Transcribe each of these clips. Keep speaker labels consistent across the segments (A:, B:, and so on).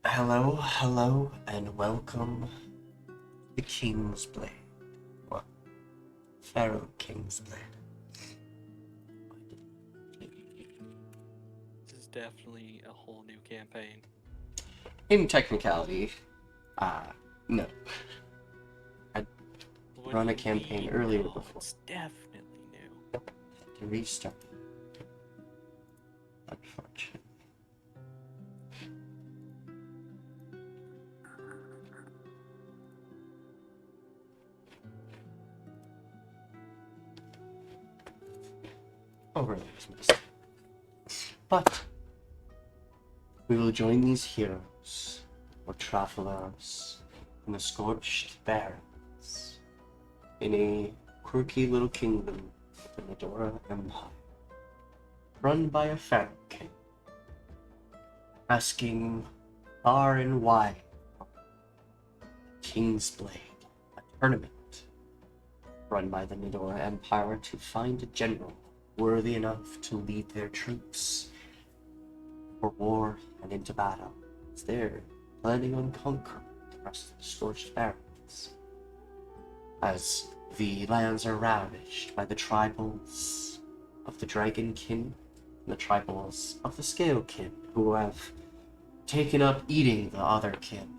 A: Hello, and welcome to King's Blade. Well, Pharaoh King's Blade.
B: This is definitely a whole new campaign.
A: In technicality, no. I'd
B: What
A: run
B: do
A: a
B: you
A: campaign
B: mean?
A: earlier
B: No,
A: before.
B: it's definitely new.
A: To restart. Unfortunate. Overly dismissed. But we will join these heroes, or travelers, in the scorched barrens, in a quirky little kingdom of the Nedora Empire, run by a Pharaoh king, asking far and wide for King's Blade, a tournament run by the Nedora Empire to find a general worthy enough to lead their troops for war and into battle, as they're planning on conquering the rest of the scorched barrens, as the lands are ravaged by the tribals of the Dragonkin and the tribals of the Scalekin, who have taken up eating the other kin.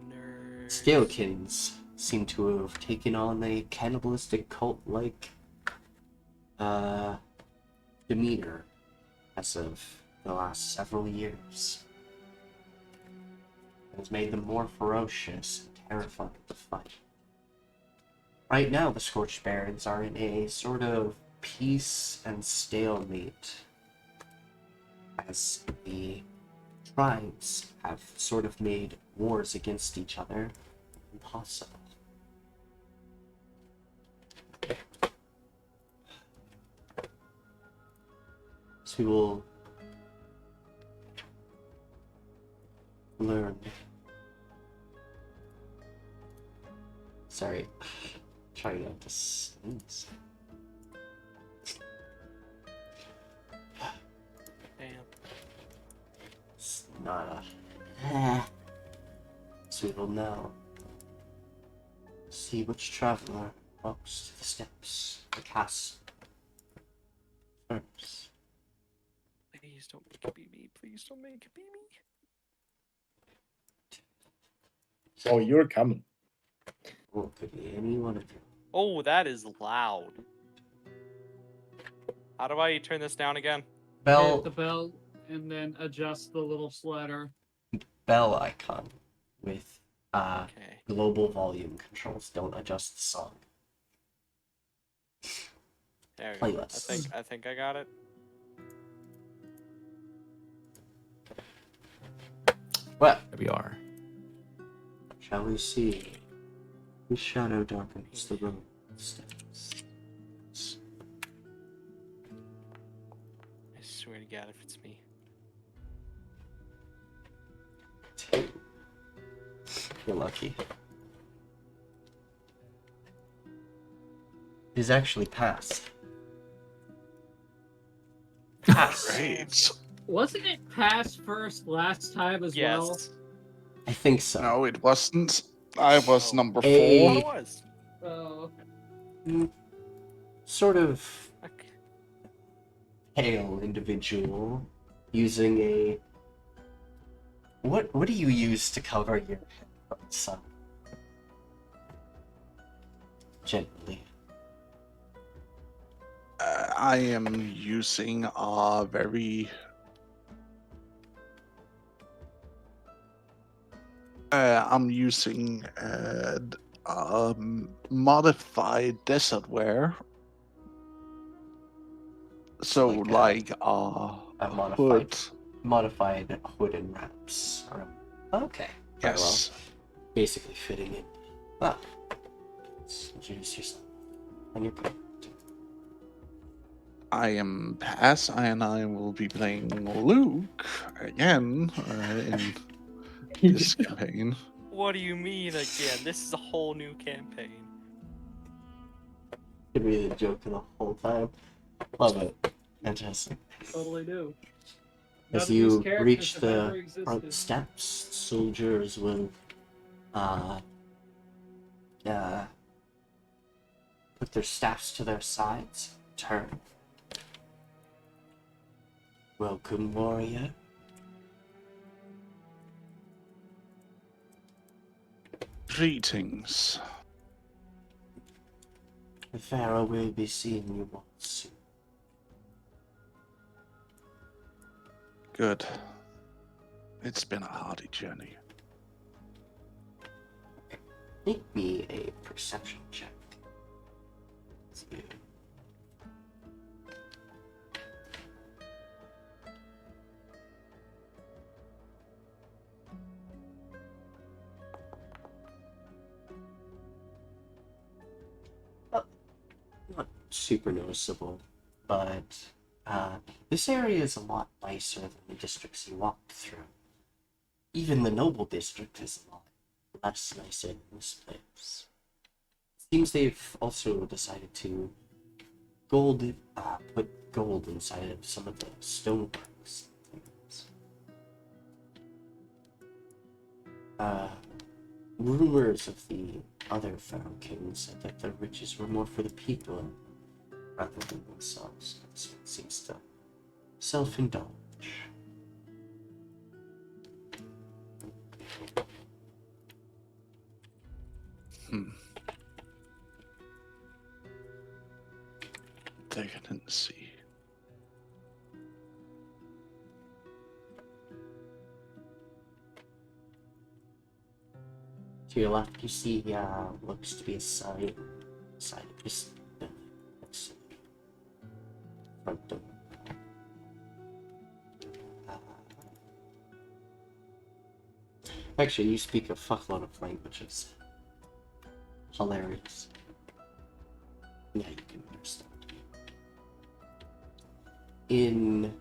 B: Nerds.
A: Scalekins seem to have taken on a cannibalistic cult-like demeanor as of the last several years. It has made them more ferocious and terrifying to fight. Right now, the Scorched Barons are in a sort of peace and stalemate, as the tribes have sort of made wars against each other impossible. So we will learn. Sorry, trying not to sneeze.
B: Damn.
A: It's not a. So we will now see which traveler walks to the steps of the castle first.
B: Please don't make it be me. Please don't make it be me.
C: Oh, you're coming.
A: Or it could be any one of you.
B: Oh, that is loud. How do I turn this down again?
D: Hit the
A: Bell
D: bell and then adjust the little slider.
A: icon with
B: Okay.
A: global volume controls. Don't adjust the song.
B: There we go.
A: Playlists.
B: I think I got it.
A: Well,
E: There we are.
A: shall we see whose shadow darkens the road steps?
B: I swear to God, if it's me.
A: Two. You're lucky. It is actually passed. Pass.
C: Great.
D: Wasn't it pass first last time as well?
B: Yes.
A: I think so.
C: No, it wasn't. I was
B: Oh.
C: number
A: Hey.
B: Oh,
C: 4.
B: it was.
D: Oh,
A: Sort of
B: Okay.
A: pale individual using a. What do you use to cover your head from the sun? Gently.
C: I am using a very I'm using modified desert wear. So
A: Like,
C: like
A: a modified hood and wraps. Okay. Very well.
C: yes.
A: Basically fitting in. Well, let's introduce yourself and your point.
C: I am Pass, and I will be playing Luke again in this campaign.
B: What do you mean again? This is a whole new campaign.
A: Could be the joke the whole time. Love it. Fantastic.
D: totally do.
A: As
D: None of these
A: you
D: characters
A: reach
D: have
A: the
D: ever existed.
A: front steps, soldiers will put their staffs to their sides, turn. Welcome, warrior.
C: Greetings.
A: The Pharaoh will be seeing you once soon.
C: Good. It's been a hardy journey.
A: Make me a perception check. Let's see. Not super noticeable, but this area is a lot nicer than the districts you walked through. Even the noble district is a lot less nicer than this place. Seems they've also decided to put gold inside of some of the stoneworks. Rumors of the other Pharaoh kings said that the riches were more for the people rather than themselves. That's what seems to self-indulge.
C: Take it and see.
A: To your left, you see looks to be a side of this building. Let's see. Front door. Actually, you speak a fuckload of languages. Hilarious. Yeah, you can understand. In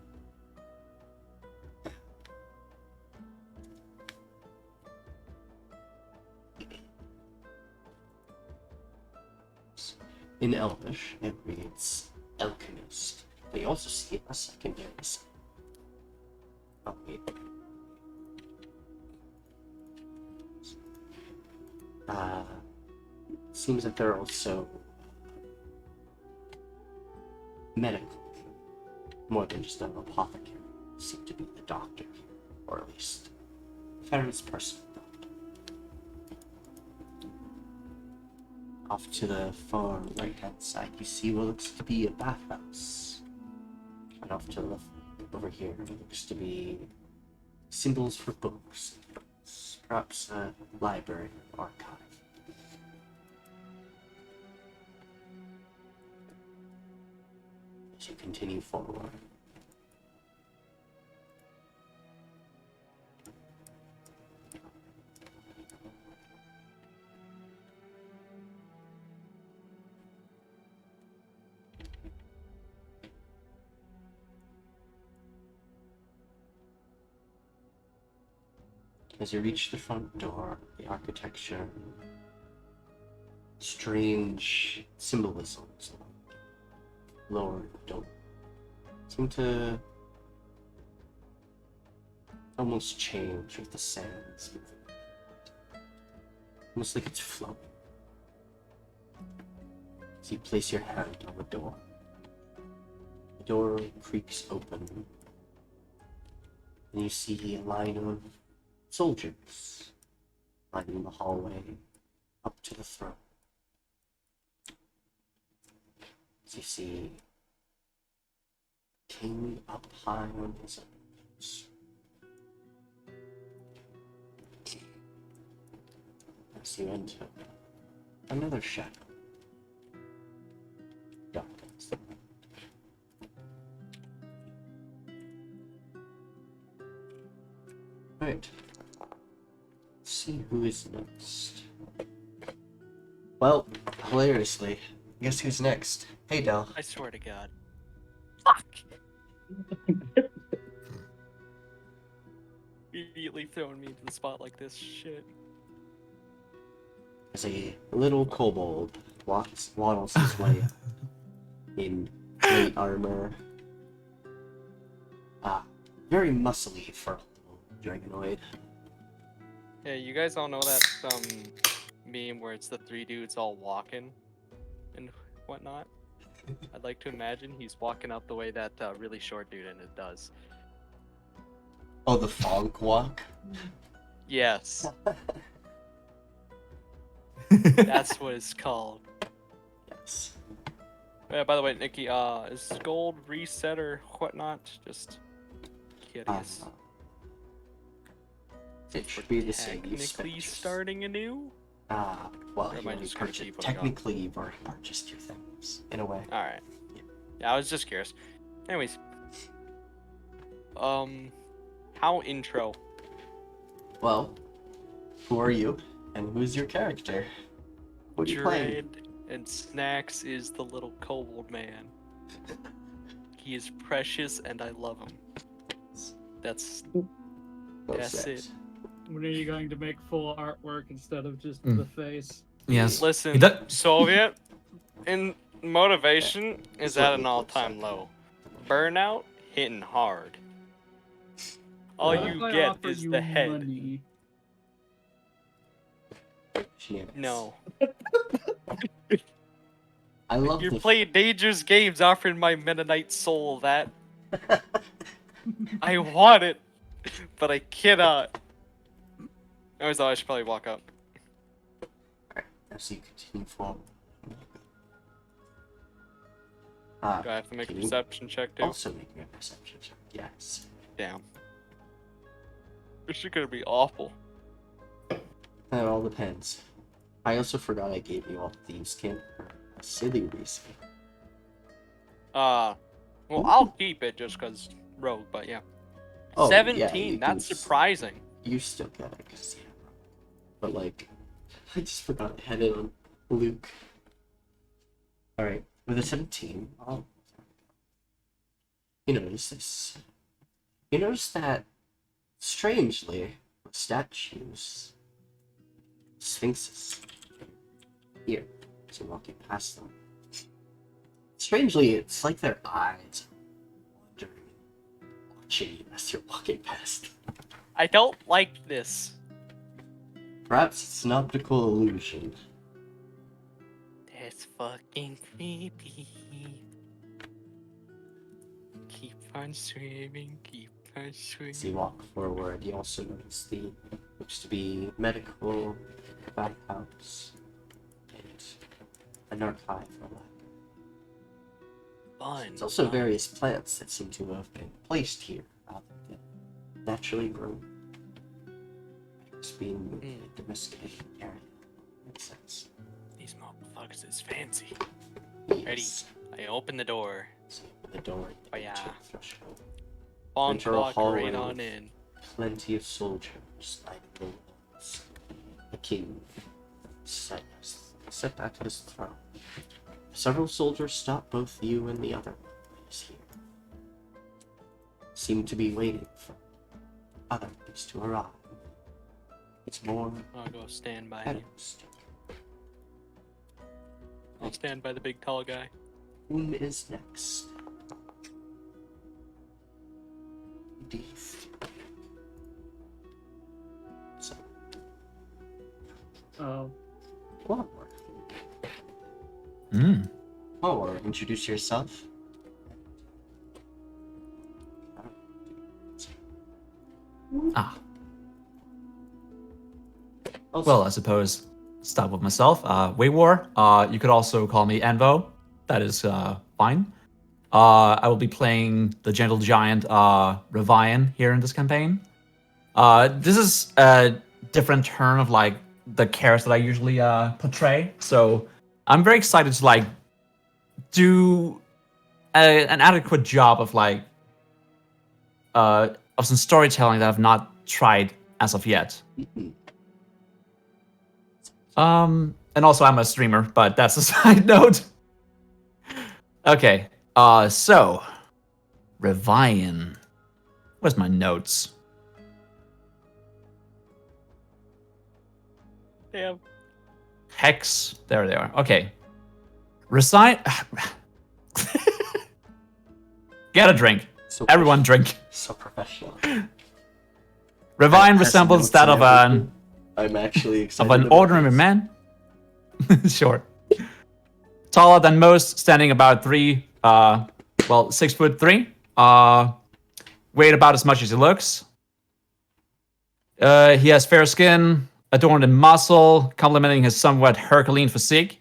A: Elvish, it reads alchemist. But you also see a secondary sign. Oh, wait. Seems that they're also medical, more than just an apothecary. Seem to be the doctor here, or at least Pharaoh's personal doctor. Off to the far right-hand side, you see what looks to be a bathhouse, and off to the left, over here, it looks to be symbols for books, perhaps a library or archive. As you continue forward, as you reach the front door, the architecture, strange symbolisms, lower don't seem to almost change with the sands moving. Almost like it's floating. As you place your hand on the door, the door creaks open, and you see a line of soldiers lining the hallway up to the throne. As you see King up high on his own. As you enter another shadow. Darkness. Alright. Let's see who is next. Well, hilariously, guess who's next? Hey, Del.
B: I swear to God. Fuck! Immediately throwing me into the spot like this shit.
A: As a little kobold waddles his way in plate armor. very muscly for a little dragonoid.
B: Yeah, you guys all know that meme where it's the three dudes all walking and whatnot. I'd like to imagine he's walking out the way that really short dude in it does.
A: Oh, the fog walk?
B: Yes, that's what it's called.
A: Yes.
B: Yeah, by the way, Nikki, is gold reset or whatnot? Just curious.
A: It should be the same. You
B: Technically
A: spent
B: starting anew?
A: well,
B: Or am
A: you
B: I
A: already
B: just gonna
A: purchased,
B: keep what I got?
A: technically you've already purchased your things, in a way.
B: Alright. Yeah, I was just curious. Anyways. How intro?
A: Well, who are you, and who's your character? What are you playing?
B: Dread and Snacks is the little kobold man. He is precious and I love him. That's it.
D: When are you going to make full artwork instead of just the face?
E: Yes.
B: Listen,
E: He do-
B: Soviet in motivation is
A: That's what
B: at
A: he
B: an
A: looks
B: all-time
A: like.
B: low. Burnout hitting hard. All
D: What
B: you
D: if I
B: get
D: offer
B: is
D: you
B: the head.
D: money?
A: Shenanigans.
B: No.
A: I love
B: You're
A: the
B: playing dangerous games offering my Mennonite soul that I want it, but I cannot. I always thought I should probably walk up.
A: as you continue forward.
B: Do I have to make a
A: Can you
B: perception check too?
A: Also make me a perception check. Yes.
B: Damn. This is gonna be awful.
A: That all depends. I also forgot I gave you all these skin for a silly reason.
B: Well,
A: Ooh.
B: I'll keep it just cause rogue, but yeah.
A: Oh,
B: 17,
A: yeah, you
B: that's
A: can-
B: surprising.
A: You still get it, cause yeah. But like, I just forgot I had it on Luke. All right, with a 17, you notice this. You notice that, strangely, the statues, sphinxes, here, as you're walking past them. Strangely, it's like their eyes are wandering, watching you as you're walking past.
B: I don't like this.
A: Perhaps it's an optical illusion.
B: That's fucking creepy. Keep on swimming, keep on swimming.
A: As you walk forward, you also notice the looks to be medical bathhouse and an archive for lack.
B: Fun.
A: There's also
B: fun.
A: various plants that seem to have been placed here rather than naturally grown. It's being moved in a domesticated area. Makes sense.
B: These motherfuckers is fancy.
A: Yes.
B: I open the door.
A: So you open the door and
B: Oh,
A: you
B: yeah.
A: enter the threshold.
B: On
A: Enter a
B: walk
A: hallway
B: right on
A: with
B: in.
A: Plenty of soldiers lining the walls. The king sat back at his throne. Several soldiers stop both you and the other players here. Seem to be waiting for others to arrive. It's more
B: I'll go stand by him.
A: Adams.
B: I'll stand by the big tall guy.
A: Whom is next? Deeth. So,
D: Oh,
A: or introduce yourself.
E: Ah.
A: Also,
E: Well, I suppose start with myself. Waywar. You could also call me Anvo. That is fine. I will be playing the gentle giant Revian here in this campaign. This is a different turn of like the characters that I usually portray. So I'm very excited to like do an adequate job of like of some storytelling that I've not tried as of yet. And also I'm a streamer, but that's a side note. Okay, so Revian. Where's my notes?
B: Damn.
E: Hex. There they are. Okay. Resign. Get a drink.
A: So
E: Everyone drink.
A: So professional.
E: Ravine
A: Has
E: resembles
A: notes
E: that
A: and
E: of
A: everything. I'm actually excited
E: an
A: about
E: ordinary
A: this.
E: man. Sure. Taller than most, standing about 6'3". Weighed about as much as he looks. He has fair skin, adorned in muscle, complementing his somewhat Herculean physique.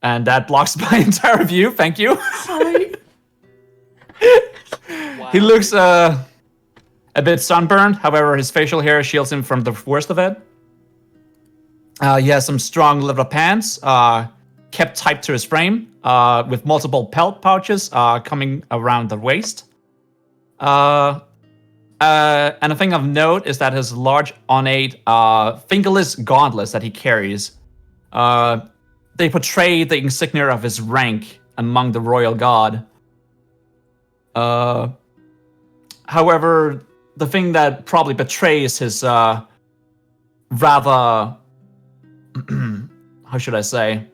E: And that blocks my entire view. Thank you.
A: Sorry.
B: Wow.
E: He looks a bit sunburned. However, his facial hair shields him from the worst of it. He has some strong leather pants, kept tight to his frame, with multiple pelt pouches coming around the waist. And a thing of note is that his large, ornate, fingerless gauntlets that he carries, they portray the insignia of his rank among the royal guard. However, the thing that probably betrays his rather, how should I say?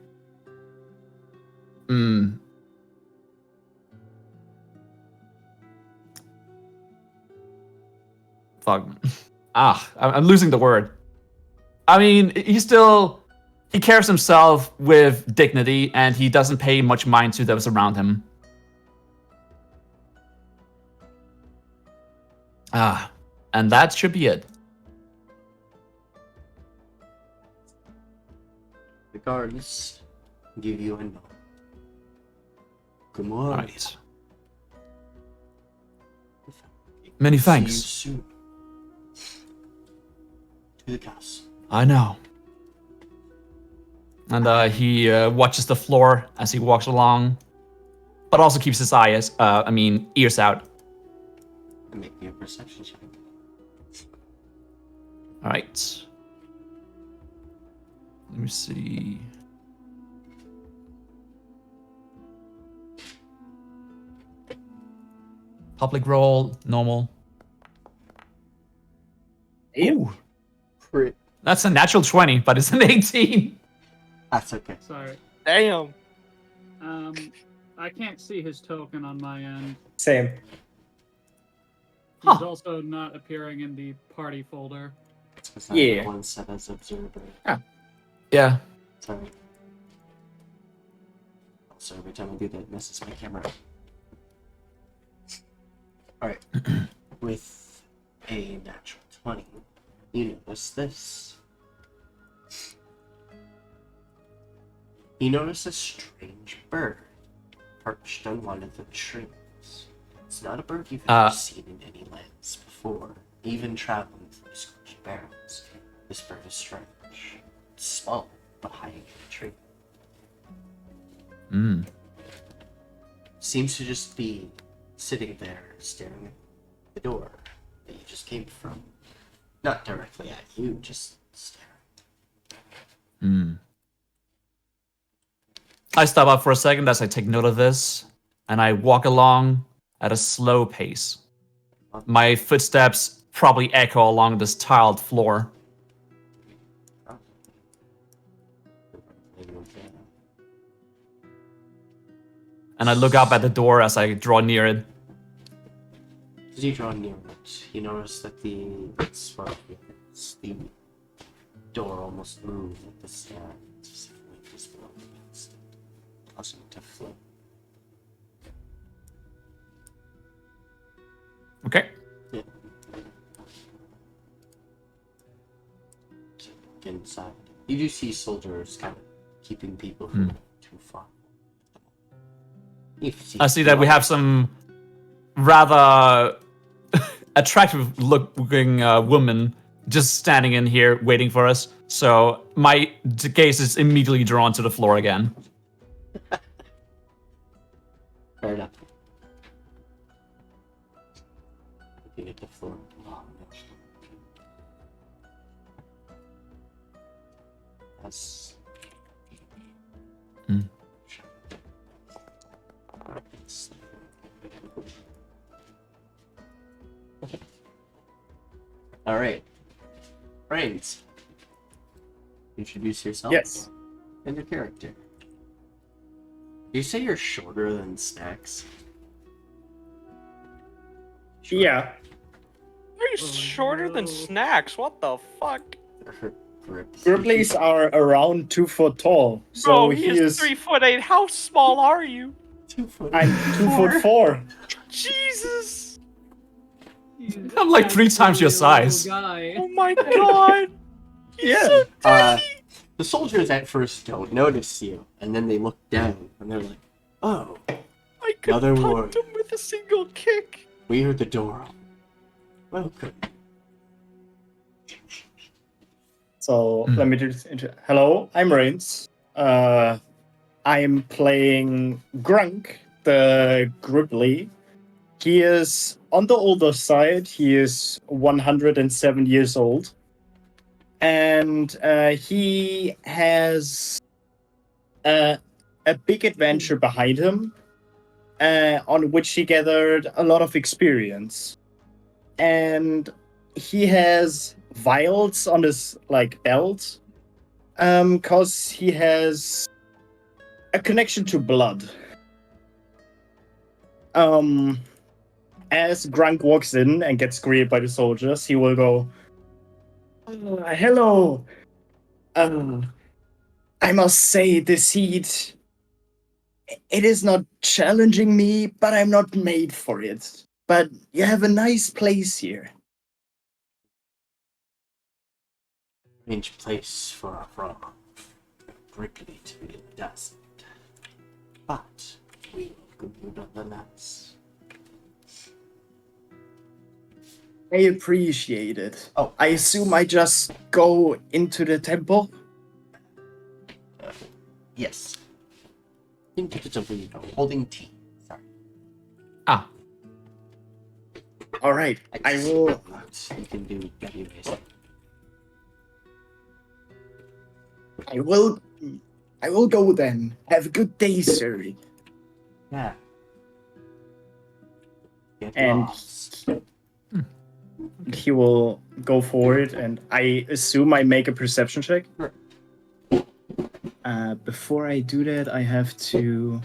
E: Fuck. I'm losing the word. I mean, he carries himself with dignity, and he doesn't pay much mind to those around him. And that should be it.
A: Regardless, give you a no. Good morning.
E: Right. Many thanks.
A: See you soon. To the castle.
E: I know. And he watches the floor as he walks along, but also keeps his ears out.
A: And make me a perception check.
E: All right. Let me see. Public roll, normal. Ooh,
A: Crit.
E: that's a natural 20, but it's an 18.
A: That's okay.
D: Sorry.
B: Damn.
D: I can't see his token on my end.
F: Same.
D: He's
E: Huh.
D: also not appearing in the party folder.
A: It's 'cause
F: Yeah.
A: I'm one set as observer.
E: Yeah.
A: Sorry. Also, every time I do that, it messes my camera up. Alright. With a natural 20, you notice this. You notice a strange bird perched on one of the trees. It's not a bird you've ever seen in any lands before, even traveling through scorched barrens. This bird is strange. It's small, but high in a tree. Seems to just be sitting there, staring at the door that you just came from. Not directly at you, just staring.
E: I stop up for a second as I take note of this, and I walk along at a slow pace. My footsteps probably echo along this tiled floor. And I look up at the door as I draw near it.
A: As you draw near it, you notice that the door almost moved at the stand, as if wind was blowing against it, causing it to float.
E: Okay.
A: Yeah. Get inside. You do see soldiers kind of keeping people who are too far.
E: I see that we have some rather attractive looking woman just standing in here waiting for us. So my gaze is immediately drawn to the floor again.
A: Fair enough. Looking at the floor. Oh, no. That's... Alright. Rainzz. Introduce yourself.
F: Yes.
A: And your character. You say you're shorter than Snacks. short.
F: Yeah.
B: He's shorter than Snacks. What the fuck?
F: Grippleys are around 2 foot tall. So
B: Bro,
F: he
B: he is 3'8". How small are you?
A: 2 foot.
F: I'm 2'4".
B: Jesus!
E: I'm like 3 times your size.
D: Guy.
B: Oh my god! He's
F: Yeah.
B: so tiny!
A: The soldiers at first don't notice you, and then they look down and they're like, "Oh,
B: I could
A: another
B: punt
A: warrior.
B: him with a single kick.
A: We heard the door. Welcome."
F: So let me just hello, I'm Rainzz. I'm playing Grunk, the Gripply. He is on the older side. He is 107 years old. And he has a big adventure behind him, on which he gathered a lot of experience. And he has vials on his belt, cause he has a connection to blood. As Grunk walks in and gets greeted by the soldiers, he will go, "Hello. I must say this heat, it is not challenging me, but I'm not made for it. But you have a nice place here."
A: Strange place for a frog. Prickly to be a dust. But we welcome you nonetheless.
F: I appreciate it.
A: Oh.
F: I assume I just go into the temple?
A: Yes. Into the temple, you know, holding tea. Sorry.
E: Ah,
F: Alright, I will.
A: You can do anyways.
F: I will go then. Have a good day, sir.
A: Yeah. Get
F: And
A: lost.
F: he will go forward, and I assume I make a perception check.
A: Sure.
F: Before I do that, I have to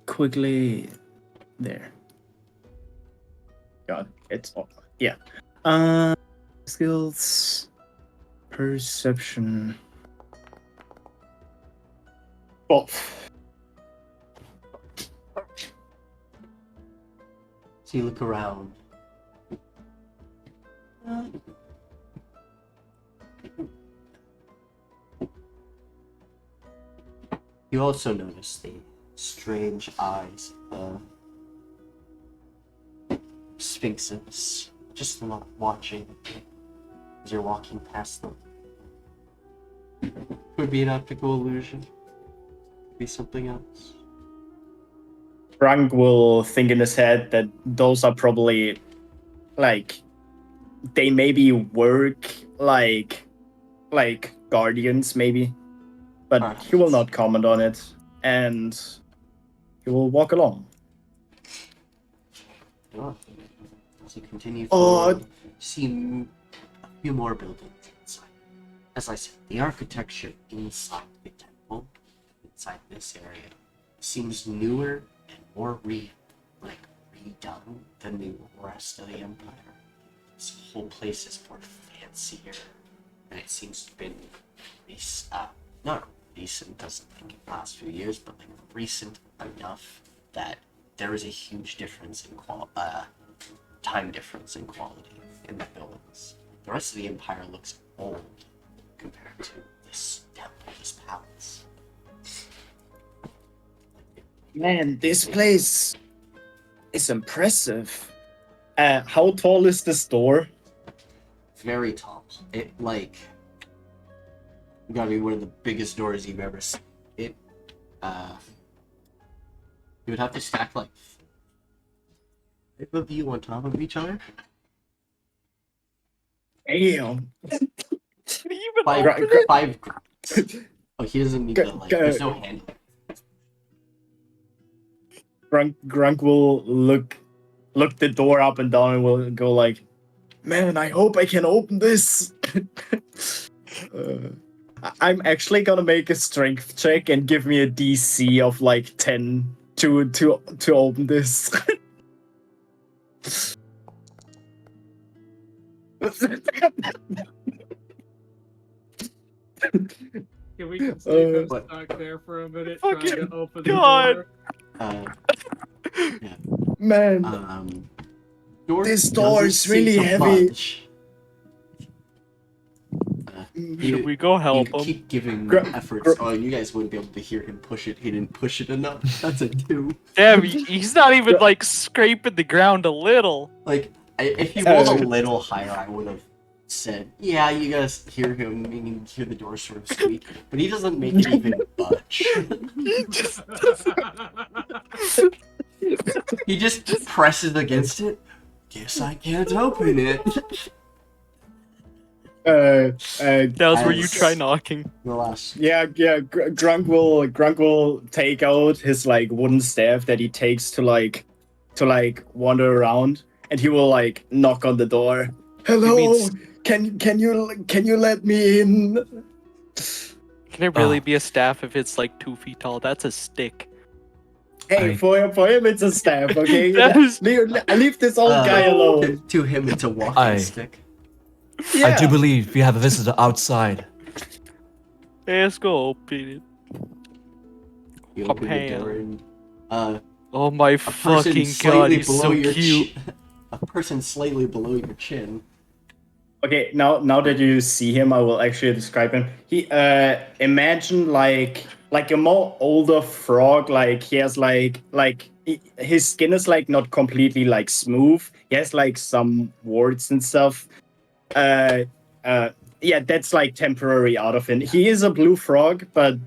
F: quickly there. God, it's yeah. Skills, perception. 12.
A: So you look around. You also notice the strange eyes of sphinxes just watching as you're walking past them. Could be an optical illusion. Could be something else.
F: Grunk will think in his head that those are probably they maybe work like guardians maybe, but he will not comment on it, and he will walk along.
A: Sure. As you continue
F: Oh.
A: forward, see a few more buildings inside. As I said, the architecture inside the temple, inside this area, seems newer and more redone than the rest of the empire. This whole place is more fancier, and it seems to have been not recent, doesn't think in the last few years, but recent enough that there is a huge difference in time difference in quality in the buildings. The rest of the empire looks old compared to this temple, this palace.
F: Man, this place is impressive. How tall is this door?
A: Very tall. It gotta be one of the biggest doors you've ever seen. It you would have to stack 5 of you on top of each other.
F: Damn.
A: Five. Oh, he doesn't need the there's no handle.
F: Grunk will look the door up and down and will go man, I hope I can open this. I'm actually gonna make a strength check and give me a DC of 10 to open this.
D: Can we just leave him
A: What?
D: stuck there for a minute
B: Fucking
D: trying to open
B: God.
D: the door?
F: Man,
A: Door
F: This
A: doesn't
F: door is
A: seem
F: really
A: to
F: heavy.
A: budge.
B: Should we go help
A: you
B: him?
A: keep giving
F: Gr-
A: efforts.
F: gr-
A: Oh, you guys wouldn't be able to hear him push it. He didn't push it enough. That's a 2.
B: Damn, he's not even like scraping the ground a little.
A: Like, if he rolled a little higher, I would have said, yeah, you guys hear him, and you hear the door sort of squeak. But he doesn't make it even budge. He just presses against it. Guess I can't open it.
B: That was where you
A: As-
B: try knocking.
A: The last.
F: Grunk will take out his like wooden staff that he takes to wander around, and he will like knock on the door. Hello,
B: mean
F: can you let me in?
B: Can it really be a staff if it's like 2 feet tall? That's a stick.
F: Hey, for him it's a staff, okay?
B: That is-
F: leave this old guy alone.
A: To him, it's a walking
E: I-
A: stick.
E: I do believe we have a visitor outside.
B: Hey, let's go open it.
A: You open the
B: Pam.
A: door and
B: Oh my
A: a person
B: fucking god,
A: slightly
B: he's
A: below
B: so
A: your
B: cute.
A: a person slightly below your chin.
F: Okay, now that you see him, I will actually describe him. He imagine like a more older frog. Like he has his skin is like not completely like smooth. He has like some warts and stuff. Yeah, that's like temporary out of him. He is a blue frog, but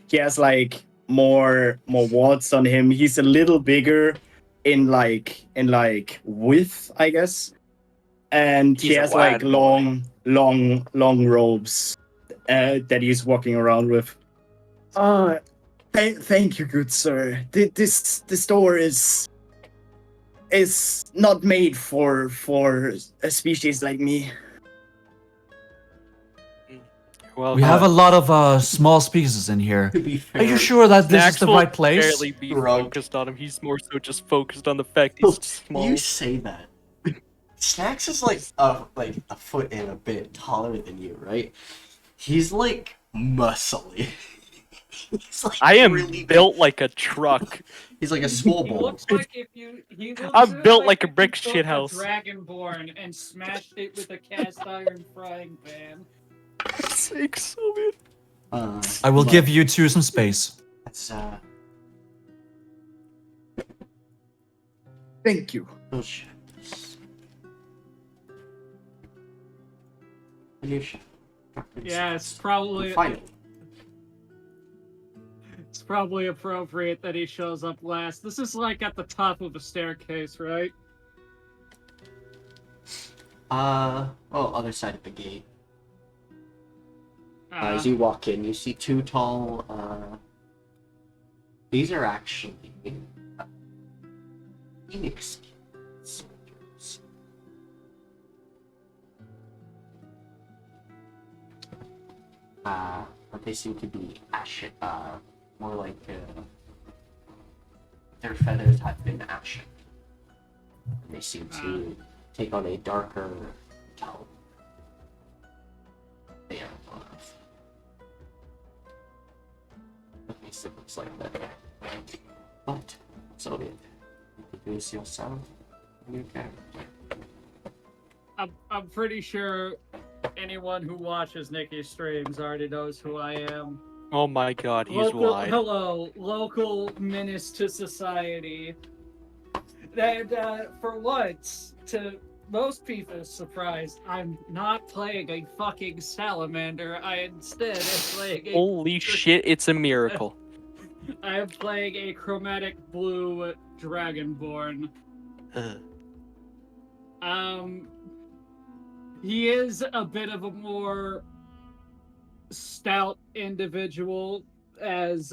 F: he has like more warts on him. He's a little bigger in width, I guess. And he
B: He's a
F: has like
B: lad
F: long robes that he's walking around with. Thank you, good sir. This door is not made for a species like me.
B: Well,
E: We have a lot of small species in here.
A: To be fair,
E: Are you sure that this is
B: Snacks
E: the
B: will
E: right place?
B: barely be
A: Grunk.
B: focused on him. He's more so just focused on the fact he's small.
A: You say that. Snacks is like a foot and a bit taller than you, right? He's like muscly. He's like
B: I am
A: really big.
B: built like a truck.
A: He's like a small
D: He
A: ball.
D: looks like if you. He looks
B: I'm built like a
D: if you
B: brick
D: took
B: shithouse.
D: A Dragonborn and smashed it with a cast iron frying pan.
B: Sakes, so man.
E: I will
A: but
E: give you two some space.
A: That's
F: Thank you.
A: bullshit. Finish.
D: Yeah, it's probably
A: Finally.
D: it's probably appropriate that he shows up last. This is like at the top of a staircase, right?
A: Other side of the gate. As you walk in, you see two tall, these are actually Phoenix soldiers. But they seem to be ashen, more like, their feathers have been ashen. They seem to take on a darker tone. They are alive. At least it looks like that. But, so it. Introduce yourself and your character.
D: I'm pretty sure anyone who watches Nikki's streams already knows who I am.
B: Oh my god, he's wide.
D: Hello, local menace to society. And for once, to most people's surprise, I'm not playing a fucking salamander. I instead am playing a...
B: Holy shit, it's a miracle.
D: I am playing a chromatic blue dragonborn. He is a bit of a more stout individual, as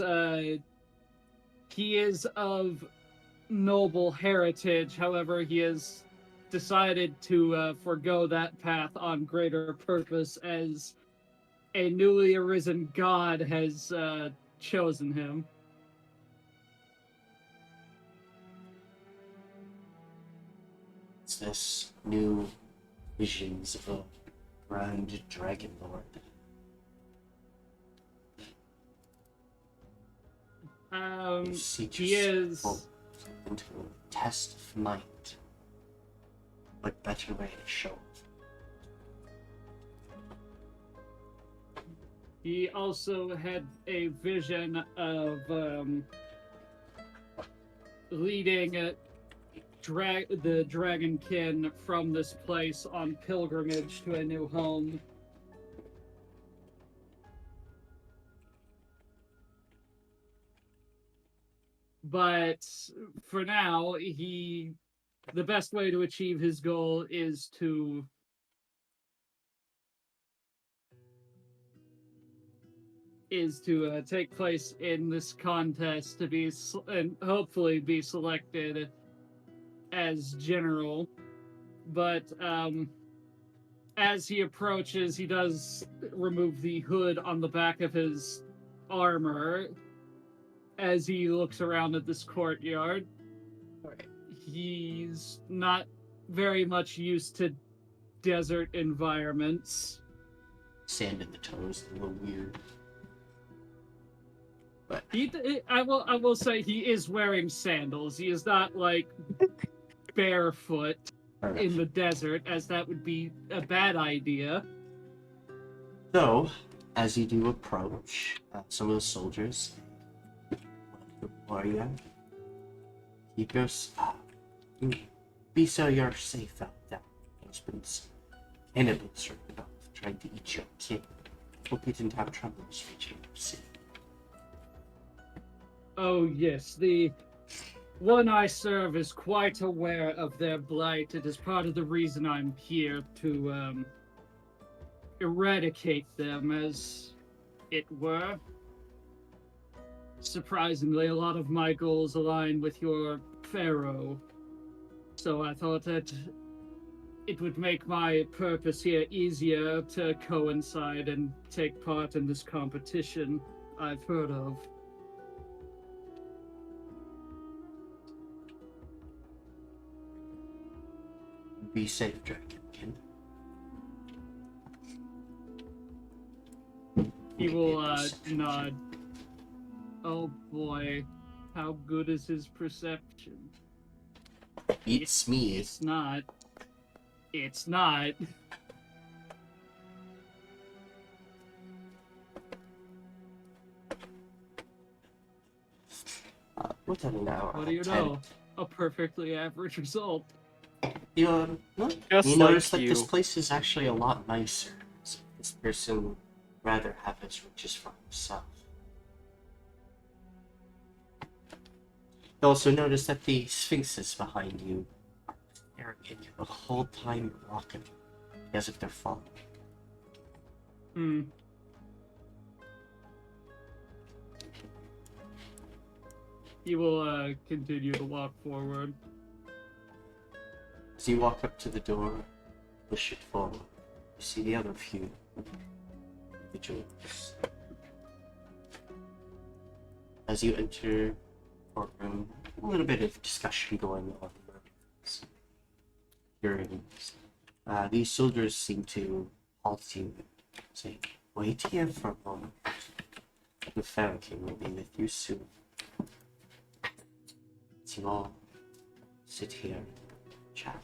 D: he is of noble heritage. However, he has decided to forego that path on greater purpose, as a newly arisen god has chosen him.
A: this new visions of a grand dragon lord? You seek
D: He is.
A: soul into a test of might. What better way to show it?
D: He also had a vision of leading the dragonkin from this place on pilgrimage to a new home. But for now, the best way to achieve his goal is to take place in this contest to be and hopefully be selected as general. But as he approaches, he does remove the hood on the back of his armor as he looks around at this courtyard. He's not very much used to desert environments.
A: Sand in the toes, a little weird. But
D: I will say he is wearing sandals. He is not like barefoot in the desert, as that would be a bad idea.
A: so, as you do approach, some of the soldiers, the warrior, keep your be so you're safe out there. There's been cannibals trying to eat your kin. Hope you didn't have troubles reaching your city.
D: Oh yes, the one I serve is quite aware of their blight. It is part of the reason I'm here to eradicate them, as it were. Surprisingly, a lot of my goals align with your Pharaoh, so I thought that it would make my purpose here easier to coincide and take part in this competition I've heard of.
A: Be safe, Dragonkin.
D: He will nod. Oh boy, how good is his perception?
A: Beats me.
D: It's not. It's not.
A: Within an hour.
D: What do you
A: 10.
D: know? A perfectly average result.
A: You
B: Just
A: you
B: like
A: notice that this
B: you.
A: place is actually a lot nicer. This person would rather have his riches for himself. You also notice that the sphinxes behind you are staring at you the whole time you're walking, as if they're following.
D: Hmm. He will continue to walk forward.
A: As you walk up to the door, push it forward, you see the other few individuals. As you enter the courtroom, a little bit of discussion going on. Hearings. These soldiers seem to halt you and say, "Wait here for a moment. The Pharaoh King will be with you soon." As you all sit here and chat.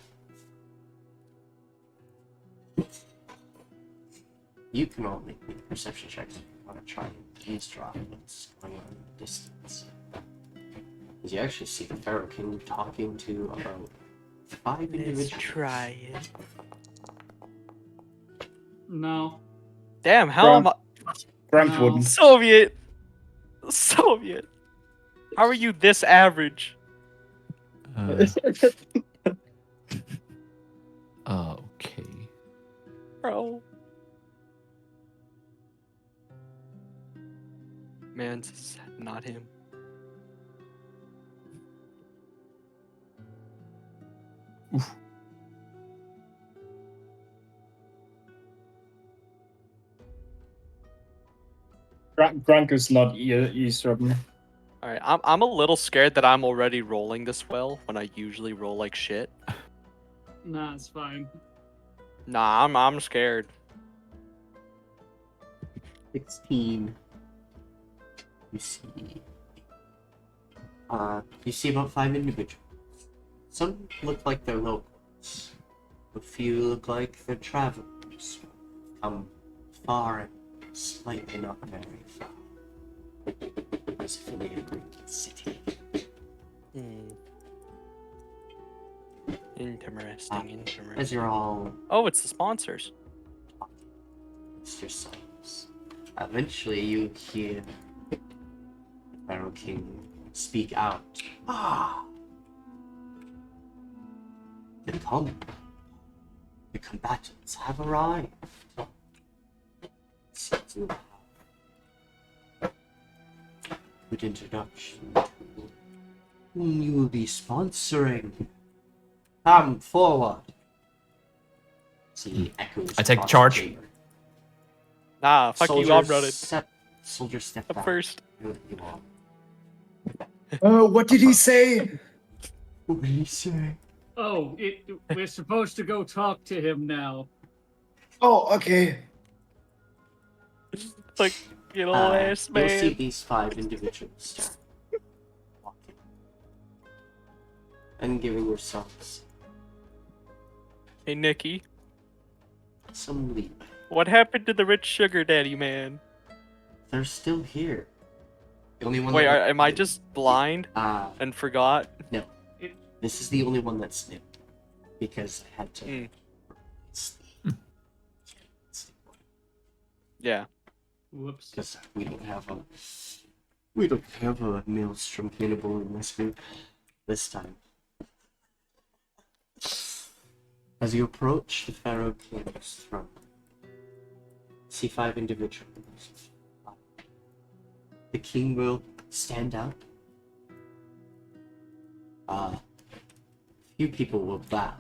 A: You can all make me perception checks if you want to try and eavesdrop what's going on in the distance. As you actually see the Pharaoh King talking to about 5 individuals.
B: Try it.
D: No.
B: Damn, how am I?
F: Grunk
D: No.
F: wouldn't.
B: Soviet! How are you this average?
E: Okay.
B: Bro. Man, not him.
F: Grunk is not eavesdropping.
B: Alright, I'm a little scared that I'm already rolling this well when I usually roll like shit.
D: Nah, it's fine.
B: Nah, I'm scared.
A: 16. You see about 5 individuals. Some look like they're locals. A few look like they're travelers. Come far and slightly not very far. As if in a Greek city.
B: Interesting.
A: As you're all
B: Oh, it's the sponsors.
A: amongst yourselves, eventually you hear the Pharaoh King speak out. The combatants have arrived. Seems you have good introduction to whom you will be sponsoring. Come forward. See echoes.
E: I take
A: across
E: charge.
A: the chamber.
B: Nah, fuck you, I'm running.
A: Soldiers step
B: Up
A: back.
B: first.
A: You all.
F: What did he say?
A: What did he say?
D: Oh, we're supposed to go talk to him now.
F: Oh, okay.
B: Like, you know, ass
A: You'll see
B: man.
A: these 5 individuals start walking and giving yourselves
B: Hey, Nikki,
A: some leeway.
B: what happened to the rich sugar daddy man?
A: They're still here. The only one.
B: Wait,
A: that
B: am I just blind
A: Uh,
B: and forgot?
A: no. This is the only one that's new because I had to.
B: Yeah.
D: Whoops.
A: Because we don't have a maelstrom cannibal in this group this time. As you approach the Pharaoh King's throne, see 5 individuals. The king will stand up. Few people will bow.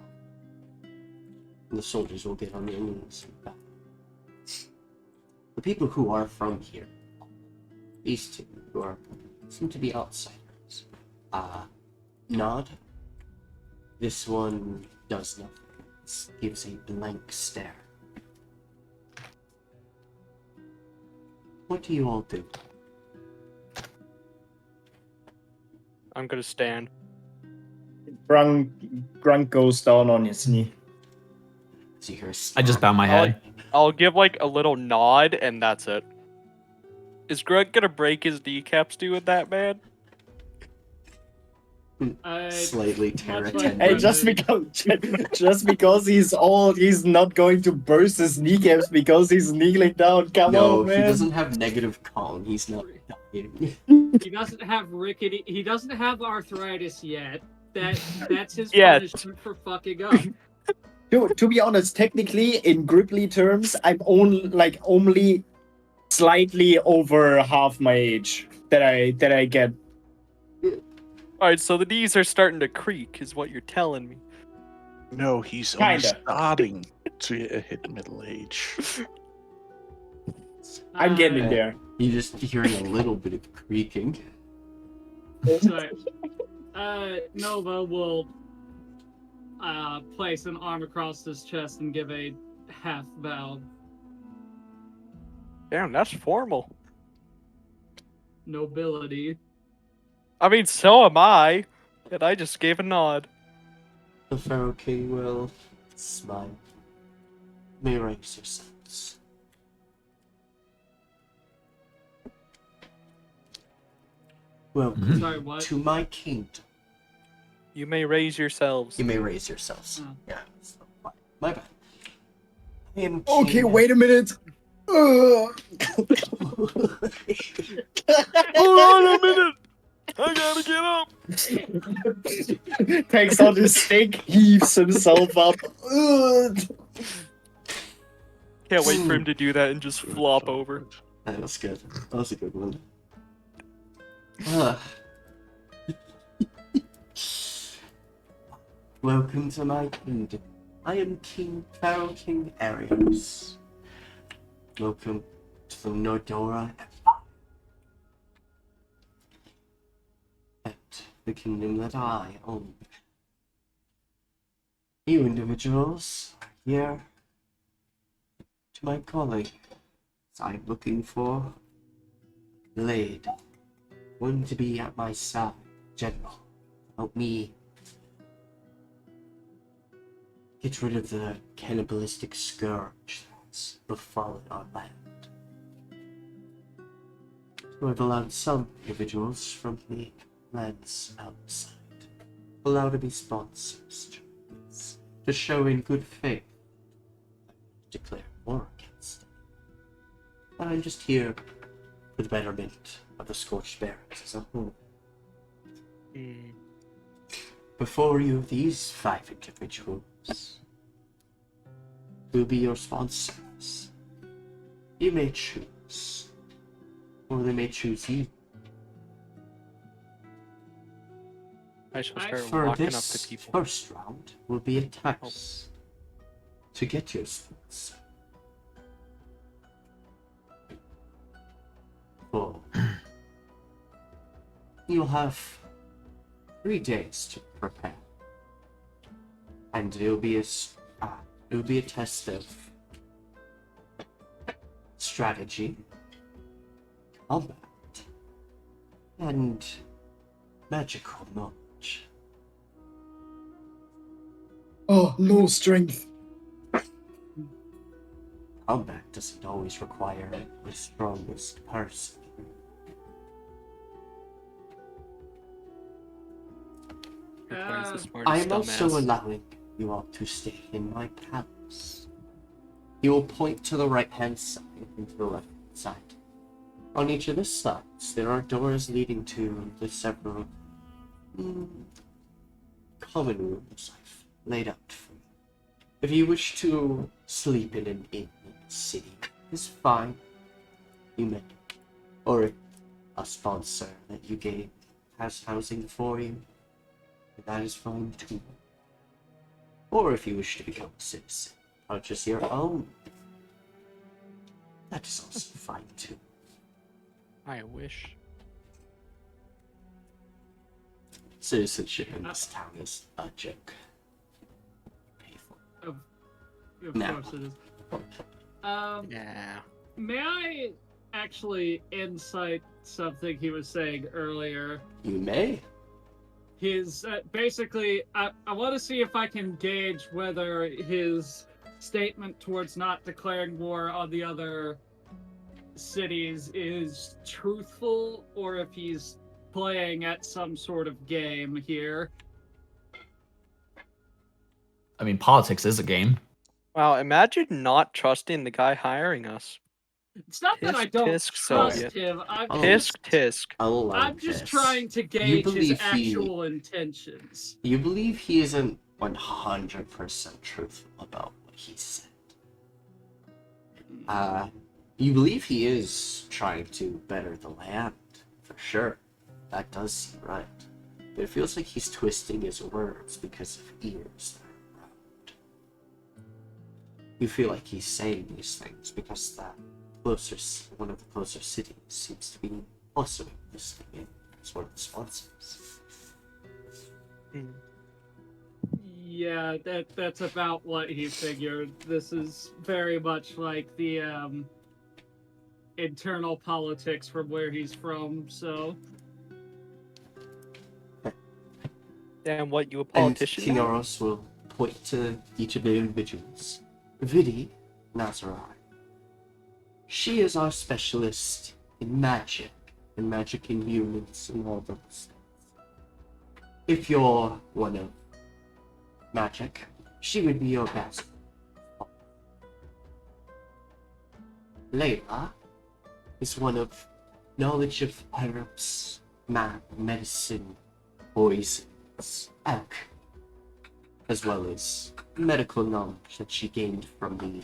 A: And the soldiers will get on their knees and bow. The people who are from here, these 2 who seem to be outsiders, nod. This one does nothing. Gives a blank stare. What do you all do?
B: I'm gonna stand.
F: Grunk goes down on his knee.
A: So you hear a
E: I just bow my head.
B: I'll give like a little nod and that's it. Is Greg gonna break his kneecaps doing that, man?
A: slightly tear a
D: much like
A: tendon.
F: Hey, just because he's old, he's not going to burst his kneecaps because he's kneeling down. Come
A: No,
F: on, man.
A: he doesn't have negative Kong. He's not dying.
D: He doesn't have rickety. He doesn't have arthritis yet. That's his
B: Yet.
D: punishment for fucking up.
F: To be honest, technically, in Gripply terms, I'm only slightly over half my age that I get.
B: Alright, so the knees are starting to creak, is what you're telling me.
C: No, he's only
F: Kinda.
C: starting to hit middle age.
F: I'm getting
A: Uh,
F: there.
A: You just hearing a little bit of creaking.
D: So, Nova will place an arm across his chest and give a half bow.
B: Damn, that's formal.
D: Nobility.
B: I mean, so am I. And I just gave a nod.
A: The Pharaoh King will smile. May raise yourselves. Welcome
D: Sorry, what?
A: to my kingdom.
B: You may raise yourselves.
A: You may raise yourselves.
D: Oh.
A: Yeah, so, my bad. I am
F: Okay,
A: king.
F: wait a minute.
B: Hold on a minute! I gotta get up!
F: Takes out his stick, heaves himself up. Ugh.
B: Can't wait for him to do that and just flop over.
A: That was good. That was a good one. Ah. Welcome to my kingdom. I am King Pharaoh King Arios. Welcome to the Nedora Empire. And the kingdom that I own. You individuals are here to my calling. So I'm looking for Blade. One to be at my side, General. Help me get rid of the cannibalistic scourge that's befallen our land. So I've allowed some individuals from the lands outside allow to be sponsors to show in good faith, declare war against them. But I'm just here for the betterment of the Scorched Barrens as a whole. Before you, these 5 individuals will be your sponsors. You may choose, or they may choose you.
B: I shall start
A: For
B: walking up
A: this
B: to people.
A: first round will be a tax to get your sponsor. Oh. You'll have 3 days to prepare, and it'll be a test of strategy, combat, and magical knowledge.
F: Oh, low strength.
A: Combat doesn't always require the strongest person.
B: Requires the
D: Uh,
B: smartest
A: I am also
B: dumbass.
A: allowing you all to stay in my palace. You will point to the right-hand side and to the left side. On each of the sides, there are doors leading to the several common rooms I've laid out for you. If you wish to sleep in an inn in the city, it's fine. You may. Or if a sponsor that you gave has housing for you, that is fine too. Or if you wish to become a citizen, purchase your own, that is also fine too.
B: I wish.
A: Citizenship in this town is a joke. Pay for it.
D: Of
A: No.
D: course it is.
B: Yeah.
D: May I actually insight something he was saying earlier?
A: You may.
D: His basically, I want to see if I can gauge whether his statement towards not declaring war on the other cities is truthful or if he's playing at some sort of game here.
E: I mean, politics is a game.
B: Wow, imagine not trusting the guy hiring us.
D: It's not that I
B: Tisk,
D: don't
B: tisk,
D: trust
B: Soviet.
D: him.
B: Tisk, tisk.
A: I'll allow
D: I'm just
A: this.
D: trying to gauge his
A: believe he-
D: actual intentions.
A: You believe he isn't 100% truthful about what he said. You believe he is trying to better the land, for sure. That does seem right. But it feels like he's twisting his words because of ears that are around. You feel like he's saying these things because one of the closer cities seems to be also listening in as one of the sponsors.
D: Yeah, that's about what he figured. This is very much like the internal politics from where he's from, so
B: Damn, what, you a
A: And
B: politician now?
A: Kinoros will point to each of the individuals. Vidi Nazarai. She is our specialist in magic, and magic in humans and all those things. If you're one of magic, she would be your best. Layla is one of knowledge of herbs, medicine, poisons, alchemy, as well as medical knowledge that she gained from the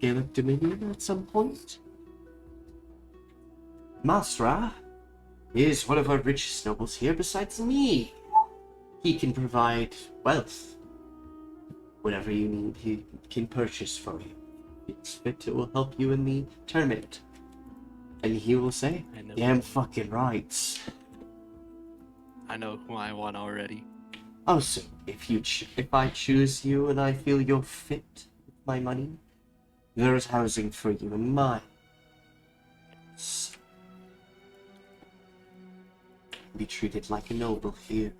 A: Gaelic Dominion at some point. Masra is one of our richest nobles here besides me. He can provide wealth. Whatever you need, he can purchase for you. If it's fit, it will help you in the tournament. And he will say,
B: I know.
A: damn fucking right.
B: I know who I want already.
A: Also, if I choose you and I feel you're fit with my money, there's housing for you in mine. Be treated like a noble here.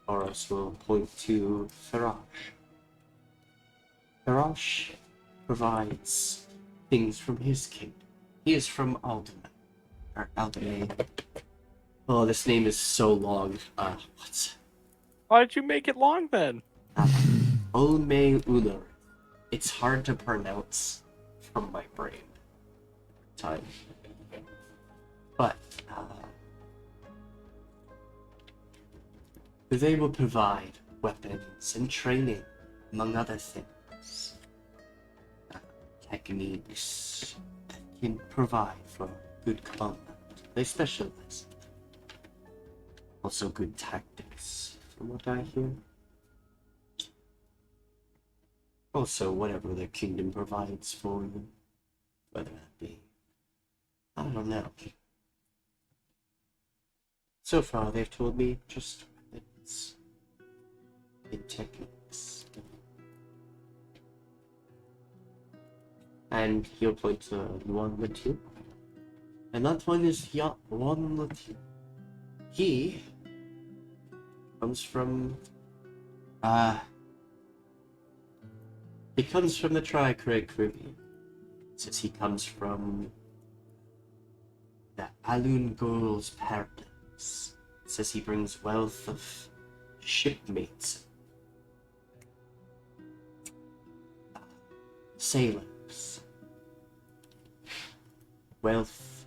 A: Oros will point to Pharaoh. Pharaoh provides things from his kingdom. He is from Aldemay. Oh, this name is so long.
B: Why did you make it long then?
A: Olme Uller. It's hard to pronounce from my brain. Time. But, they will provide weapons and training, among other things. Techniques that can provide for good combat. They specialize. Also good tactics, from what I hear. Also, whatever their kingdom provides for them. Whether that be, I don't know. So far, they've told me just weapons and techniques. And he'll point to Yuan Latu. And that one is Yuan Latu. He comes from the Tri-Craig Caribbean. Since he comes from the Alun Gul's paradise. It says he brings wealth of shipmates, sailors, wealth,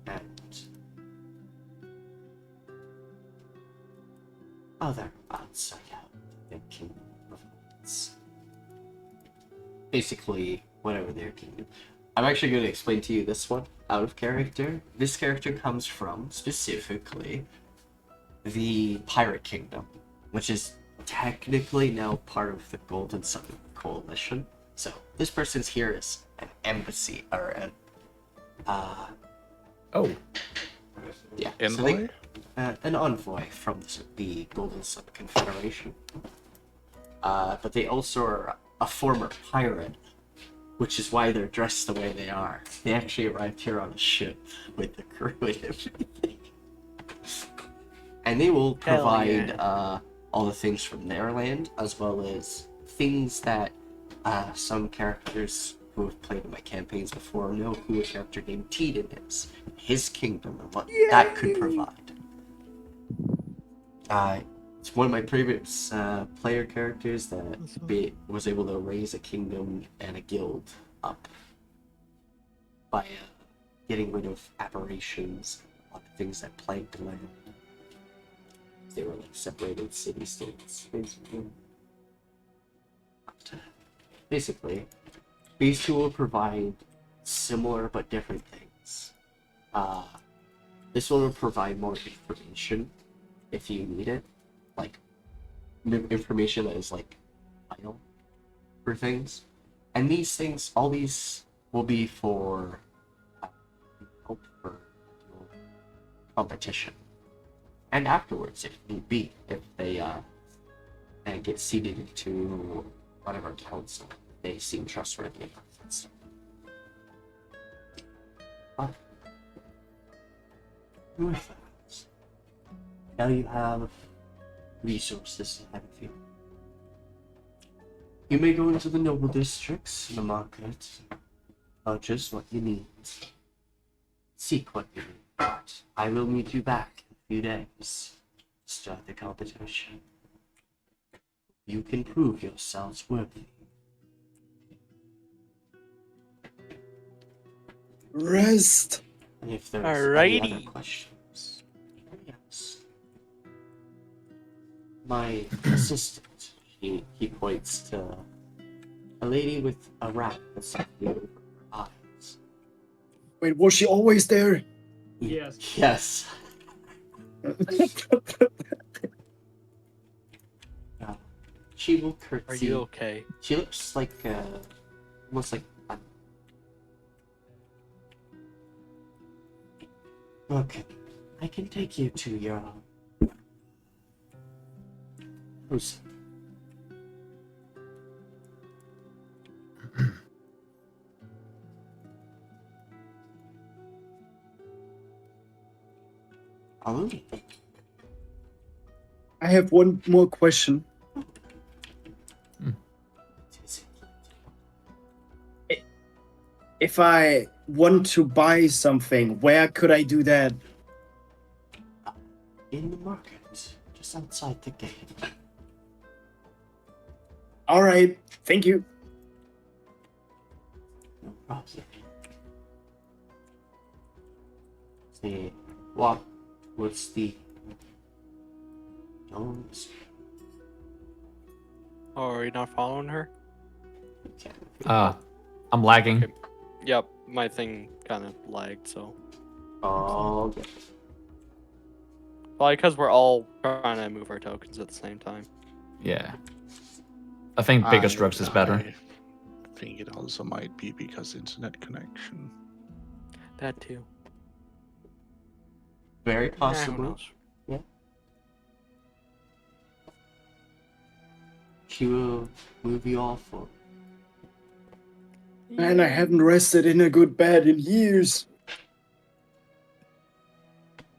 A: and other outside help that their kingdom provides. Basically, whatever their kingdom. I'm actually going to explain to you this one out of character. This character comes from, specifically, the Pirate Kingdom, which is technically now part of the Golden Sun Coalition. So, this person's here is an embassy, or an, yeah.
C: Envoy?
A: An envoy from the Golden Sun Confederation. But they also are a former pirate, which is why they're dressed the way they are. They actually arrived here on a ship with the crew and everything. And they will provide all the things from their land, as well as things that some characters who have played in my campaigns before know who a character named Teden is. His kingdom and what that could provide. It's one of my previous player characters that was able to raise a kingdom and a guild up by getting rid of aberrations, a lot of things that plagued the land. They were like separated city-states, basically. Basically, these two will provide similar but different things. This one will provide more information if you need it. Like, information that is, like, vital for things. And these things, all these will be for hope for competition. And afterwards, if need be, if they get seated into whatever council they seem trustworthy enough. But with that, now you have resources ahead of you. You may go into the noble districts in the market, purchase what you need, seek what you need. But I will meet you back in a few days. Start the competition. You can prove yourselves worthy.
F: Rest.
A: And if there's any other
B: Alrighty.
A: questions, yes. My assistant, he points to a lady with a rat that's over her eyes.
F: Wait, was she always there?
D: Yes.
A: Yes. She will curtsy.
B: Are you okay?
A: She looks like, almost like... Okay. I can take you to your house. Oh,
F: I have one more question. If I want to buy something, where could I do that?
A: in the market, just outside the gate.
F: All right, thank you.
A: No problem. They walk towards the domes.
B: Oh, are you not following her?
E: I'm lagging.
B: Okay. Yep, my thing kind of lagged, so.
A: Oh, yeah.
B: Probably because we're all trying to move our tokens at the same time.
E: Yeah. I think bigger strokes is better.
C: I think it also might be because internet connection.
B: That too.
A: Very
B: Who
A: possible.
B: knows?
A: Yeah. Cue a movie off or
F: Man, I haven't rested in a good bed in years.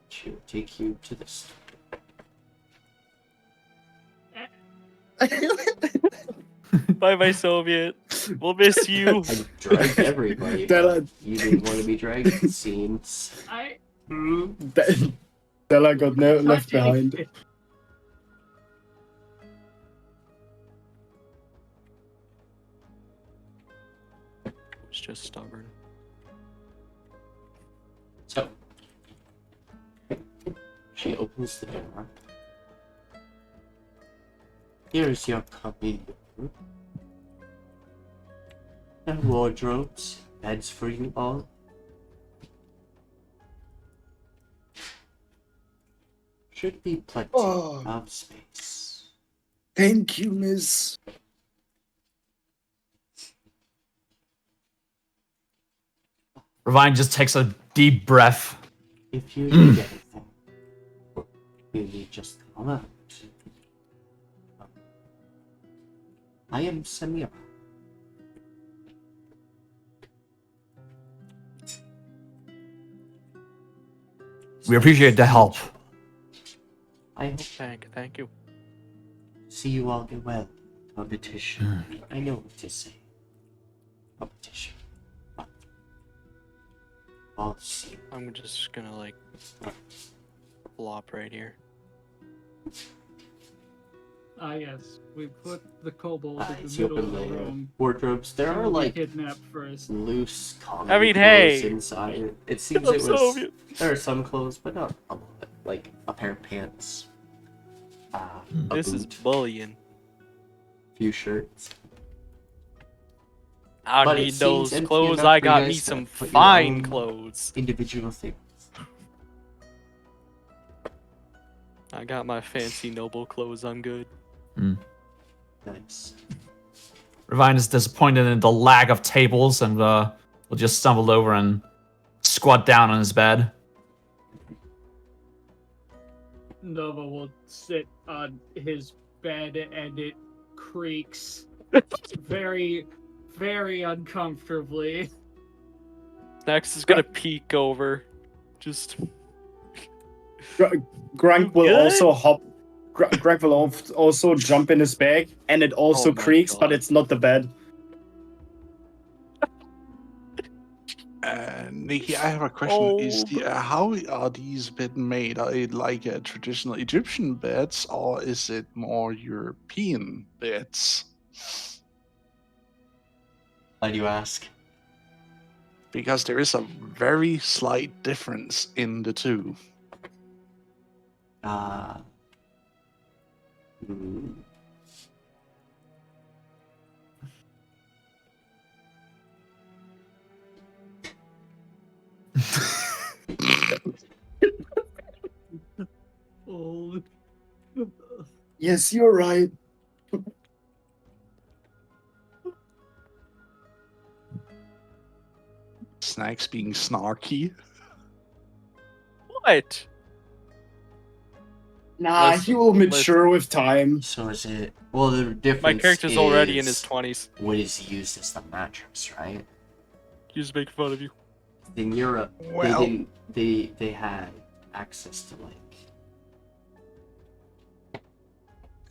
A: she'll take you to this.
B: Bye bye, Soviet. We'll miss you.
A: I dragged everybody.
F: Della,
A: You didn't want to be dragged, it seems.
F: Della got left behind.
B: It's just stubborn.
A: So, she opens the door. Here's your copy. And wardrobes, beds for you all. Should be plenty of space.
F: Thank you, miss.
E: Ravine just takes a deep breath.
A: If you need anything, you need just come out. I am Samira.
E: We appreciate the help.
A: I hope
B: Thank you.
A: see you all get well. Competition. I know what to say. Competition. But I'll see.
B: I'm just gonna like flop right here.
D: Yes. We put the kobold in
A: It's
D: the middle
A: open
D: of the
A: layer.
D: room.
A: Wardrobes. There
D: Who
A: are
D: we
A: like
D: kidnapped first.
A: loose common
B: I mean,
A: clothes
B: hey!
A: inside. It seems
B: I'm
A: it was.
B: Soviet.
A: There are some clothes, but not a lot. Like a pair of pants. A
B: This is
A: boot,
B: bullying.
A: few shirts.
B: I
A: But it
B: need
A: seems
B: those
A: empty
B: clothes.
A: enough
B: I
A: for you
B: got
A: guys
B: me
A: to
B: some
A: put your
B: fine
A: own
B: clothes.
A: Individual things.
B: I got my fancy noble clothes. I'm good.
A: Nice.
E: Ravine is disappointed in the lack of tables and will just stumble over and squat down on his bed.
D: Nova will sit on his bed and it creaks very, very uncomfortably.
B: Next is gonna peek over. Just
F: Grunk will
B: good?
F: also hop. Grunk will also jump in his bag, and it also
B: Oh my
F: creaks, but
B: God.
F: it's not the bed.
C: Nikki, I have a question. Is
B: Oh,
C: how are these beds made? Are it like traditional Egyptian beds, or is it more European beds?
A: Why do you ask?
C: Because there is a very slight difference in the two.
A: Hmm.
D: Oh.
F: Yes, you're right.
C: Snacks being snarky.
B: what?
F: Nah, he
B: Listen,
F: will mature with time.
A: So is it? Well, the difference.
B: My character's already in his
A: is
B: 20s.
A: what is used as the mattress, right?
B: He's making fun of you.
A: In Europe,
C: Well-
A: they didn't. They had access to like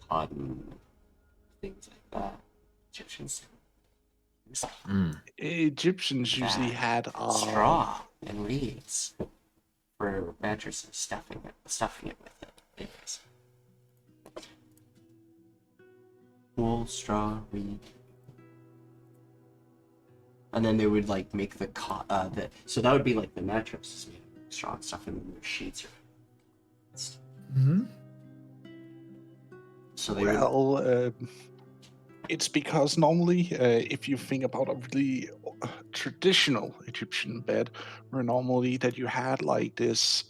A: cotton, things like that. Egyptians.
E: Mm.
C: Egyptians usually had
A: Straw and reeds for mattresses, stuffing it with it. Anyways. Wool, straw, reed. And then they would like make the so that would be like the mattress made of straw and stuff, and then the sheets are.
E: Hmm.
A: So they would,
C: It's because normally, if you think about a really traditional Egyptian bed, where normally that you had like this,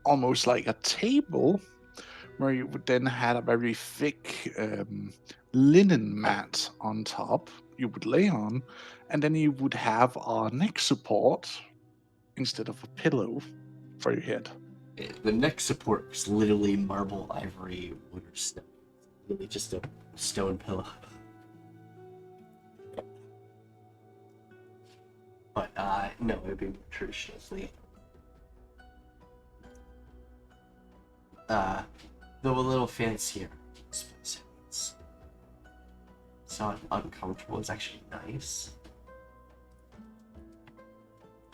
C: almost like a table, where you would then had a very thick linen mat on top you would lay on, and then you would have a neck support instead of a pillow for your head.
A: the neck support was literally marble, ivory, wood, or stone. Really just a stone pillow. But no, it would be more traditionally. Though a little fancier, I suppose it's not uncomfortable. It's actually nice.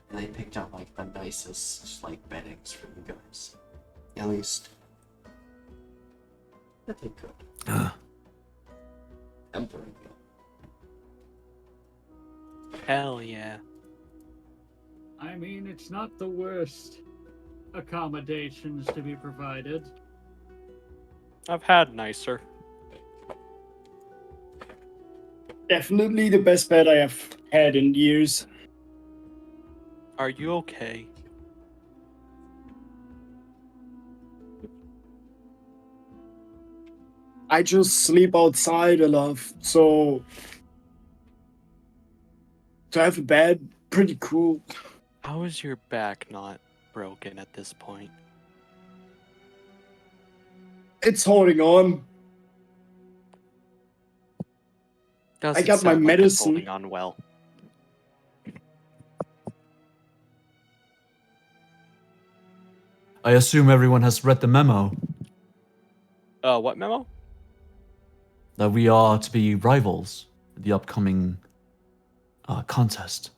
A: And they picked out like the nicest like beddings for you guys. At least that they could. Emperor.
B: Hell yeah.
D: I mean, it's not the worst accommodations to be provided.
B: I've had nicer.
F: Definitely the best bed I have had in years.
B: Are you okay?
F: I just sleep outside a lot, so to have a bed, pretty cool.
B: How is your back not broken at this point?
F: It's holding on.
B: Doesn't
F: got my
B: sound like it's
F: medicine.
B: holding on well.
E: I assume everyone has read the memo
B: What memo?
E: that we are to be rivals at the upcoming contest.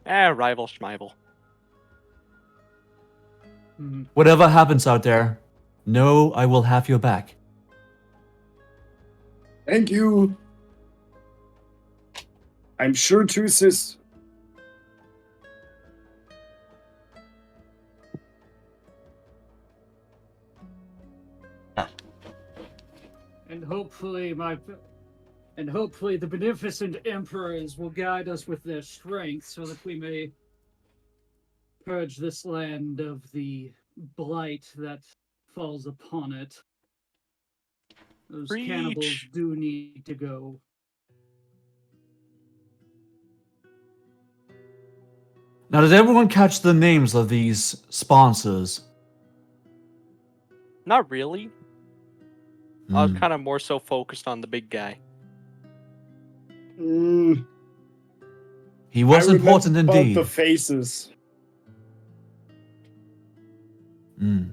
B: Rival schmival.
E: Whatever happens out there, know I will have your back.
F: Thank you. I'm sure to, sis.
D: And hopefully the beneficent emperors will guide us with their strength so that we may purge this land of the blight that falls upon it. Those
B: Preach.
D: cannibals do need to go.
E: Now, did everyone catch the names of these sponsors?
B: Not really. I was
E: Hmm.
B: kind of more so focused on the big guy.
E: He was
F: I
E: important
F: remember
E: indeed.
F: the faces.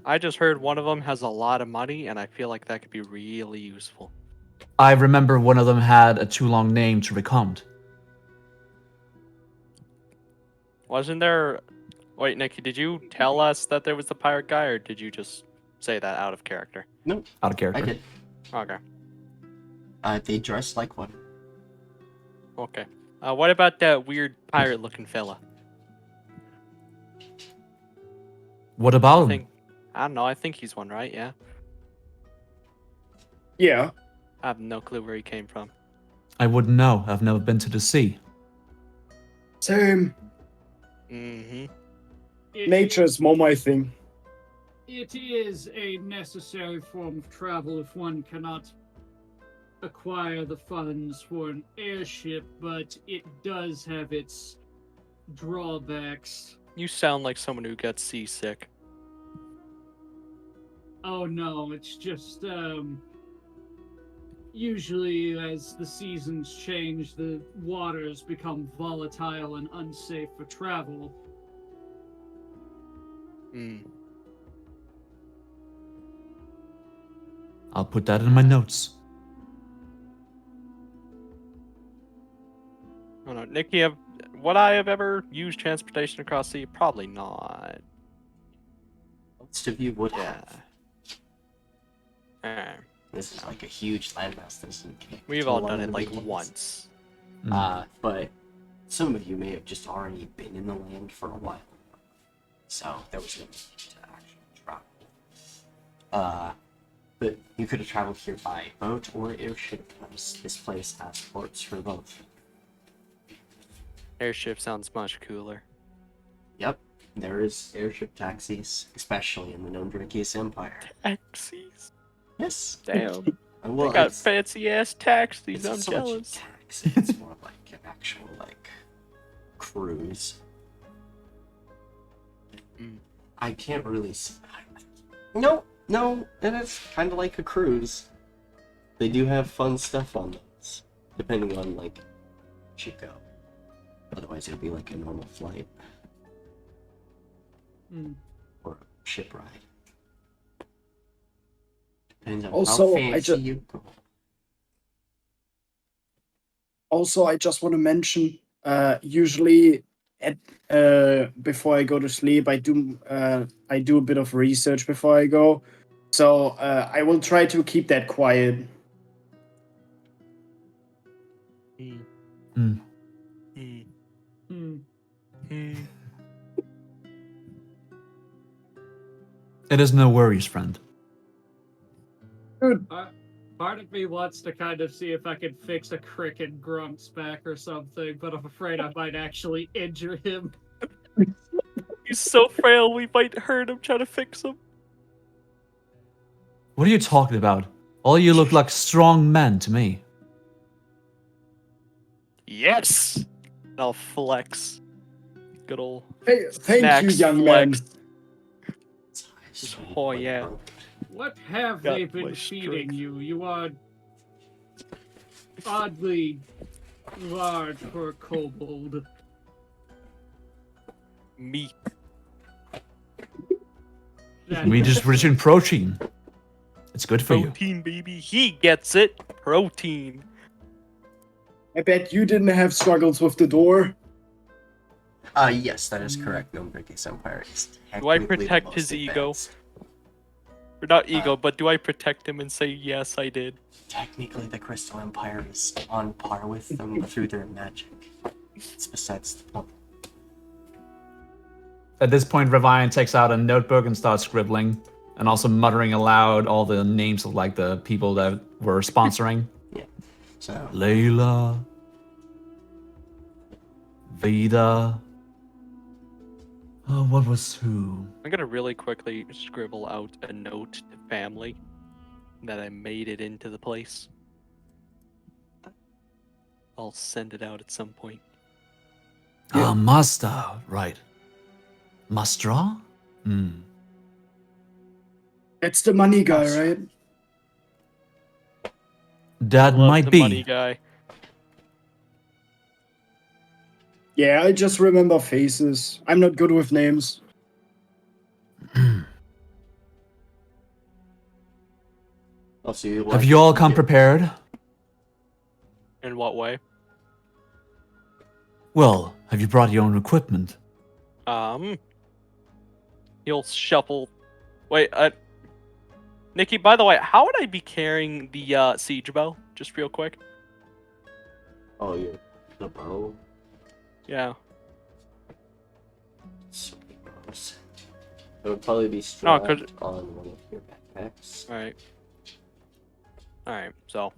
B: I just heard one of them has a lot of money, and I feel like that could be really useful.
E: I remember one of them had a too long name to recount.
B: Wasn't there... Wait, Nikki, did you tell us that there was the pirate guy, or did you just say that out of character?
A: No,
E: Out of character.
A: I did.
B: Okay.
A: They dress like one.
B: Okay. What about that weird pirate-looking fella?
E: What about him?
B: I don't know, I think he's one, right? Yeah?
F: Yeah.
B: I have no clue where he came from.
E: I wouldn't know. I've never been to the sea.
F: Same.
B: Mm-hmm.
F: Nature is more my thing.
D: It is a necessary form of travel if one cannot acquire the funds for an airship, but it does have its drawbacks.
B: You sound like someone who got seasick.
D: Oh no, it's just usually as the seasons change, the waters become volatile and unsafe for travel.
B: Hmm.
E: I'll put that in my notes.
B: I don't know, Nikki. Would I have ever used transportation across sea? Probably not.
A: Most of you would
B: Yeah.
A: have. This is like a huge landmass. This isn't connected
B: We've
A: to
B: all
A: one
B: done
A: of
B: it
A: the
B: like
A: big ones.
B: once.
A: But some of you may have just already been in the land for a while, so there was no need to actually travel. But you could have traveled here by boat or airship, because this place has ports for both.
B: Airship sounds much cooler.
A: Yep, there is airship taxis, especially in the Nomdrikis Empire.
B: Taxis.
A: Yes.
B: Damn.
A: Well,
B: They got
A: it's,
B: fancy ass taxis.
A: it's
B: I'm
A: not so much a
B: jealous.
A: taxi, it's more like an actual, like, cruise.
B: Mm.
A: I can't really... No, and it's kind of like a cruise. They do have fun stuff on those, depending on, like, you go. Otherwise, it'd be like a normal flight. Or a ship ride. Depends on
F: Also,
A: how fancy you go.
F: Also, I just want to mention, usually at before I go to sleep, I do a bit of research before I go. So I will try to keep that quiet.
E: Hmm. It is no worries, friend.
F: Good.
D: Part of me wants to kind of see if I can fix a crick in Grunk's back or something, but I'm afraid I might actually injure him.
B: He's so frail, we might hurt him trying to fix him.
E: What are you talking about? All you look like strong men to me.
B: Yes! I'll flex. Good old
F: Hey, thank you,
B: snacks
F: young
B: flex.
F: man.
B: Oh, yeah.
D: What have
B: Got
D: they
B: my
D: been feeding
B: strength.
D: you? You are oddly large for a kobold.
B: Meat.
E: We just rich in protein. It's good for you.
B: Protein, baby. He gets it. Protein.
F: I bet you didn't have struggles with the door.
A: Yes, that is correct. Nomdrikis Empire is
B: Do I
A: technically the
B: protect
A: most
B: his ego?
A: advanced.
B: Or not ego, but do I protect him and say, yes, I did?
A: Technically, the Crystal Empire is on par with them through their magic. It's besides the point.
E: At this point, Revian takes out a notebook and starts scribbling, and also muttering aloud all the names of like the people that were sponsoring.
A: So,
E: Layla, Vida. Oh, what was who?
B: I'm gonna really quickly scribble out a note to family that I made it into the place. I'll send it out at some point.
E: Ah, Master, right. Mastra?
F: That's the money guy,
E: Yes.
F: right?
E: That
B: Love
E: might
B: the
E: be.
B: money guy.
F: Yeah, I just remember faces. I'm not good with names.
A: also, you
E: Have you all come prepared?
B: In what way?
E: Well, have you brought your own equipment?
B: He'll shuffle. Wait, Nikki, by the way, how would I be carrying the siege bow? Just real quick.
A: Oh, you're the bow?
B: Yeah.
A: Sweet bows. It would probably be strapped on one of your backpacks.
B: Alright. Alright, so.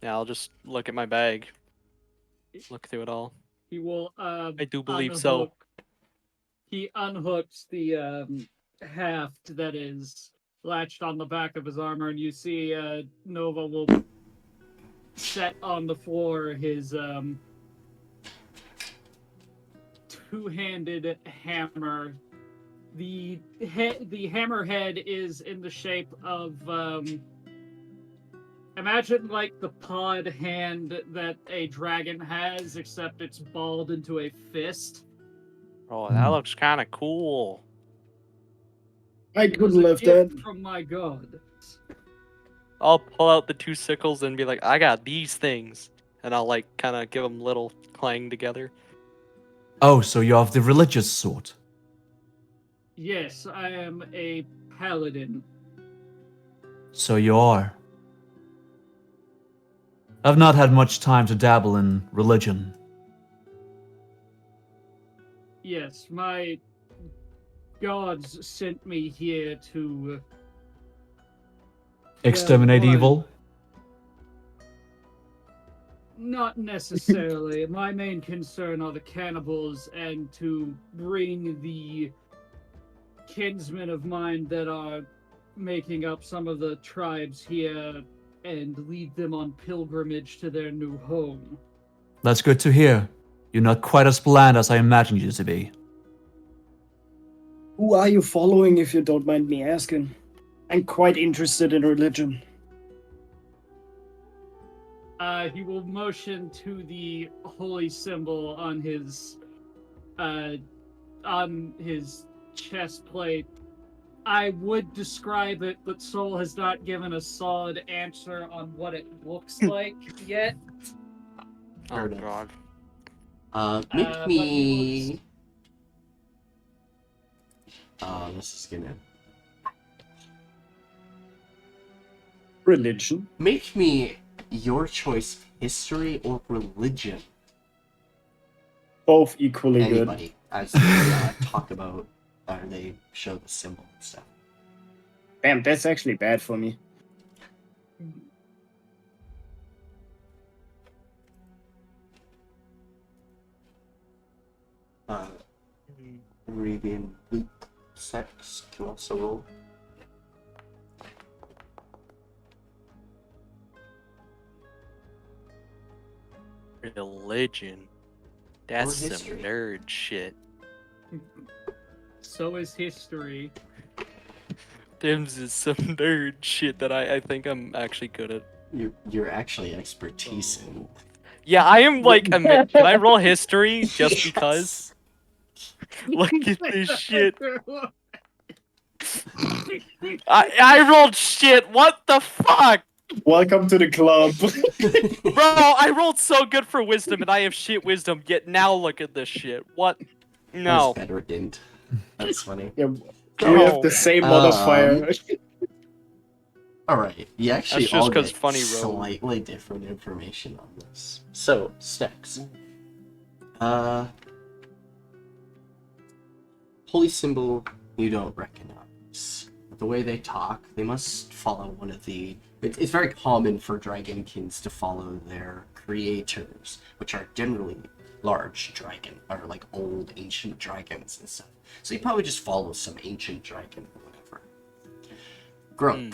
B: Yeah, I'll just look at my bag. Look through it all.
D: He will
B: I do believe so.
D: He unhooks the haft that is latched on the back of his armor, and you see Nova will set on the floor his two-handed hammer the hammerhead is in the shape of imagine like the pod hand that a dragon has, except it's balled into a fist.
B: Oh, that looks kind of cool.
F: I
D: It was
F: couldn't
D: a
F: lift
D: gift
F: that.
D: from my god.
B: I'll pull out the 2 sickles and be like, I got these things. And I'll like kind of give them little clang together.
E: Oh, so you're of the religious sort.
D: Yes, I am a paladin.
E: So you are. I've not had much time to dabble in religion.
D: Yes, my gods sent me here to
E: Exterminate
D: well,
E: evil?
D: not necessarily. My main concern are the cannibals and to bring the kinsmen of mine that are making up some of the tribes here and lead them on pilgrimage to their new home.
E: That's good to hear. You're not quite as bland as I imagined you to be.
F: Who are you following, if you don't mind me asking? I'm quite interested in religion.
D: He will motion to the holy symbol on his chest plate. I would describe it, but Soul has not given a solid answer on what it looks like yet.
B: Oh,
A: enough.
B: God.
A: Make
D: But
A: me. This is gonna
F: Religion?
A: make me your choice of history or religion.
F: Both equally good.
A: Anybody as they talk about or they show the symbol and stuff.
F: Damn, that's actually bad for me.
A: Arabian Luke sex can also roll.
B: Religion. That's some
A: history.
B: nerd shit.
D: So is history.
B: Dims is some nerd shit that I think I'm actually good at.
A: You're actually expertise in.
B: Yeah, I am like, can I roll history just because? Look at this shit. I rolled shit. What the fuck?
F: Welcome to the club.
B: Bro, I rolled so good for wisdom and I have shit wisdom, yet now look at this shit. What? No.
A: That's better int. That's funny.
F: Yeah, we have the same modifier.
A: Alright, you actually
B: That's just
A: all
B: 'cause
A: get
B: funny roll.
A: slightly different information on this. So, Stex. Holy symbol you don't recognize. The way they talk, they must follow one of the... It's very common for dragonkins to follow their creators, which are generally large dragon, or like old ancient dragons and stuff. So you probably just follow some ancient dragon or whatever. Grunk.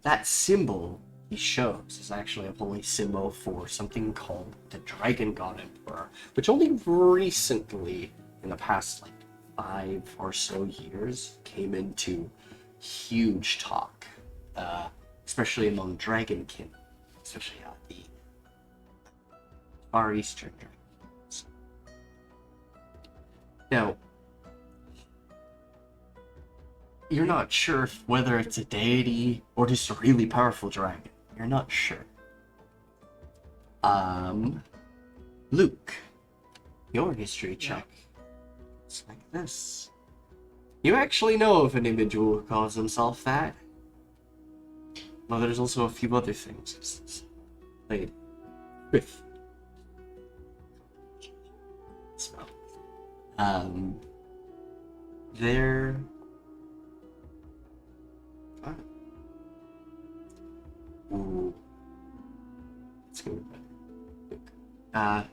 A: That symbol he shows is actually a holy symbol for something called the Dragon God Emperor, which only recently, in the past like 5 or so years, came into huge talk, especially among dragonkin, especially the Far Eastern dragons. Now, you're not sure whether it's a deity or just a really powerful dragon. You're not sure. Luke, your history check. It's like this. You actually know of an individual who calls himself that. Well, there's also a few other things it's played with. Smell. They're... Ooh. Let's go with that.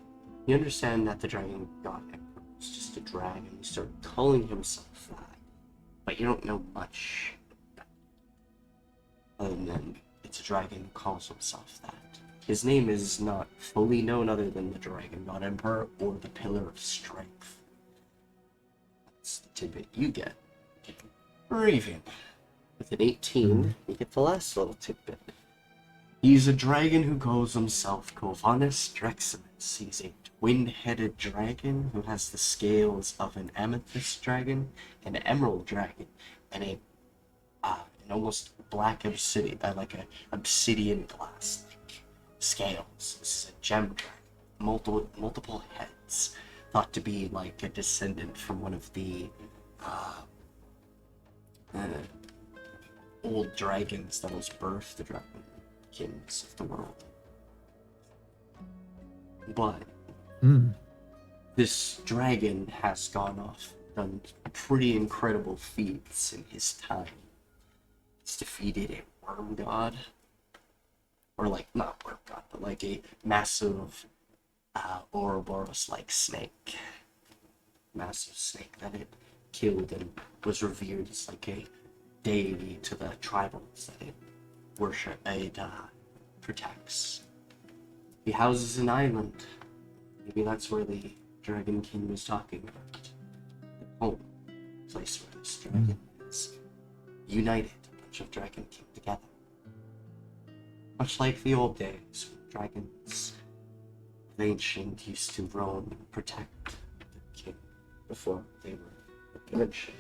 A: You understand that the Dragon God Emperor is just a dragon. He started calling himself that. But you don't know much. Other than it's a dragon who calls himself that. His name is not fully known other than the Dragon God Emperor or the Pillar of Strength. That's the tidbit you get. Raven. With an 18, you get the last little tidbit. He's a dragon who calls himself Kovanus Dreximus. He's a twin-headed dragon who has the scales of an amethyst dragon, an emerald dragon, and an almost black obsidian, like a obsidian glass scales. This is a gem dragon, multiple heads, thought to be like a descendant from one of the old dragons that was birthed, the dragon kings of the world. But this dragon has gone off, done pretty incredible feats in his time. He's defeated a worm god, or like, not worm god, but like a massive Ouroboros-like snake. Massive snake that it killed and was revered as like a deity to the tribals that it protects. He houses an island. Maybe that's where the Dragon King was talking about. The home, place where this dragon is united, a bunch of Dragon King together. Much like the old days when dragons of ancient used to roam and protect the king before they were eventually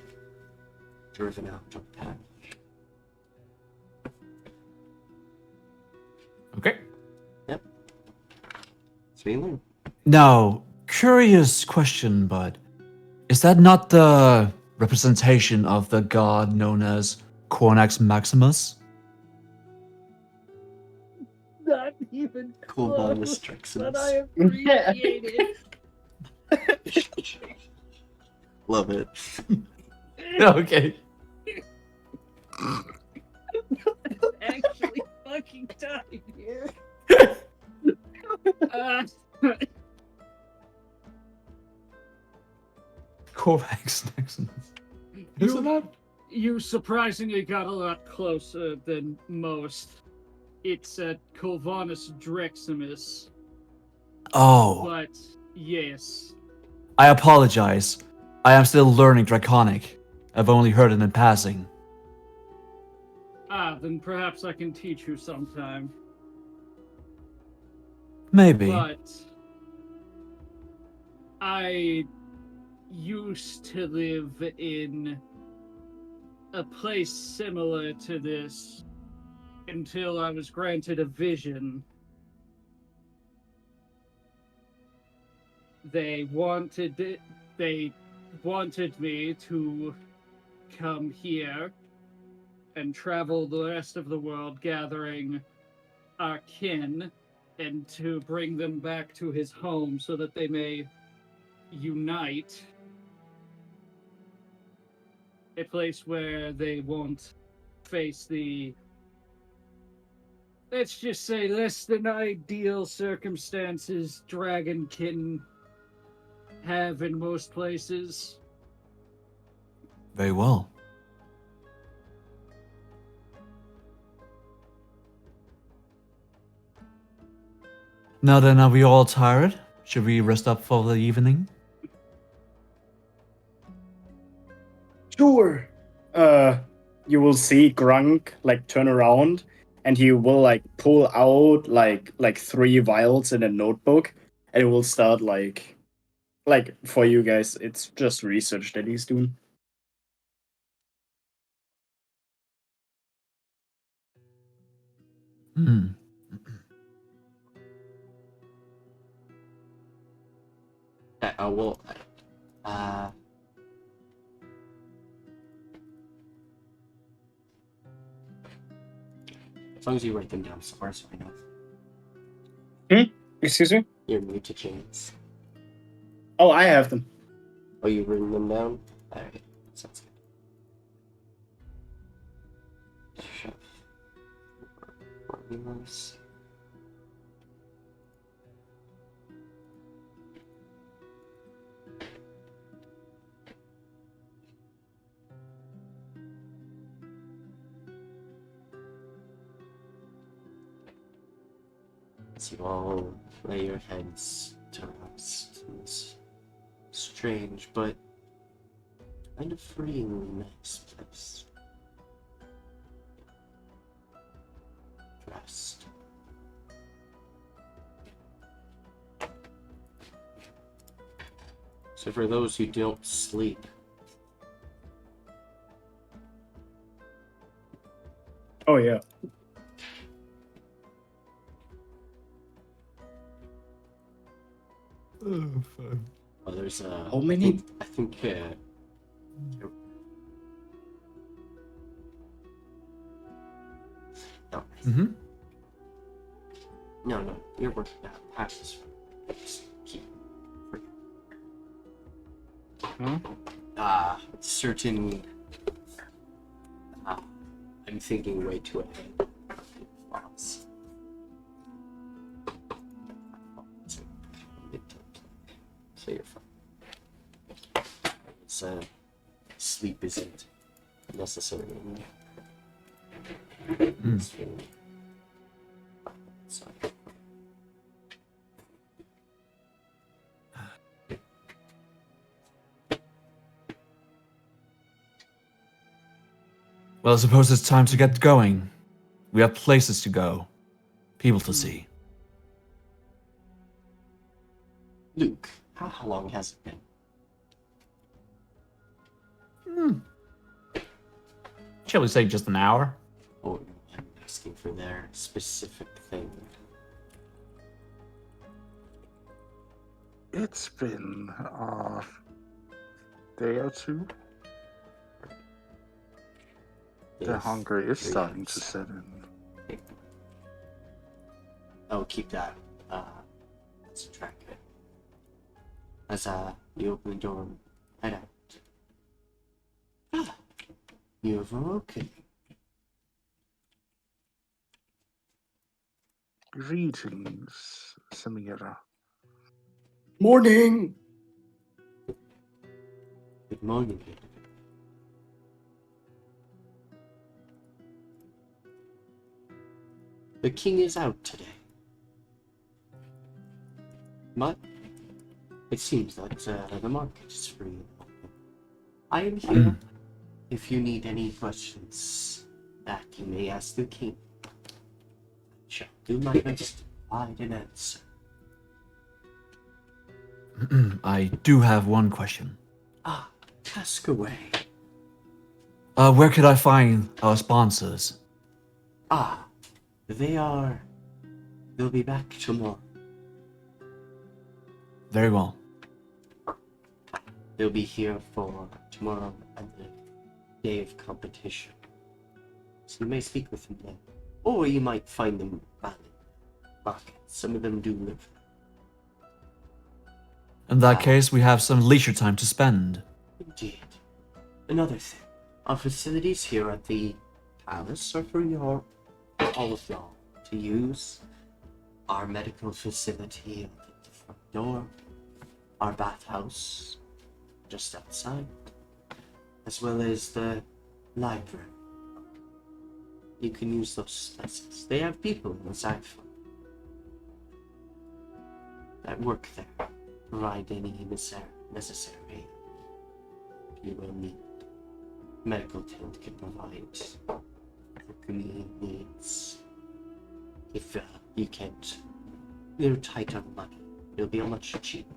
A: driven out of the pack.
E: Okay.
A: Yep. That's what you learn.
E: Now, curious question, but is that not the representation of the god known as Cornax Maximus?
D: Not even
A: Cool
D: close,
A: ball restrictions.
D: but I appreciate it.
A: Love it.
E: Okay.
D: Actually fucking died here.
E: Cornax Maximus. Isn't that?
D: You surprisingly got a lot closer than most. It's Kovanus Dreximus,
E: Oh,
D: but yes.
E: I apologize. I am still learning Draconic. I've only heard it in passing.
D: Then perhaps I can teach you sometime.
E: Maybe.
D: But I used to live in a place similar to this until I was granted a vision. They wanted me to come here and travel the rest of the world gathering our kin and to bring them back to his home so that they may unite. A place where they won't face the, let's just say, less than ideal circumstances dragon can have in most places.
E: Very well. Now then, are we all tired? Should we rest up for the evening?
F: Sure. You will see Grunk like turn around, and he will like pull out like 3 vials in a notebook, and it will start like for you guys. It's just research that he's doing.
E: Hmm.
A: I will. As long as you write them down somewhere, so I know.
F: Excuse me?
A: Your mutagens.
F: Oh, I have them.
A: Oh, you written them down? Alright, sounds good. Chef. Formulas. As you all lay your heads to rest in this strange but Kind of freeing, nice place. Rest. So for those who don't sleep,
F: Oh yeah.
A: well, there's a.
F: How many?
A: I think. No,
E: Mm-hmm.
A: no, you're working out. Passes. Just keep.
C: Hmm?
A: Certain. I'm thinking way too ahead. Thoughts. So you're fine. It's, sleep isn't necessary. It's really- so-
E: Well, I suppose it's time to get going. We have places to go, people to see.
A: Luke, how long has it been?
E: Shall we say just an hour?
A: Oh, no, I'm asking for their specific thing.
C: It's been a day or two. The
A: If
C: hunger is
A: three
C: starting to
A: hours.
C: set in.
A: Oh, keep that. Let's track it. As you open the door and head out. You have awoken.
C: Greetings, Samira.
F: Morning.
A: Good morning. The king is out today. But it seems that the market is free. I am here if you need any questions that you may ask the king. I shall do my best to provide an answer.
E: I do have one question.
A: Ask away.
E: Where could I find our sponsors?
A: They'll be back tomorrow.
E: Very well.
A: They'll be here for tomorrow and the day of competition. So you may speak with them then. Or you might find them at the market. Some of them do live there.
E: In that case, we have some leisure time to spend.
A: Indeed. Another thing. Our facilities here at the palace are for all of y'all to use. Our medical facility at the front door. Our bathhouse just outside. As well as the library. You can use those places. They have people inside that work there. Provide any necessary aid you will need. Medical tent can provide community needs. If you can't, you're tight on money. It'll be a much cheaper.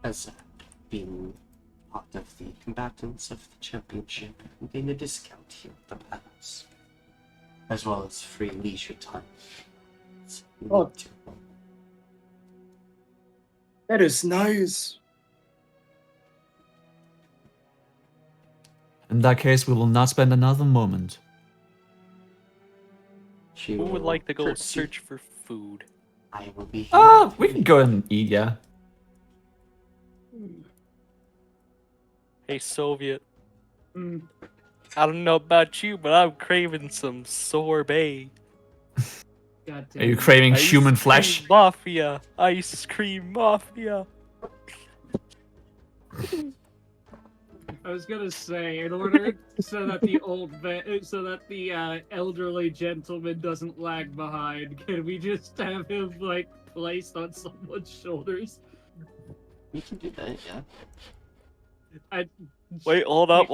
A: As being part of the combatants of the championship, you gain a discount here at the palace, as well as free leisure time.
F: Oh. That is nice.
E: In that case, we will not spend another moment.
A: She
B: Who would
A: will
B: like to go
A: curtsy.
B: search for food?
A: I will be here.
E: We can go and eat, yeah.
B: Hey, Soviet.
D: Mm.
B: I don't know about you, but I'm craving some sorbet.
D: God damn
E: Are you
D: it.
E: craving
B: Ice
E: human
B: cream
E: flesh?
B: Mafia. Ice cream mafia.
D: I was gonna say, in order so that the elderly gentleman doesn't lag behind, can we just have him like placed on someone's shoulders?
A: You can do that, yeah.
B: Wait, hold up.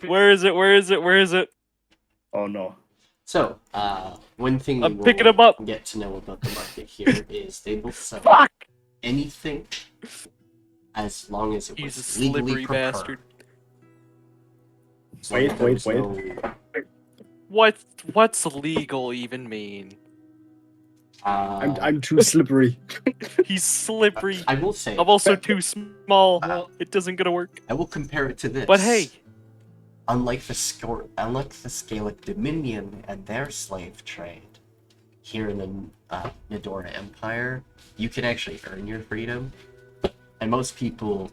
B: Where is it?
F: Oh no.
A: So, one thing you
B: I'm picking
A: will
B: him up.
A: get to know about the market here is they will sell
B: Fuck!
A: anything as long as it
B: He's
A: was
B: a
A: legally
B: slippery
A: prepared.
B: bastard.
A: As long as there was
F: Wait.
A: no,
B: What's legal even mean?
F: I'm too slippery.
B: He's slippery.
A: I will say,
B: I'm also too small.
D: Well,
B: It doesn't gonna work.
A: I will compare it to this.
B: But hey,
A: unlike the Scalic Dominion and their slave trade, here in the Nedora Empire, you can actually earn your freedom, and most people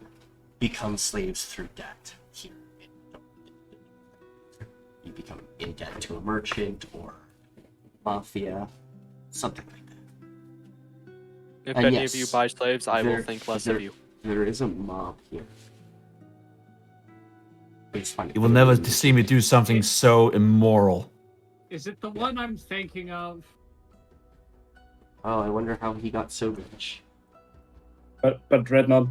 A: become slaves through debt. Here, you become in debt to a merchant or mafia, something like that.
B: if
A: And
B: any
A: yes,
B: of you buy slaves, I will
A: there-
B: think less
A: there-
B: of you.
A: There is a mob here. It's funny.
E: You will never see me do something so immoral.
D: is it the one I'm thinking of?
A: Oh, I wonder how he got so rich.
F: But Dreadnought,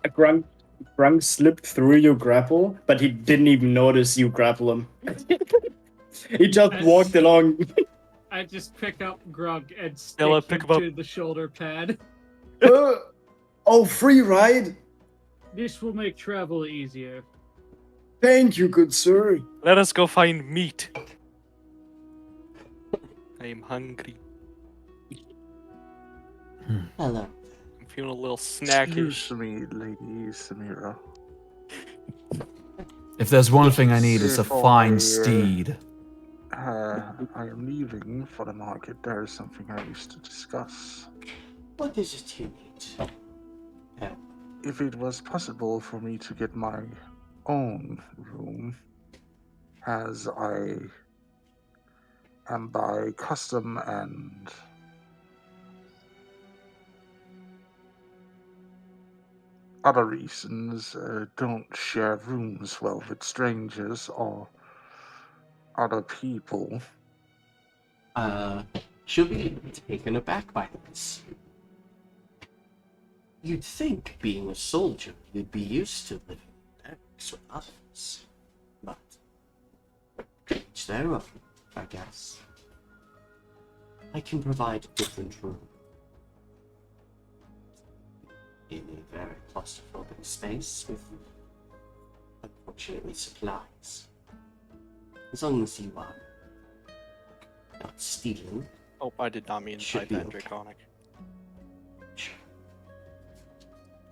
F: Grunk slipped through your grapple, but he didn't even notice you grapple him. He just walked along.
D: I just pick up Grunk and stick
B: Stella,
D: him
B: pick him up.
D: to the shoulder pad.
F: Oh, free ride!
D: This will make travel easier.
F: Thank you, good sir.
B: Let us go find meat. I am hungry.
A: Hello.
B: I'm feeling a little snackish.
C: Excuse me, Lady Samira.
E: If there's one thing I need, it's a
C: Before
E: fine
C: I,
E: steed.
C: I am leaving for the market. There is something I wish to discuss.
A: What is it you need?
C: If it was possible for me to get my own room, as I am by custom and other reasons, don't share rooms well with strangers or other people.
A: She'll be taken aback by this. You'd think, being a soldier, you'd be used to living in barracks with others. But, each their own, I guess. I can provide a different room. In a very claustrophobic space with, unfortunately, supplies. As long as you are not stealing.
B: Oh, I did not mean to
A: Should
B: type
A: be
B: that
A: okay.
B: draconic.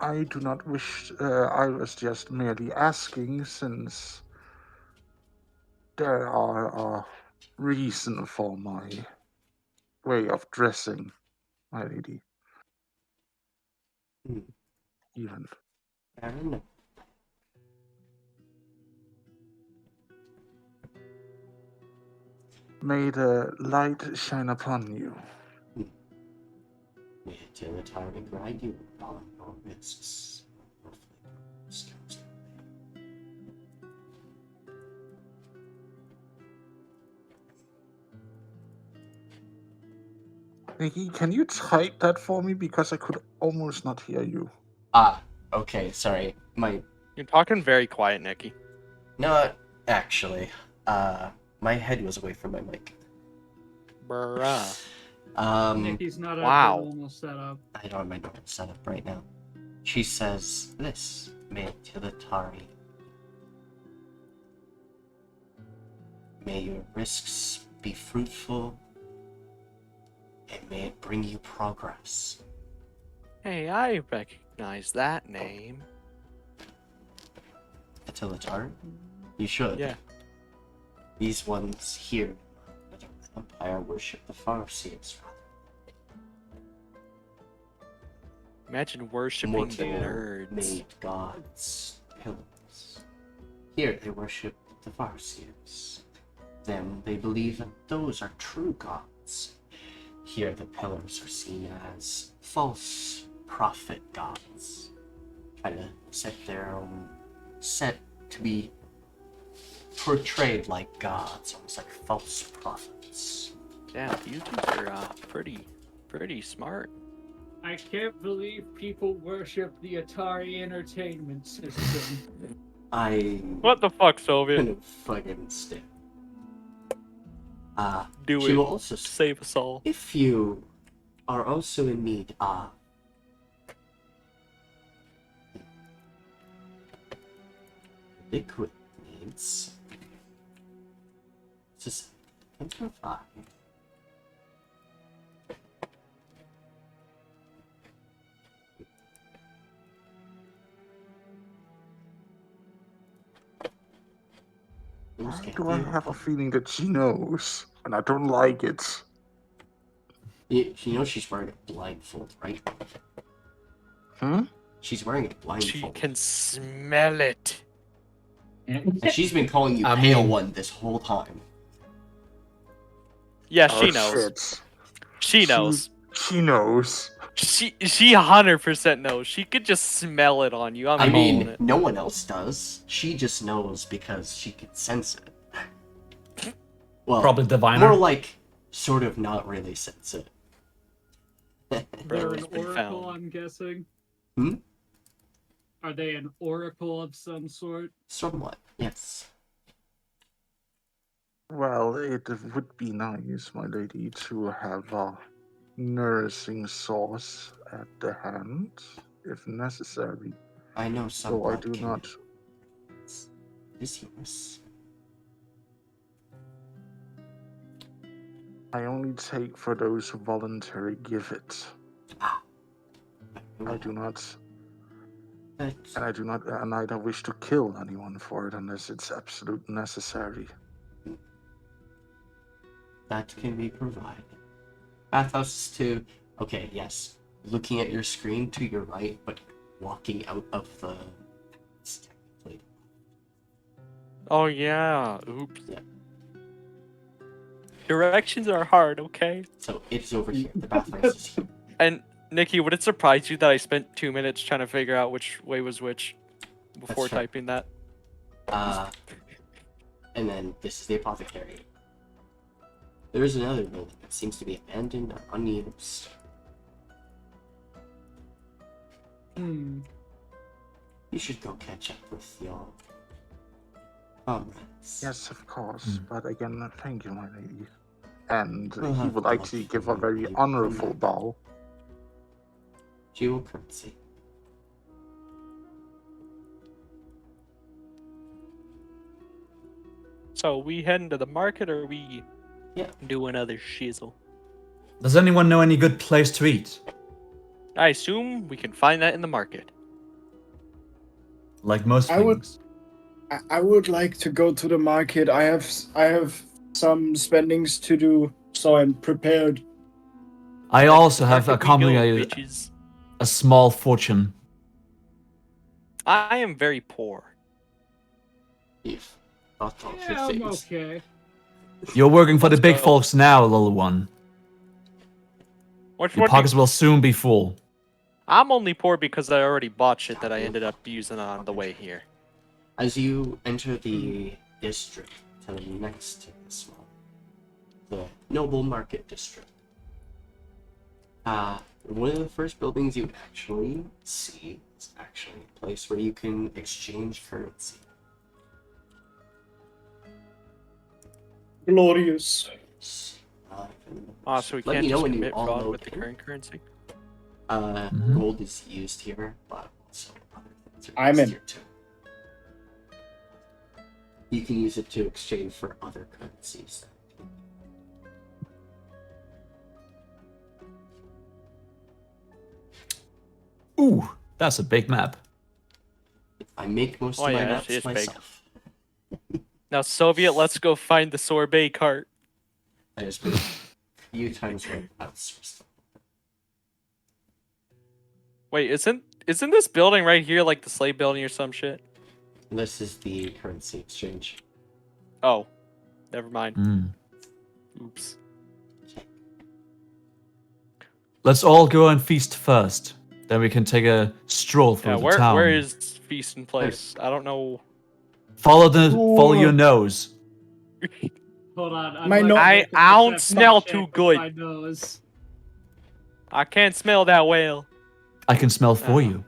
C: I do not wish, I was just merely asking, since there are a reason for my way of dressing, my lady.
A: Hmm.
C: Even.
A: Fair enough.
C: May the light shine upon you.
A: May Dela'Nova guide you on your risks.
C: Nikki, can you type that for me? Because I could almost not hear you.
A: Okay, sorry.
B: You're talking very quiet, Nikki.
A: Not actually. My head was away from my mic.
B: Bruh.
D: Nikki's not at
B: wow.
D: the normal setup.
A: I don't have my normal setup right now. She says this, may Tilatari. May your risks be fruitful, and may it bring you progress.
B: Hey, I recognize that name.
A: Tilatari? You should.
B: Yeah.
A: These ones here, the Empire, worship the Farseers.
B: Imagine worshipping the
A: Mortal
B: nerds.
A: made gods, pillars. Here they worship the Farseers. Them they believe that those are true gods. Here the pillars are seen as false prophet gods. Kind of set to be portrayed like gods, almost like false prophets.
B: Damn, you two are pretty smart.
D: I can't believe people worship the Atari Entertainment System.
A: I
B: What the fuck, Soviet?
A: couldn't fucking stick.
B: Do
A: she
B: it.
A: will also
B: Save us all.
A: if you are also in need of liquid needs. Just simplify.
C: Why do I have a feeling that she knows, and I don't like it?
A: You know she's wearing a blindfold, right?
C: Hmm?
A: She's wearing a
B: She
A: blindfold.
B: can smell it.
A: And she's been calling you
E: I
A: Pale
E: mean-
A: One this whole time.
B: Yeah,
C: Oh,
B: she knows.
C: Shit.
B: She knows.
C: She knows.
B: She 100% knows. She could just smell it on you. I'm
A: I
B: calling
A: mean,
B: it.
A: no one else does. She just knows because she can sense it. Well,
E: Probably diviner.
A: more like sort of not really sense it.
B: Bro,
D: They're
B: it's
D: an
B: been
D: oracle,
B: found.
D: I'm guessing.
A: Hmm?
D: Are they an oracle of some sort?
A: Somewhat, yes.
C: Well, it would be nice, my lady, to have a nourishing sauce at the hand, if necessary.
A: I know some
C: So I
A: blood
C: do
A: can
C: not.
A: is yours.
C: I only take for those who voluntarily give it. I do not,
A: But
C: and I do not, and I don't wish to kill anyone for it unless it's absolutely necessary.
A: that can be provided. Bathhouse 2. Okay, yes. Looking at your screen to your right, but walking out of the. It's technically.
B: Oh, yeah. Oops.
A: Yeah.
B: Directions are hard, okay?
A: So it's over here. The bathhouse is here.
B: And, Nikki, would it surprise you that I spent 2 minutes trying to figure out which way was which before
A: That's right.
B: typing that?
A: And then this is the apothecary. There is another building that seems to be abandoned or unused.
D: Hmm.
A: You should go catch up with your comrades.
C: Yes, of course. But again, thank you, my lady. And
A: We'll
C: he
A: have
C: would
A: blood
C: actually
A: for
C: give a
A: you,
C: very
A: you
C: honorable
A: remember.
C: bow.
A: Jewel currency.
B: So, we heading to the market or we
A: Yeah.
B: do another shizzle?
E: Does anyone know any good place to eat?
B: I assume we can find that in the market.
E: Like most
F: I would-
E: things.
F: I would like to go to the market. I have some spendings to do, so I'm prepared.
E: I also have
B: Market we go,
E: accumulated
B: bitches.
E: a small fortune.
B: I am very poor.
A: If not all
D: Yeah,
A: two
D: I'm
A: things.
D: okay.
E: You're working for the
B: Let's
E: big
B: go.
E: folks now, little one.
B: Which
E: Your
B: one?
E: pockets will soon be full.
B: I'm only poor because I already bought shit that I ended up using on the way here.
A: As you enter the district to the next to this one, the Noble Market District, one of the first buildings you actually see is actually a place where you can exchange currency.
F: Glorious.
B: So we
A: Let
B: can't
A: me know
B: just
A: when you
B: commit
A: all
B: fraud
A: load
B: with the
A: in.
B: current currency?
A: Gold is used here, but also other things are
F: I'm
A: used
F: in.
A: here too. You can use it to exchange for other currencies.
E: Ooh, that's a big map.
A: I make most
B: Oh,
A: of my
B: yeah,
A: maps
B: it's big.
A: myself.
B: Now, Soviet, let's go find the sorbet cart.
A: I just been a few times where I've outsourced them.
B: Wait, isn't this building right here like the slave building or some shit?
A: This is the currency exchange.
B: Oh, never mind.
E: Mm.
B: Oops.
E: Let's all go and feast first. Then we can take a stroll through
B: Yeah,
E: the town.
B: where is feast in place? I don't know.
E: Follow your nose.
D: Hold on.
F: My
D: I'd
F: no-
D: like to make a
B: I don't
D: perception
B: smell
D: check
B: too
D: with
B: good.
D: My nose.
B: I can't smell that whale.
E: I can smell for
B: Uh-huh.
E: you.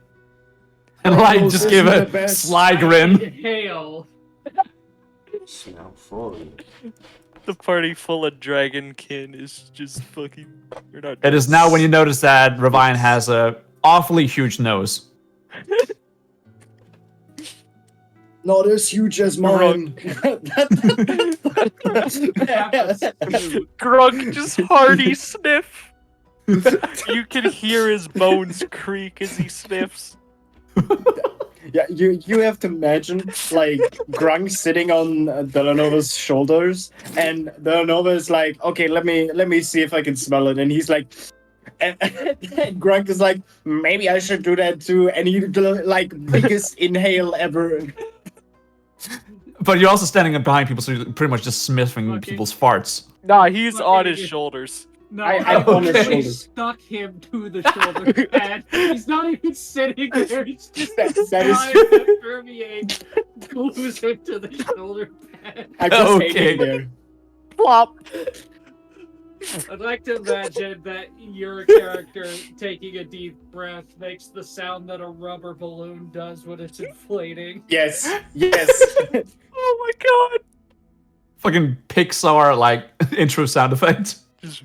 E: And like
F: Those
E: just
F: isn't
E: give
F: the
E: a
F: best.
E: sly grin.
D: Hail.
A: Smell fully.
B: The party full of dragonkin is just fucking. You're not.
E: It is now when you notice that Ravine has a awfully huge nose.
F: Not as huge as mine.
B: Grunk just hearty sniff. You can hear his bones creak as he sniffs.
F: Yeah, you have to imagine like Grunk sitting on Dela'Nova's shoulders, and Dela'Nova is like, okay, let me see if I can smell it, and he's like, and Grunk is like, maybe I should do that too, and he like biggest inhale ever.
E: But you're also standing behind people, so you're pretty much just sniffing
D: Okay.
E: people's farts.
B: Nah, he's
D: Fucking
B: on his
D: idiot.
B: shoulders.
D: No,
F: I'm on his
D: literally
F: shoulders.
D: stuck him to the shoulder pad. He's not even sitting there. He's just
F: That is-
D: that permeates, glues him to the shoulder pad.
F: I just
E: Okay.
F: hate it there.
B: Plop.
D: I'd like to imagine that your character taking a deep breath makes the sound that a rubber balloon does when it's inflating.
F: Yes, yes.
B: Oh my god.
E: Fucking Pixar like intro sound effect.
B: Just-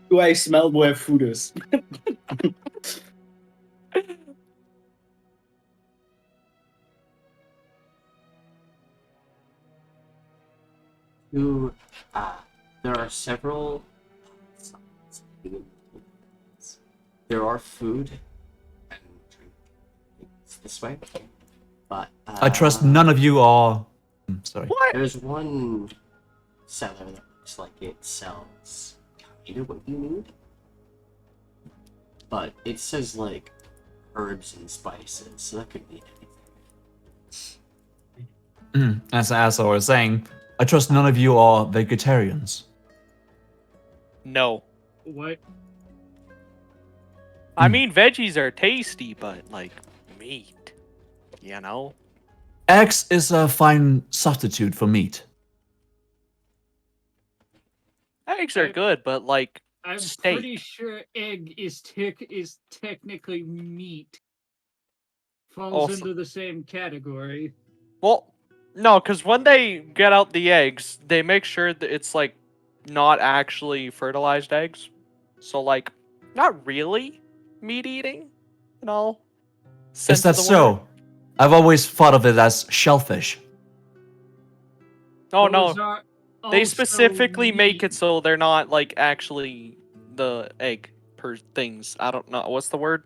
F: Do I smell where food is?
A: To, there are several. There are food and drink things this way, but
E: I trust none of you are. Sorry.
B: What?
A: There's one seller that looks like it sells kind of what you need, but it says like herbs and spices, so that could be anything.
E: As I was saying, I trust none of you are vegetarians.
B: No.
D: What?
B: I mean, veggies are tasty, but like meat, you know.
E: Eggs is a fine substitute for meat.
B: Eggs are good, but like
D: I'm
B: steak.
D: pretty sure egg is technically meat. Falls
B: Also-
D: into the same category.
B: Well, no, because when they get out the eggs, they make sure that it's like not actually fertilized eggs. So like, not really meat eating, in all sense
E: Is that
B: of the
E: so?
B: word.
E: I've always thought of it as shellfish.
B: Oh
D: Those
B: no,
D: are
B: they
D: also
B: specifically make
D: meat.
B: it so they're not like actually the egg per things. I don't know what's the word.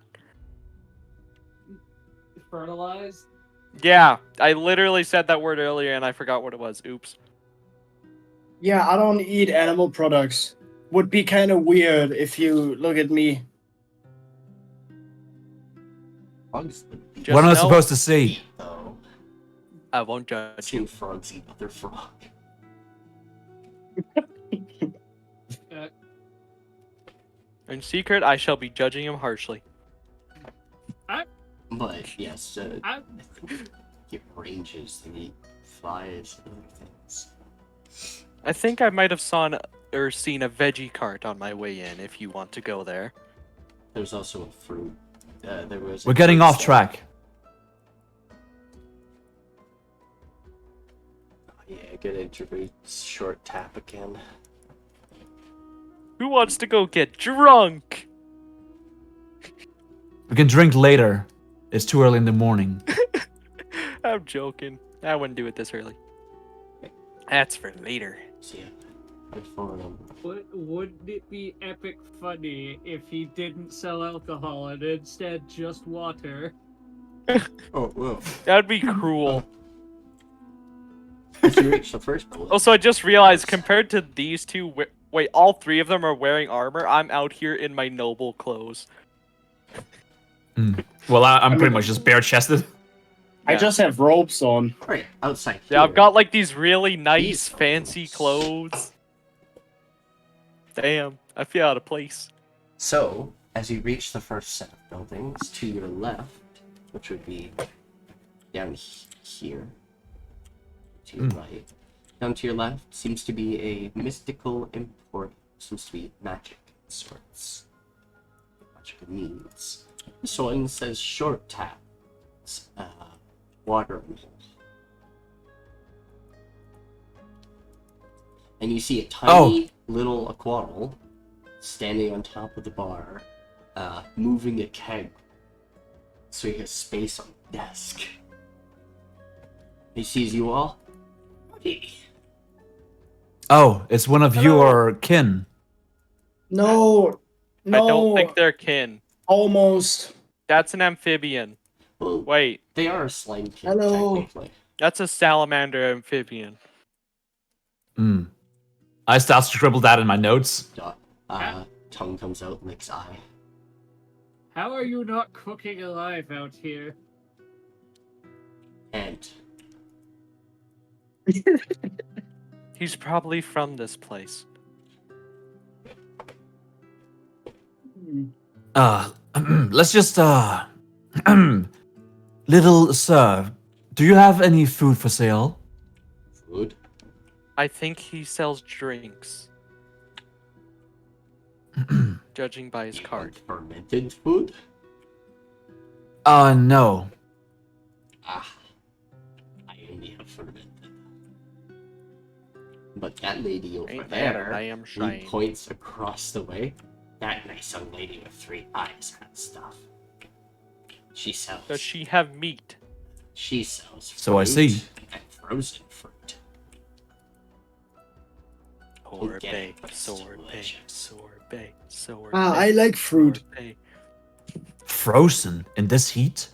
D: Fertilized.
B: Yeah, I literally said that word earlier and I forgot what it was. Oops.
F: Yeah, I don't eat animal products. Would be kind of weird if you look at me.
A: Frogs would be
B: Just
E: What am I
B: know-
E: supposed to see?
A: though.
B: I won't judge
A: I've seen
B: you.
A: frogs eat other frog.
B: In secret, I shall be judging him harshly.
A: But yes,
D: I-
A: I think get ranges and eat flies and other things.
B: I think I might have seen a veggie cart on my way in. If you want to go there.
A: There's also a fruit. There was. a
E: We're getting
A: fruit
E: off
A: stand.
E: track.
A: Yeah, good interview. Short tap again.
B: Who wants to go get drunk?
E: We can drink later. It's too early in the morning.
B: I'm joking. I wouldn't do it this early. That's for later.
A: So yeah, good for them.
D: Wouldn't it be epic funny if he didn't sell alcohol and instead just water?
A: Oh, whoa.
B: That'd be cruel.
A: As you reach the first bullet.
B: Also, I just realized compared to these two, wait, all three of them are wearing armor. I'm out here in my noble clothes.
E: Well, I'm pretty much just bare chested.
F: I
B: Yeah.
F: just have robes on.
A: Right, outside
B: Yeah, I've
A: here.
B: got like these really nice,
A: These
B: fancy
A: clothes.
B: clothes. Damn, I feel out of place.
A: So, as you reach the first set of buildings, to your left, which would be down here, to your right, down to your left seems to be a mystical seems to be magic of sorts. Magical means. This one says short tap. Water. And you see a tiny little aquarel standing on top of the bar, moving a keg so he has space on the desk. He sees you all. Hey.
E: Oh, it's one of
F: Hello.
E: your kin.
F: No, no.
B: I don't think they're kin.
F: Almost.
B: That's an amphibian.
A: Well,
B: Wait,
A: they are a slime kid,
F: Hello.
A: technically.
B: that's a salamander amphibian.
E: Hmm. I start to scribble that in my notes.
A: Tongue comes out, licks eye.
D: How are you not cooking alive out here?
A: And
B: He's probably from this place.
E: Let's just, little sir, do you have any food for sale?
A: food.
B: I think he sells drinks. Judging by his
A: You
B: card.
A: want fermented food?
E: No.
A: I only have fermented. But that lady over
B: Ain't that a
A: there,
B: damn
A: he
B: shame.
A: points across the way. That nice young lady with 3 eyes has stuff. She sells.
B: Does she have meat?
A: She sells fruit
E: So I see.
A: and frozen fruit.
B: Sorbet,
A: get it, but it's
B: sorbet,
A: delicious.
B: sorbet, sorbet.
F: I like fruit.
B: sorbet.
E: Frozen in this heat?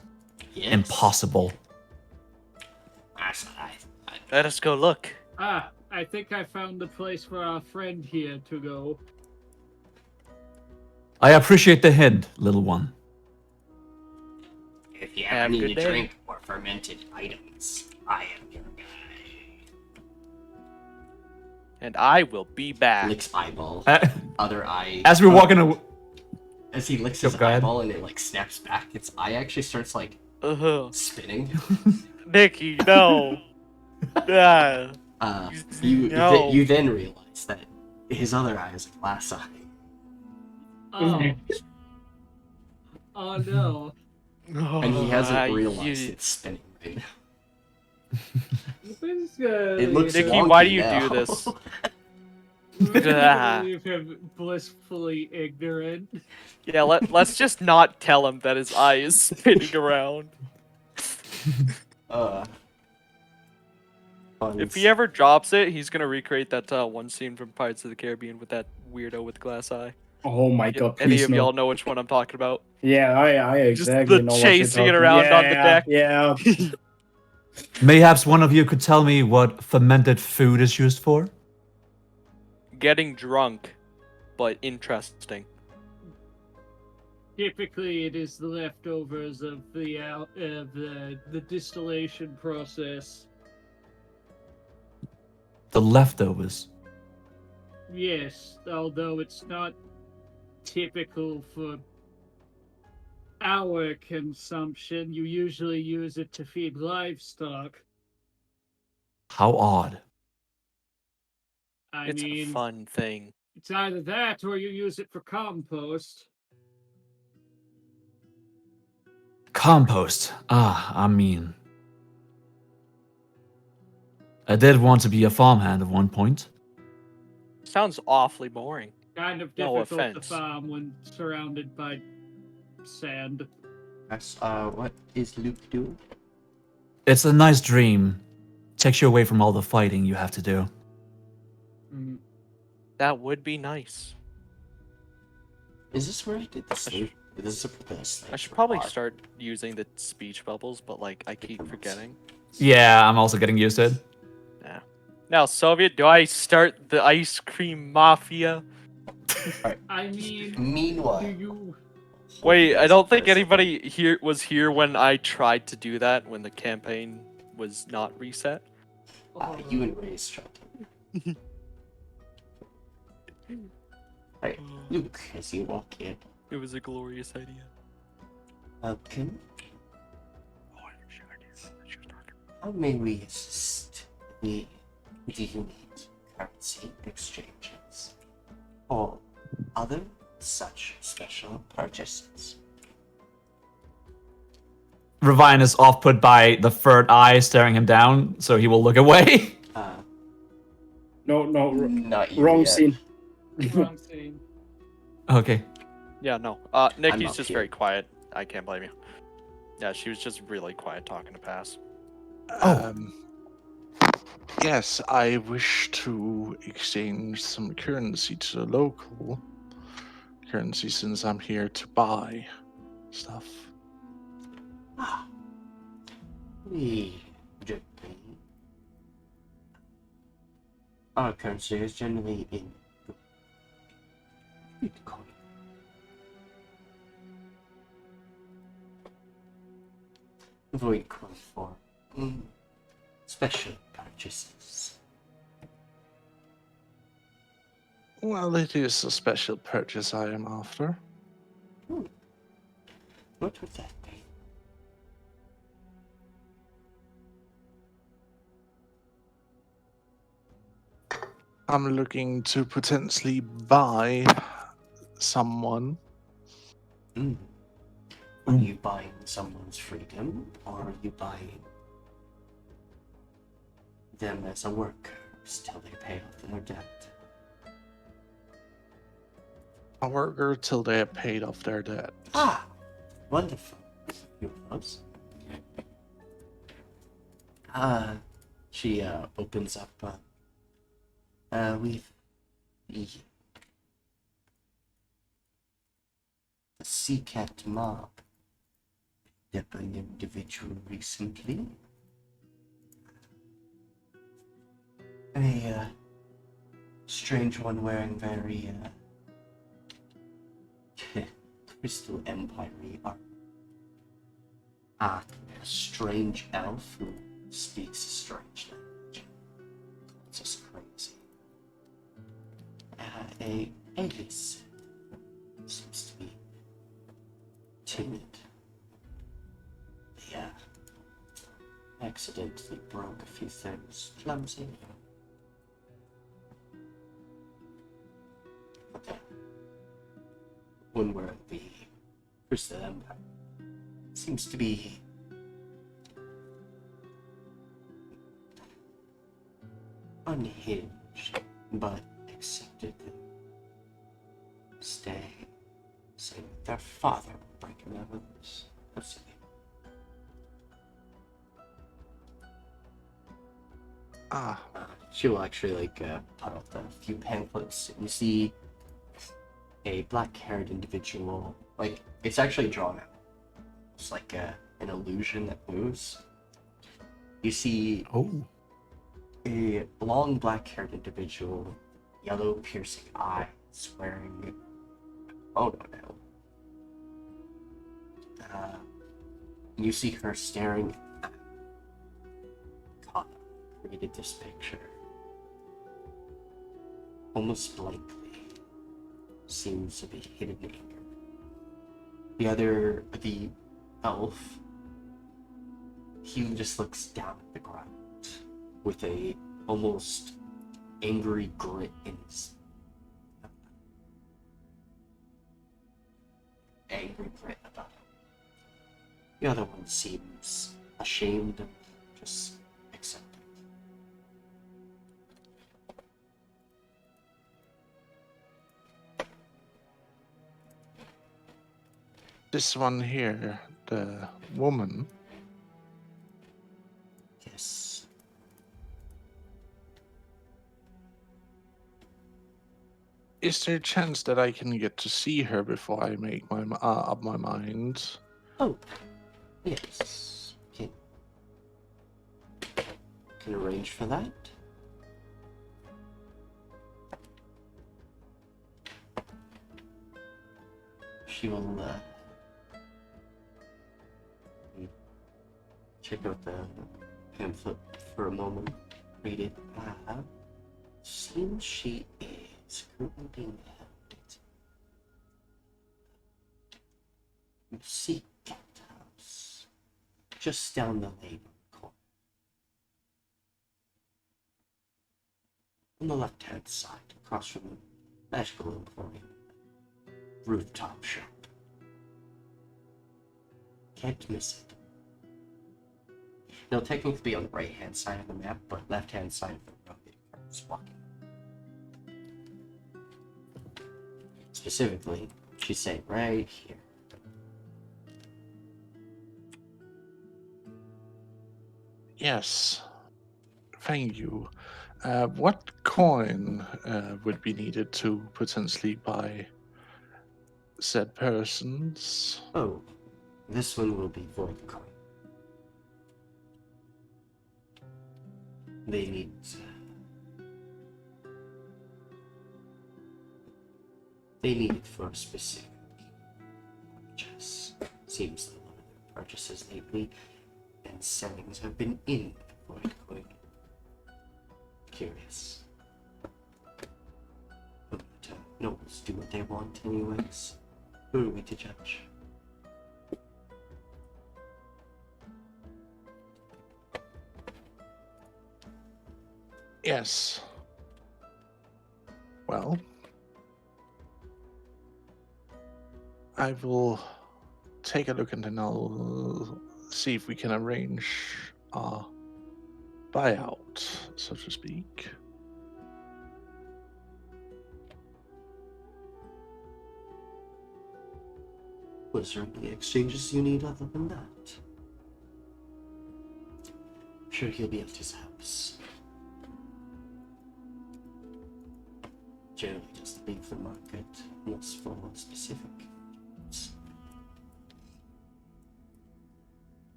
A: Yes.
E: Impossible.
A: That's what I
B: Let us go look.
D: Ah, I think I found the place for our friend here to go.
E: I appreciate the hint, little one.
A: If you
B: Have
A: ever
B: a good
A: need a
B: day.
A: drink or fermented items, I am your guy.
B: And I will be back.
A: Licks eyeball.
E: Uh,
A: Other eye.
E: As we're walking away.
A: As he licks
E: Yep,
A: his
E: go ahead.
A: eyeball and it like snaps back, its eye actually starts like spinning.
B: Nikki, no. Yeah.
A: You you then realize that his other eye is a glass eye.
D: Oh. Oh no.
A: And he hasn't realized
B: you-
A: it's spinning right now.
D: It
A: looks
B: Nikki,
A: wonky
B: why do you
A: now.
B: do this?
D: Leave him blissfully ignorant.
B: Yeah, let's just not tell him that his eye is spinning around. If he ever drops it, he's gonna recreate that one scene from Pirates of the Caribbean with that weirdo with glass eye.
F: Oh my god,
B: Any
F: please
B: of
F: no.
B: y'all know which one I'm talking about?
F: Yeah, I exactly
B: the
F: know what you're
B: chasing it
F: talking-
B: around on the
F: Yeah,
B: deck.
F: Yeah.
E: Mayhaps one of you could tell me what fermented food is used for?
B: Getting drunk, but interesting.
D: Typically, it is the leftovers of the distillation process.
E: The leftovers.
D: Yes, although it's not typical for our consumption, you usually use it to feed livestock.
E: How odd.
B: It's a fun thing.
D: It's either that or you use it for compost.
E: Compost. I mean. I did want to be a farmhand at one point.
B: Sounds awfully boring.
D: Kind of
B: No
D: difficult to
B: offense.
D: farm when surrounded by sand.
A: That's what is Luke doing?
E: It's a nice dream. Takes you away from all the fighting you have to do.
B: That would be nice.
A: Is this where I did the slave? This is the slave
B: I should probably
A: bar.
B: start using the speech bubbles, but like I keep forgetting.
E: Yeah, I'm also getting used to it.
B: Yeah. Now, Soviet, do I start the ice cream mafia?
D: I mean, do
A: Meanwhile,
D: you?
B: Wait, I don't think anybody here was here when I tried to do that when the campaign was not reset.
A: you and Ray's tried. Alright, Luke, as you walk in,
B: It was a glorious idea.
A: welcome.
B: Oh, I'm sure it is. She was talking.
A: How may we assist? Do you need currency exchanges? or other such special purchases.
E: Ravine is off put by the third eye staring him down, so he will look away.
F: No,
A: Not you
F: wrong
A: yet.
F: scene.
D: Wrong scene.
E: Okay.
B: Yeah, no.
A: I'm
B: Nikki's
A: up
B: just
A: here.
B: very quiet. I can't blame you. Yeah, she was just really quiet talking to Pass.
E: Oh.
C: Yes, I wish to exchange some currency to the local currency since I'm here to buy stuff.
A: We do. Our currency is generally in Bitcoin. Bitcoin for special purchases.
C: Well, it is a special purchase I am after.
A: What would that be?
C: I'm looking to potentially buy someone.
A: Are you buying someone's freedom, or are you buying them as a worker till they pay off their debt?
C: A worker till they have paid off their debt.
A: Ah, wonderful. You those? She opens up. We've the Sea Cat mob picked up an individual recently. A strange one wearing very Crystal Empire art. A strange elf who speaks a strange language. It's just crazy. A Alice seems to be timid. They accidentally broke a few things. Clumsy. But then, one where the Crystal Empire seems to be unhinged, but accepted them. Stay. Saying their father will break them out of this. She will actually put out a few pamphlets. You see a black-haired individual. It's actually drawn out. It's like an illusion that moves. You see a long black-haired individual, yellow piercing eyes, wearing oh no. You see her staring at Kana, created this picture. Almost blankly. Seems to be hidden anger. The elf, he just looks down at the ground with a almost angry grit in his angry grit about him. The other one seems ashamed and just accepting.
C: This one here, the woman.
A: Yes.
C: Is there a chance that I can get to see her before I make up my mind?
A: Oh, yes. Can arrange for that. She will check out the pamphlet for a moment. Read it. Seems she is currently being held at Sea Cat House, just down the lane corner. On the left-hand side, across from Magical emporium. Rooftop shop. Can't miss it. It'll technically be on the right-hand side of the map, but left-hand side of the road it's walking. Specifically, she's saying right here.
C: Yes. Thank you. What coin would be needed to potentially buy said persons?
A: Oh, this one will be void coin. They need it for a specific purchase. Seems that one of their purchases lately and sellings have been in void coin. Curious. But nobles do what they want anyways. Who are we to judge?
C: Yes. Well, I will take a look and then I'll see if we can arrange a buyout, so to speak.
A: Was there any exchanges you need other than that? I'm sure he'll be at his house. Generally just leave the market unless for specific.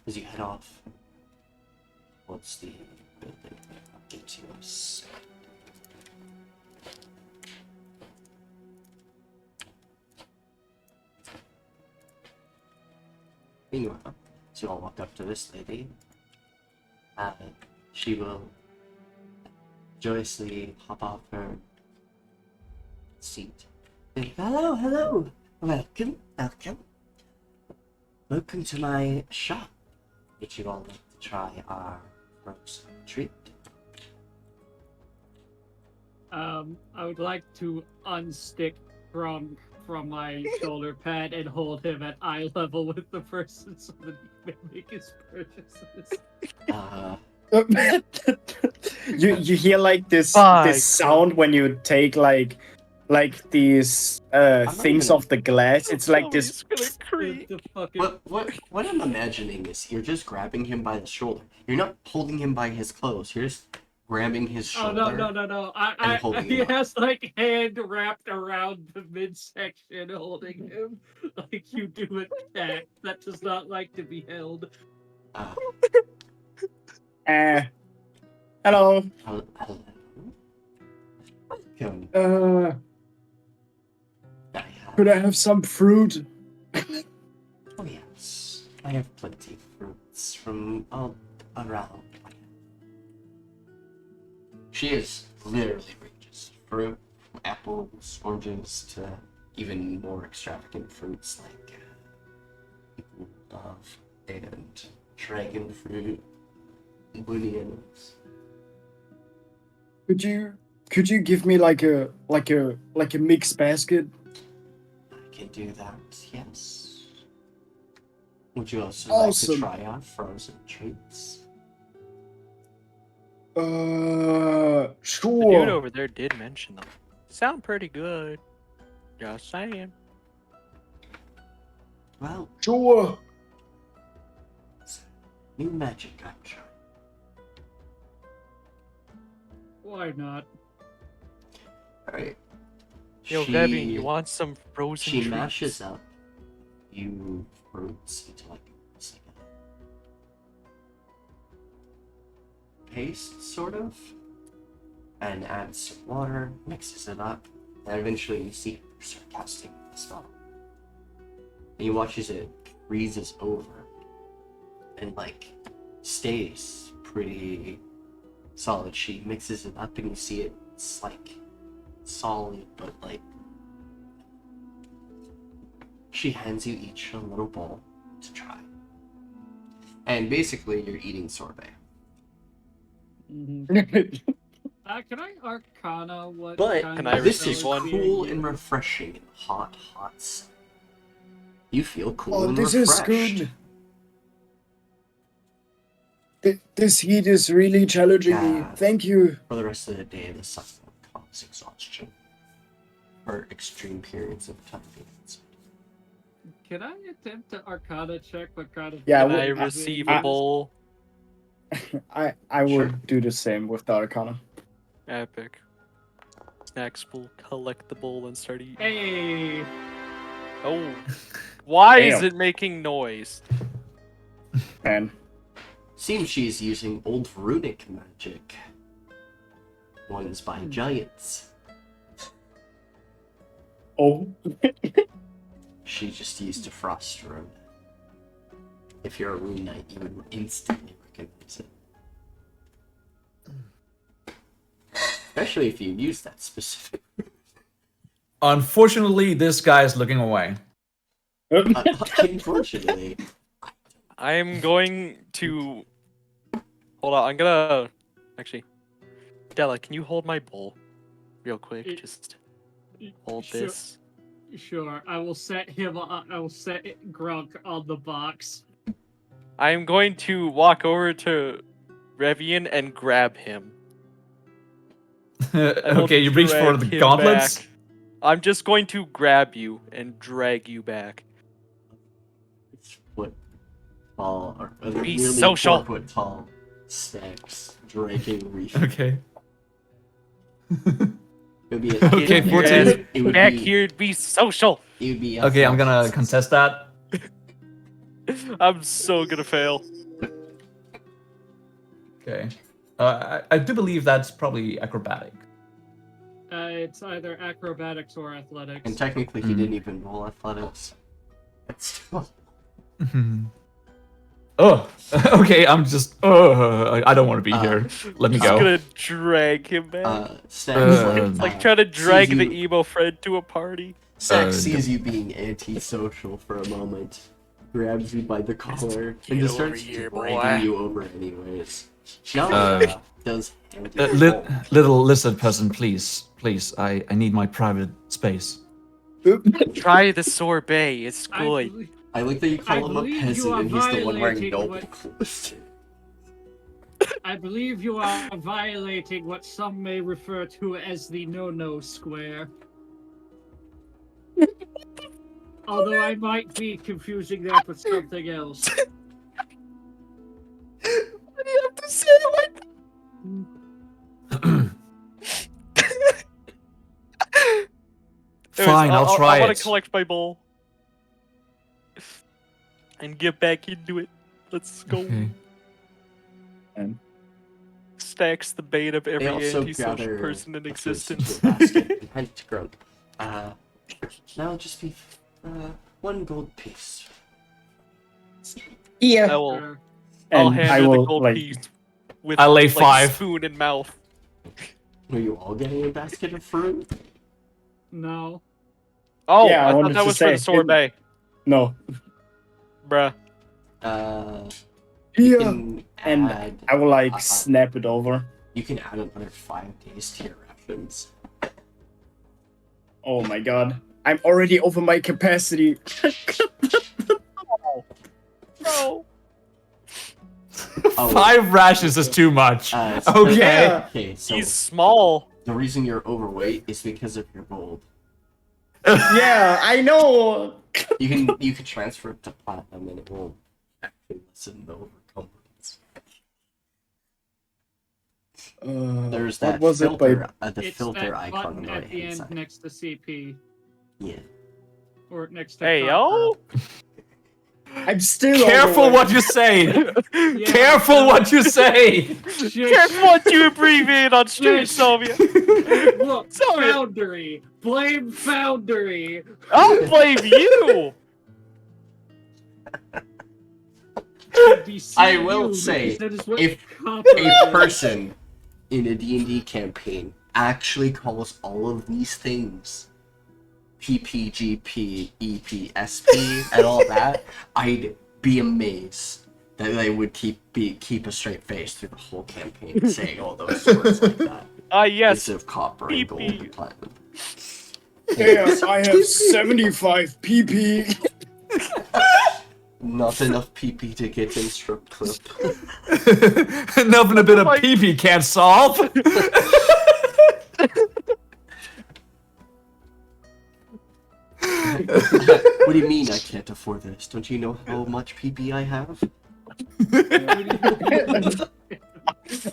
A: As you head off, what's the building update to us? Meanwhile, so you all walk up to this lady. She will joyously hop off her seat. Hello, hello! Welcome, welcome. Welcome to my shop. Would you all like to try our frozen treat?
D: I would like to unstick Grunk from my shoulder pad and hold him at eye level with the person so that he can make his purchases.
F: You hear like this
B: My
F: sound when you take like these things
A: gonna-
F: off the glass. It's like this.
D: The fucking...
A: What I'm imagining is you're just grabbing him by the shoulder. You're not holding him by his clothes. You're just grabbing his
D: Oh
A: shoulder.
D: no!
A: and holding
D: He
A: him up.
D: has like hand wrapped around the midsection, holding him like you do a cat that does not like to be held.
F: Hello.
A: Hello. Welcome.
F: Could I have some fruit?
A: Oh yes, I have plenty of fruits from all around. She is literally ranges fruit, from apples, oranges to even more extravagant fruits like love and dragon fruit, bananas.
F: Could you give me like a mixed basket?
A: I can do that, yes. Would you also
F: Awesome.
A: like to try our frozen treats?
B: The dude
F: Sure.
B: over there did mention them. Sound pretty good. Just saying.
A: Well,
F: Sure.
A: new magic I'm trying.
D: Why not?
A: Alright.
B: Yo, Debbie, you want some frozen
A: She
B: treats?
A: mashes up you fruits into like a paste, sort of, and adds some water, mixes it up, and eventually you see her start casting the spell. And you watch as it freezes over and like stays pretty solid. She mixes it up and you see it's like solid, but like she hands you each a little bowl to try. And basically you're eating sorbet.
D: Mm-hmm. Can I Arcana what?
A: But
D: kind
B: Can
D: of
B: I
A: this
B: receive
A: is
B: one?
A: cool and refreshing in hot sun. You feel cool
F: Oh,
A: and
F: this
A: refreshed.
F: is good. This heat is really challenging me.
A: Yeah.
F: Thank you.
A: For the rest of the day, the sun will cause exhaustion for extreme periods of time.
D: Can I attempt to Arcana check what kind of?
F: Yeah,
B: Can
F: well,
B: I
F: I-
B: receive
F: I-
B: a bowl?
F: I would
A: Sure.
F: do the same with the Arcana.
B: Epic. Snacks will collect the bowl and start eating.
D: Hey,
B: Oh. Why is
F: Damn.
B: it making noise?
F: Man.
A: Seems she's using old runic magic. Ones by giants.
F: Oh.
A: She just used a frost rune. If you're a rune knight, you would instantly recognize it. Especially if you use that specific.
E: Unfortunately, this guy is looking away.
A: Unfortunately.
B: I am going to... Hold on, I'm gonna... Actually... Della, can you hold my bowl? Real quick, just hold
D: Sure.
B: this.
D: Sure, I will set him. I will set Grunk on the box.
B: I am going to walk over to Revian and grab him. I will
E: Okay, you reach for
B: drag
E: the
B: him
E: gauntlets.
B: back. I'm just going to grab you and drag you back.
A: 6 foot tall, or
B: Be
A: nearly
B: social.
A: 4 foot tall stacks dragging reef.
E: Okay.
A: It would be
E: Okay,
B: Get
E: 14.
B: your ass
A: It would
B: back
A: be,
B: here and be social.
A: It would be
E: Okay, I'm gonna
A: athletics.
E: contest that.
B: I'm so gonna fail.
E: Okay. I do believe that's probably acrobatic.
D: It's either acrobatics or athletics.
A: And technically, he didn't even roll athletics. But still.
E: Oh, okay. I'm just. I don't want to be here. Let me
B: Just
E: go.
B: gonna drag him back.
A: Stacks
B: It's like trying to drag
A: sees
B: the
A: you-
B: emo friend to a party.
A: Stacks sees you being antisocial for a moment, grabs you by the collar, and just
B: over
A: starts
B: here,
A: dragging
B: boy.
A: you over anyways. Now does hand you a bowl.
E: Little lizard person, please. Please, I need my private space.
B: Try the sorbet. It's
D: I
B: good.
D: believe-
A: I like that you
D: I
A: call him a
D: believe you
A: peasant
D: are
A: and he's the one wearing
D: violating
A: noble
D: what-
A: clothes.
D: I believe you are violating what some may refer to as the no-no square. Although I might be confusing that with something else.
B: Why do you have to say it like
E: Fine, I'll try
B: I want
E: it.
B: to collect my bowl and get back into it. Let's go.
E: Okay.
B: Stacks the bait of every
A: They also
B: antisocial
A: gather
B: person in
A: the fruits into
B: existence.
A: a basket and hand it to Grunk. Now just be 1 gold piece.
B: I
F: Yeah.
B: will.
D: Sure.
B: I'll
F: And
B: hand
F: I
B: her the
F: will,
B: gold
F: like,
B: piece with
E: I lay
B: like,
E: 5.
B: spoon in mouth.
A: Are you all getting a basket of fruit?
D: No.
B: Oh,
F: Yeah, I
B: I thought
F: wanted
B: that
F: to
B: was for the
F: say,
B: sorbet,
F: No.
B: bruh.
A: You
F: Yeah.
A: can
F: And
A: add,
F: I will like snap it over.
A: you can add another 5 days to your rations.
F: Oh my god. I'm already over my capacity.
B: No.
A: Oh,
E: 5 rashes is too much.
A: so-
E: Okay.
F: Yeah.
A: Okay, so
B: He's small.
A: the reason you're overweight is because of your gold.
F: Yeah, I know.
A: You can transfer it to platinum and it will actually lessen the overcomplings. There's that
F: what was it
A: filter,
F: by?
A: the
D: It's
A: filter
D: that
A: icon
D: button
A: on the
D: at
A: right
D: the
A: hand
D: end
A: side.
D: next to CP.
A: Yeah.
D: Or next to
B: Hey,
D: Copper.
B: yo.
F: I'm still
E: Careful
F: overweight.
E: what you say.
D: Yeah,
E: Careful
D: so-
E: what you say.
D: Shush.
B: Careful what you abbreviate on stream,
D: Shush.
B: Sylvia.
D: Look,
B: Sorry.
D: Foundry. Blame Foundry.
B: I'll blame you.
D: Should be
A: I
D: seeing
A: will
D: you,
A: say,
D: because that is what
A: if
D: Copper
A: A
D: is.
A: person in a D&D campaign actually calls all of these things PPGP, EPSP, and all that, I'd be amazed that they would keep a straight face through the whole campaign saying all those words like that.
B: Yes.
A: Bits of copper and gold
B: PP.
A: and platinum.
F: Yes, I have 75 PP.
A: Not enough PP to get in strip club.
E: Nothing a bit of
B: Like-
E: PP can't solve.
A: What do you mean I can't afford this? Don't you know how much PP I have?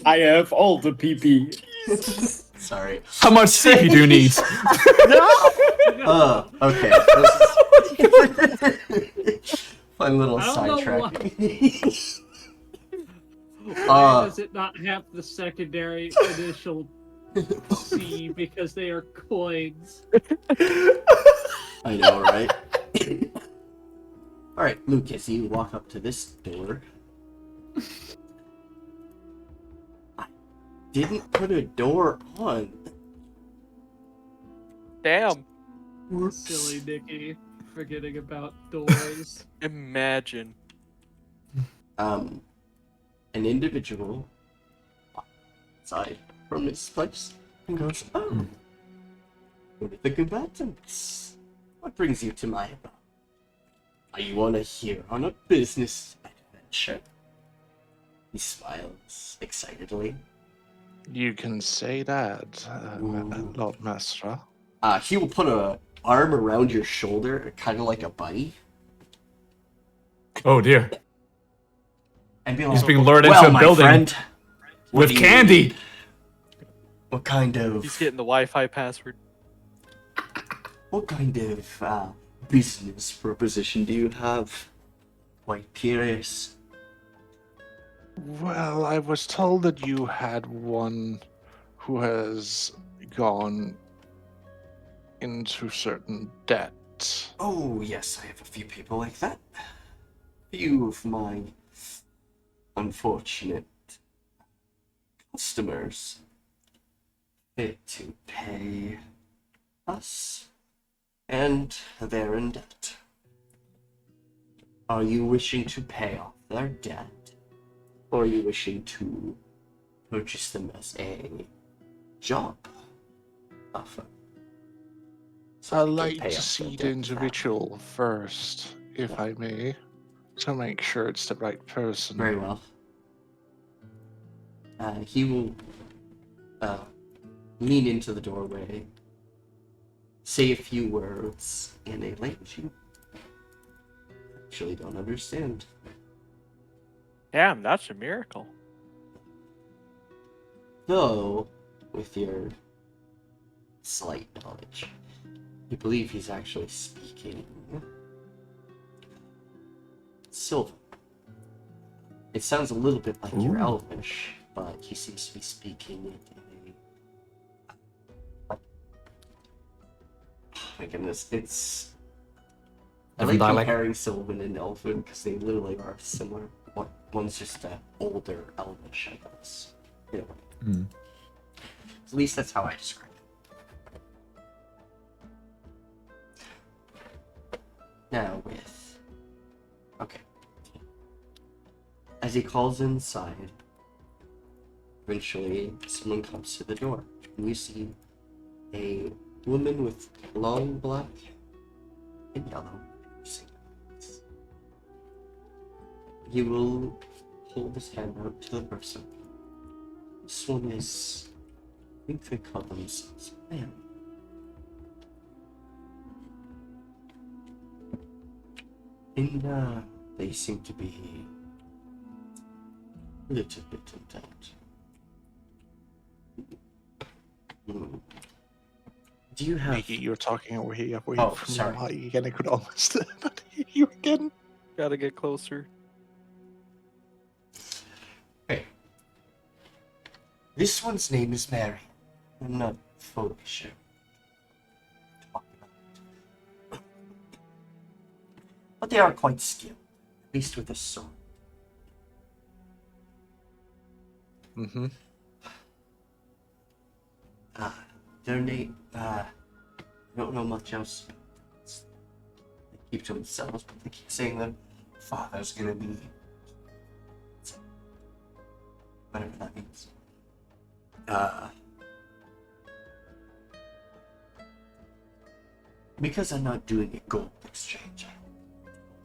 F: I have all the PP.
A: Sorry.
E: How much CP do you need?
A: Okay. Fun little
D: I don't know
A: sidetrack.
D: Why does it not have the secondary initial C because they are coins?
A: I know, right? Alright, Lucas, you walk up to this door. I didn't put a door on.
B: Damn.
D: Silly Nicky, forgetting about doors.
B: Imagine.
A: An individual outside from his place and goes, "Oh, what are the combatants? What brings you to my abode? Are you on on a business adventure?" He smiles excitedly.
C: You can say that,
A: Ooh.
C: Lord Master.
A: He will put a arm around your shoulder, kind of like a buddy,
E: Oh dear.
A: and be like,
E: He's being lured into
A: "Well,
E: a
A: my
E: building
A: friend, what
E: with
A: do you
E: candy.
A: need? What kind of
B: He's getting the Wi-Fi password.
A: business proposition do you have? Quite curious."
C: Well, I was told that you had one who has gone into certain debt.
A: Oh, yes, I have a few people like that. Few of my unfortunate customers fit to pay us, and they're in debt. Are you wishing to pay off their debt, or are you wishing to purchase them as a job offer? So
C: I'd
A: they can
C: like
A: pay
C: to
A: off
C: see
A: their
C: the
A: debt
C: individual first, if I may, to make sure it's the right person.
A: Very well. He will lean into the doorway, say a few words in a language you actually don't understand.
B: Damn, that's a miracle.
A: Though, with your slight knowledge, you believe he's actually speaking Silver. It sounds a little bit like your
E: Ooh.
A: Elvish, but he seems to be speaking it in a... Oh my goodness, it's... I like
E: Different dialect.
A: comparing Sylvan and Elven because they literally are similar. One's just an older Elvish, I guess. You know,
E: Hmm.
A: at least that's how I describe it. Now with... Okay. As he calls inside, eventually someone comes to the door, and you see a woman with long black and yellow piercing eyes. He will hold his hand out to the person. This one is, I think they call themselves Mary. And they seem to be a little bit in doubt. Do you have...
C: Nikki, you're talking away
A: Oh,
C: from
A: sorry.
C: the mic again. I could almost not hear you again.
B: Gotta get closer.
A: Hey. This one's name is Mary. I'm not fully sure. Talk about it. But they are quite skilled, at least with a sword.
C: Mm-hmm.
A: Their name, I don't know much else. They keep to themselves, but they keep saying their father's gonna be... whatever that means. Because I'm not doing a gold exchange,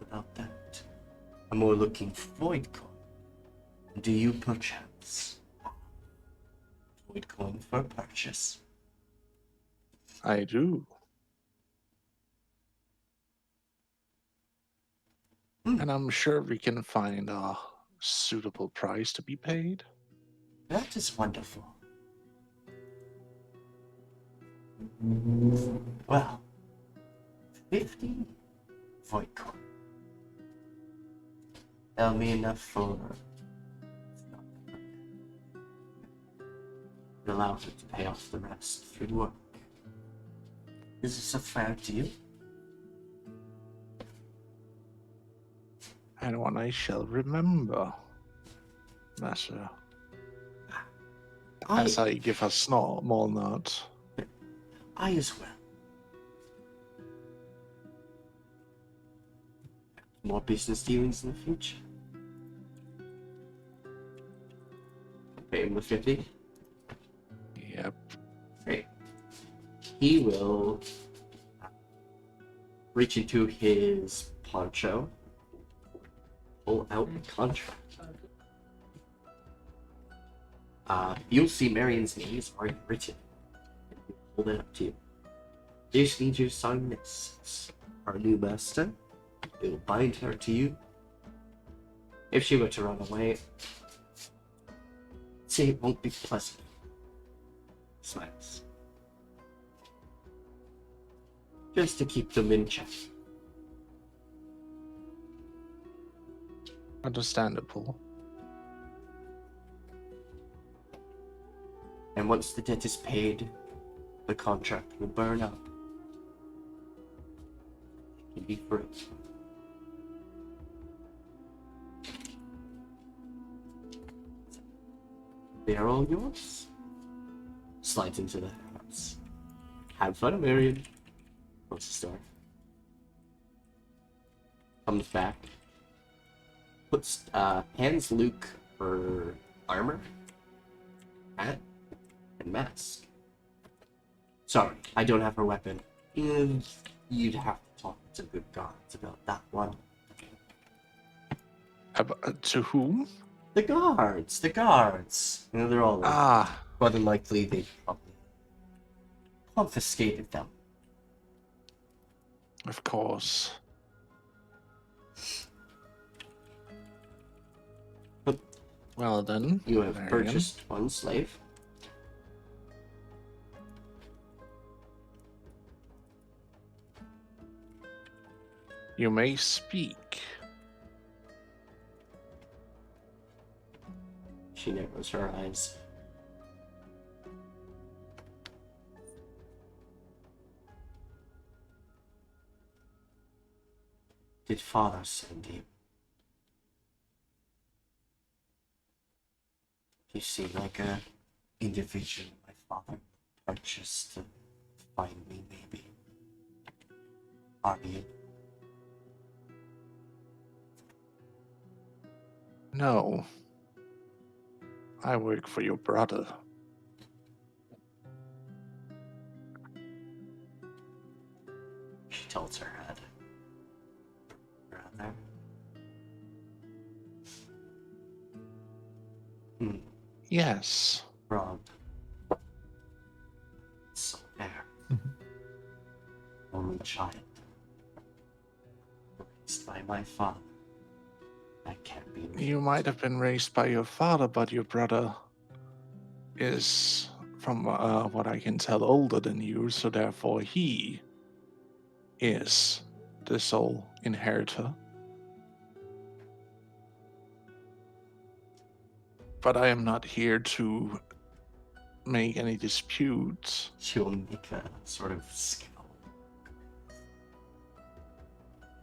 A: about that. I'm more looking for void coin. Do you perchance void coin for purchase?
C: I do. And I'm sure we can find a suitable price to be paid.
A: That is wonderful. Well, 50 void coin. That'll be enough for it allows it to pay off the rest through work. Is this a fair deal?
C: And one I shall remember, Master. As I give a small nod.
A: I as well. More business dealings in the future. Pay him the 50.
C: Yep.
A: Great. He will reach into his poncho, pull out the contract. You'll see Marion's name is already written. He'll hold it up to you. You just need you to sign this. It's our new master. It will bind her to you. If she were to run away, say it won't be pleasant. Smiles. Just to keep them in check.
C: Understandable.
A: And once the debt is paid, the contract will burn up. It can be free. They are all yours. Slides into the house. Have fun, Marion. Close the door. Comes back. Puts, hands Luke her armor, hat, and mask. Sorry, I don't have her weapon. You'd have to talk to good gods about that one.
C: To whom?
A: The guards. You know, they're all like, more than likely they probably confiscated them.
C: Of course.
A: But
C: well then,
A: you have
C: Marion.
A: purchased one slave.
C: You may speak.
A: She narrows her eyes. Did father send you? You seem like a individual my father purchased to find me, maybe. Are you?
C: No. I work for your brother.
A: She tilts her head. Brother?
C: Yes.
A: Rob. So fair. Only child. Raised by my father. That can't be me.
C: You might have been raised by your father, but your brother is, from what I can tell, older than you, so therefore he is the sole inheritor. But I am not here to make any disputes.
A: She'll make a sort of scowl.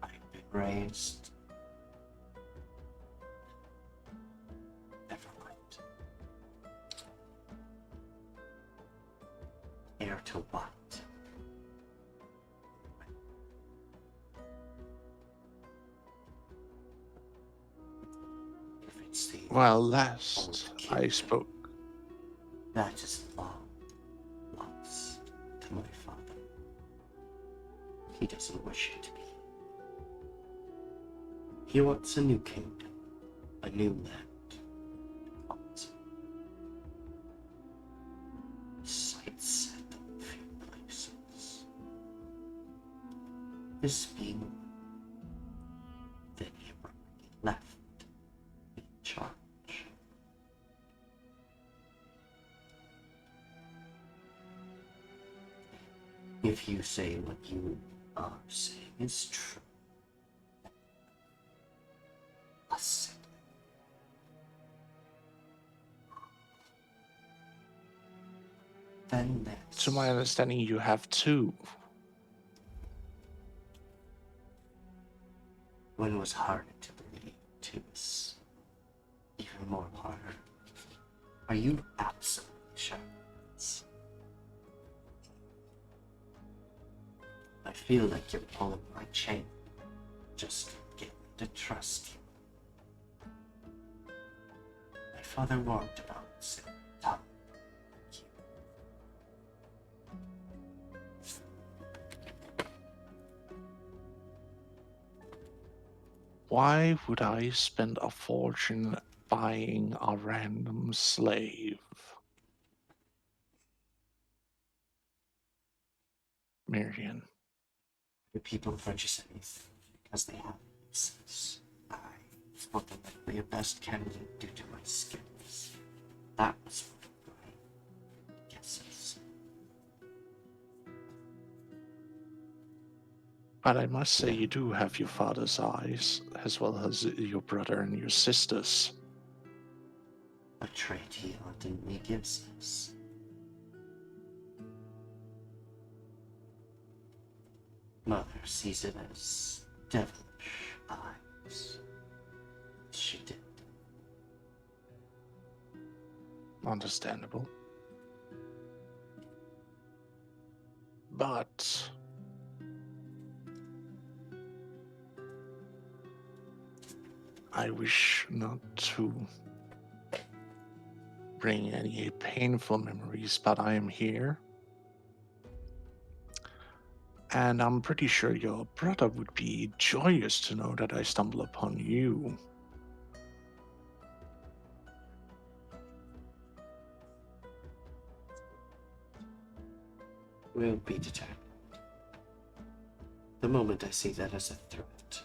A: I've been raised. Never mind. Heir to what? If it's the
C: Well, last I spoke,
A: that is long loss to my father. he doesn't wish it to be. He wants a new kingdom, a new land. Sight set on a few places. This being one, then he abruptly left in charge. If you say what you are saying is true, listen. Then there's...
C: To my understanding, you have two.
A: One was harder to believe, two is even more harder. Are you absolutely sure? I feel like you're pulling my chain. Just get me to trust you. My father warned about this time.
C: Why would I spend a fortune buying a random slave? Marion.
A: Do people purchase anything because they have access? I thought them likely a best candidate due to my skills. That was one of my guesses.
C: But I must say, you do have your father's eyes, as well as your brother and your sisters.
A: A trait he ardently gives us. Mother sees it as devilish eyes. She did.
C: Understandable. But I wish not to bring any painful memories, but I am here. And I'm pretty sure your brother would be joyous to know that I stumble upon you.
A: Will be determined. The moment I see that as a threat.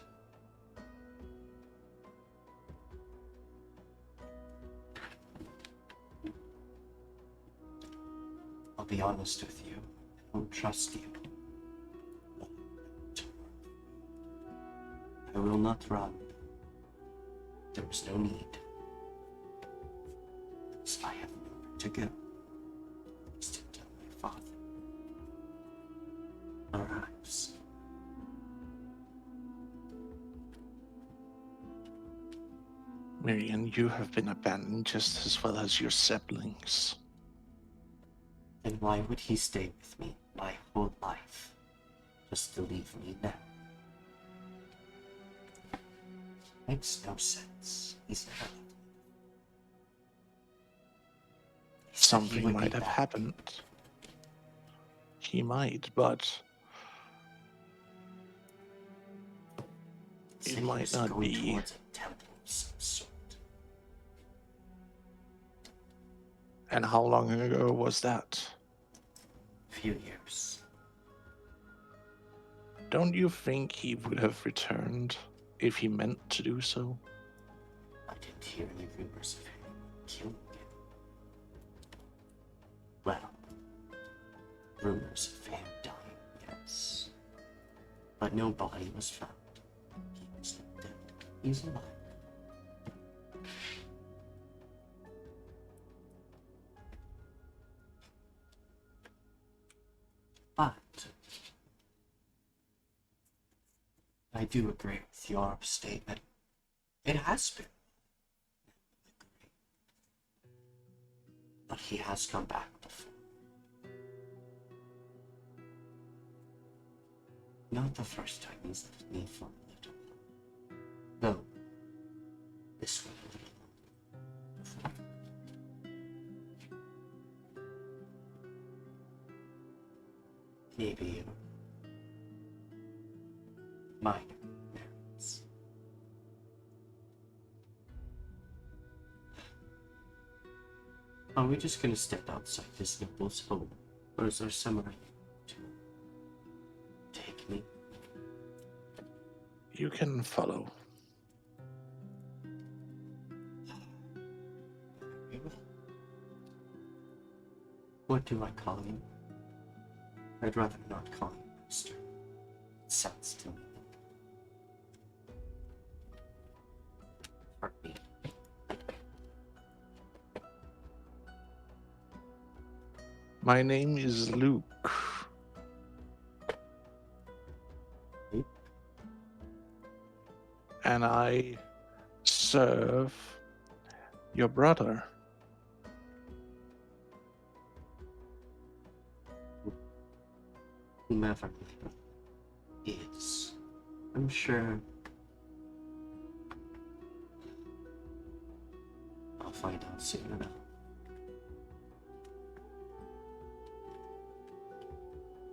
A: I'll be honest with you. I don't trust you. I will not run. There is no need. I have nowhere to go. To tell my father. Arrives.
C: Marion, you have been abandoned just as well as your siblings.
A: Then why would he stay with me my whole life? Just to leave me now? Makes no sense. He's never loved me. He said he
C: Something
A: would
C: might
A: be
C: have
A: back.
C: happened. He might, but
A: Said
C: it
A: he
C: might
A: was
C: not
A: going
C: be.
A: towards a temple of some sort.
C: And how long ago was that?
A: Few years.
C: Don't you think he would have returned if he meant to do so?
A: I didn't hear any rumors of him killing him. Well, rumors of him dying, yes. But no body was found. He was not dead. He's alive. But I do agree with your statement. It has been. But he has come back before. Not the first time he's left me for a little. No. This one a little before. Maybe minor merits. Are we just gonna step outside this noble's home, or is there somewhere to take me?
C: You can follow.
A: What do I call you? I'd rather not call you master. It sounds to me. Heartbeat.
C: My name is Luke.
A: Luke?
C: And I serve your brother.
A: Whomever it is, I'm sure I'll find out soon enough.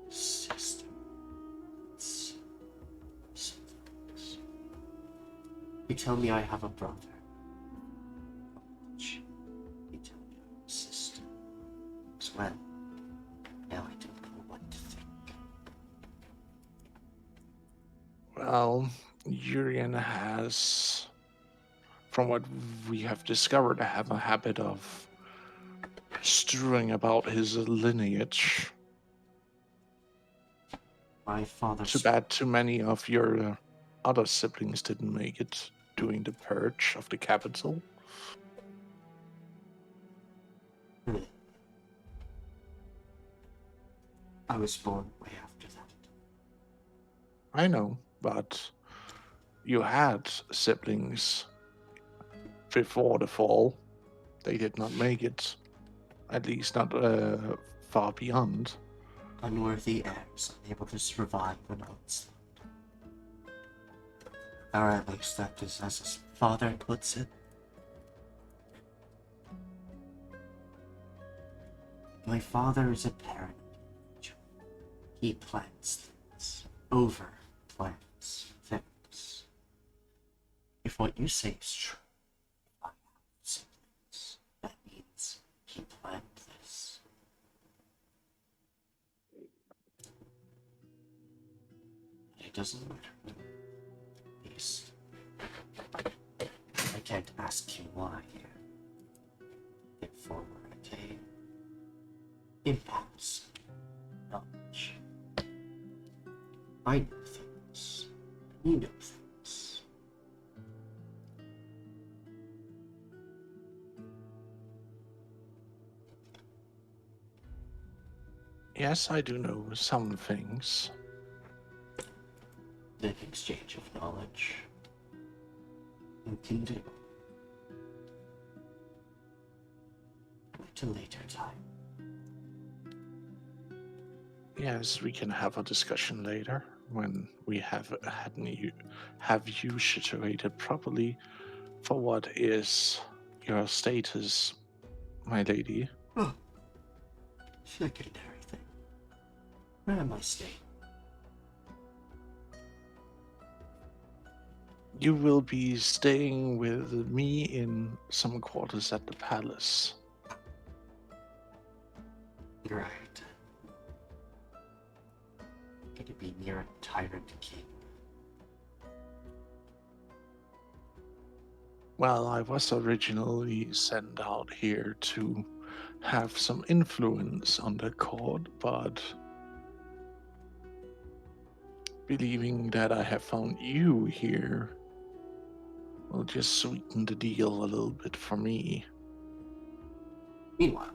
A: Sister. You tell me I have a brother. You tell me I have a sister as well. Now I don't know what to think.
C: Well, Urian has, from what we have discovered, have a habit of strewing about his lineage.
A: My father.
C: Too bad too many of your other siblings didn't make it during the purge of the capital.
A: I was born way after that.
C: I know, but you had siblings before the fall. They did not make it, at least not far beyond.
A: Unworthy heirs, unable to survive an onslaught. Or at least that is as his father puts it. My father is a parent. He plans things, over plans things. If what you say is true, if I have siblings, that means he planned this. It doesn't matter. At least I can't ask you why here. Therefore, okay. Impulse. Knowledge. I know things. You know things.
C: Yes, I do know some things.
A: The exchange of knowledge we can do at a later time.
C: Yes, we can have a discussion later when we have you situated properly for what is your status, my lady.
A: Oh, secondary thing. Where am I staying?
C: You will be staying with me in some quarters at the palace.
A: Right. Gonna be near a tyrant king.
C: Well, I was originally sent out here to have some influence on the court, but believing that I have found you here will just sweeten the deal a little bit for me.
A: Meanwhile,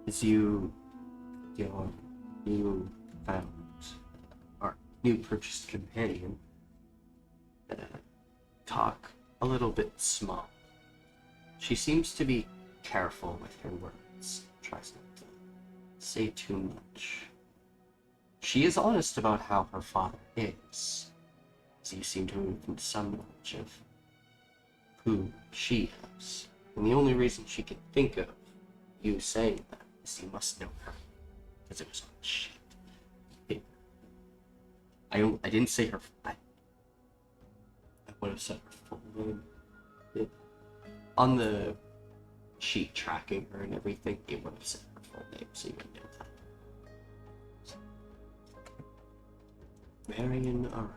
A: as your new found or new purchased companion talk a little bit small. She seems to be careful with her words, tries not to say too much. She is honest about how her father is, as you seem to have some knowledge of who she is. And the only reason she can think of you saying that is you must know her. because it was on the sheet. I didn't say her. I would have said her full name. On the sheet tracking her and everything, it would have said her full name, so you would know that. Marion Ara.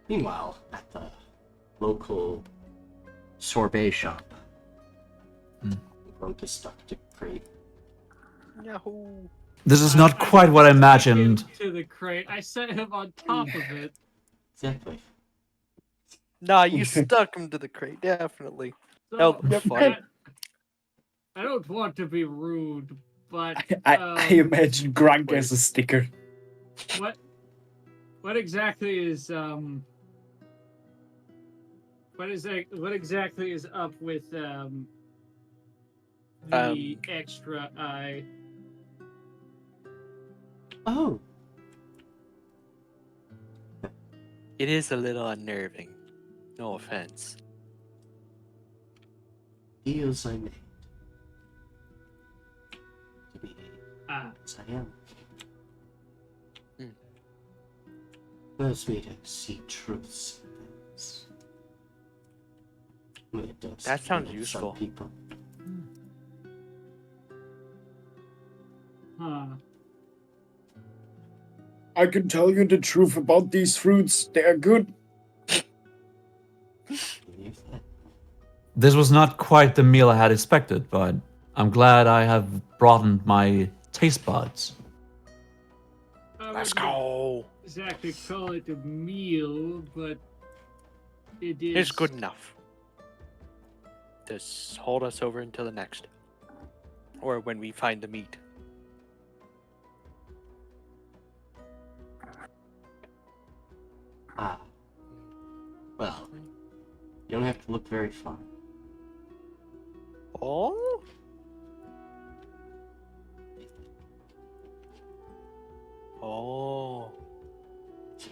A: Meanwhile, at the local sorbet shop, Grunk is stuck to crate.
B: Yahoo!
E: This is not quite what I imagined.
D: To the crate. I set him on top of it.
A: Exactly.
B: Nah, you stuck him to the crate, definitely.
D: So,
B: Oh, funny.
D: I don't want to be rude, but
F: I imagine Grunk as a sticker.
D: what exactly is what exactly is up with the extra eye?
A: Oh,
B: It is a little unnerving. No offense.
A: deals I made to be as I am. Allows me to see truths in things. Well, it does
B: That sounds
A: for
B: useful.
A: Some people.
D: Huh.
F: I can tell you the truth about these fruits. They are good.
A: Believe that.
E: This was not quite the meal I had expected, but I'm glad I have broadened my taste buds.
B: Let's go.
D: Exactly call it a meal, but it is.
B: It's good enough. Just hold us over until the next. Or when we find the meat.
A: Well, you don't have to look very far.
B: Oh? Oh.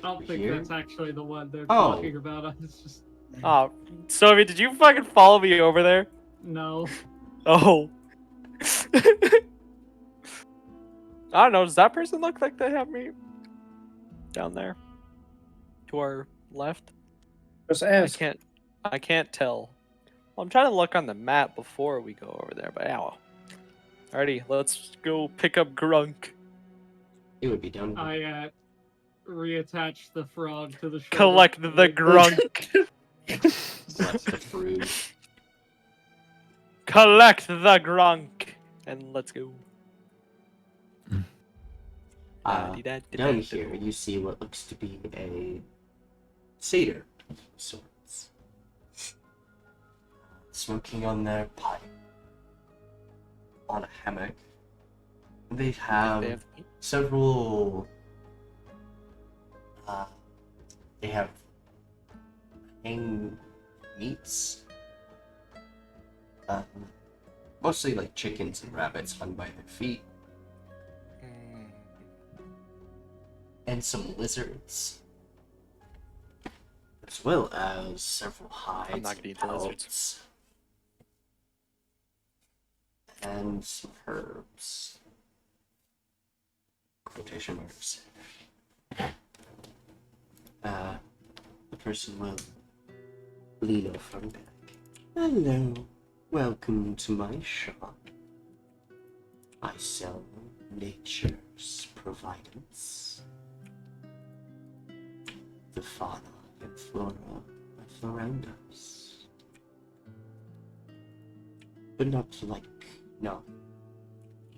D: I don't think
A: Here?
D: that's actually the one they're
A: Oh.
D: talking about. It's just
B: Oh, Sophie, did you fucking follow me over there?
D: no.
B: Oh. I don't know, does that person look like they have meat? Down there. To our left?
F: Just
B: I
F: ask.
B: can't tell. Well, I'm trying to look on the map before we go over there, but yeah. Well. Alrighty, let's go pick up Grunk.
A: It would be down.
D: I reattach the frog to the shoulder.
B: Collect the Grunk.
A: That's the fruit.
B: Collect the Grunk. And let's go.
A: Down here, you see what looks to be a satyr of sorts, smoking on their pipe on a hammock. They have
B: meat?
A: several. They have hang meats, mostly like chickens and rabbits hung by their feet. And some lizards, as well as several hides,
B: I'm not gonna eat the lizards.
A: and some herbs. Quotation marks. The person will lean over and back. Hello, welcome to my shop. I sell nature's providence. The fauna and flora of around us. But not like, no.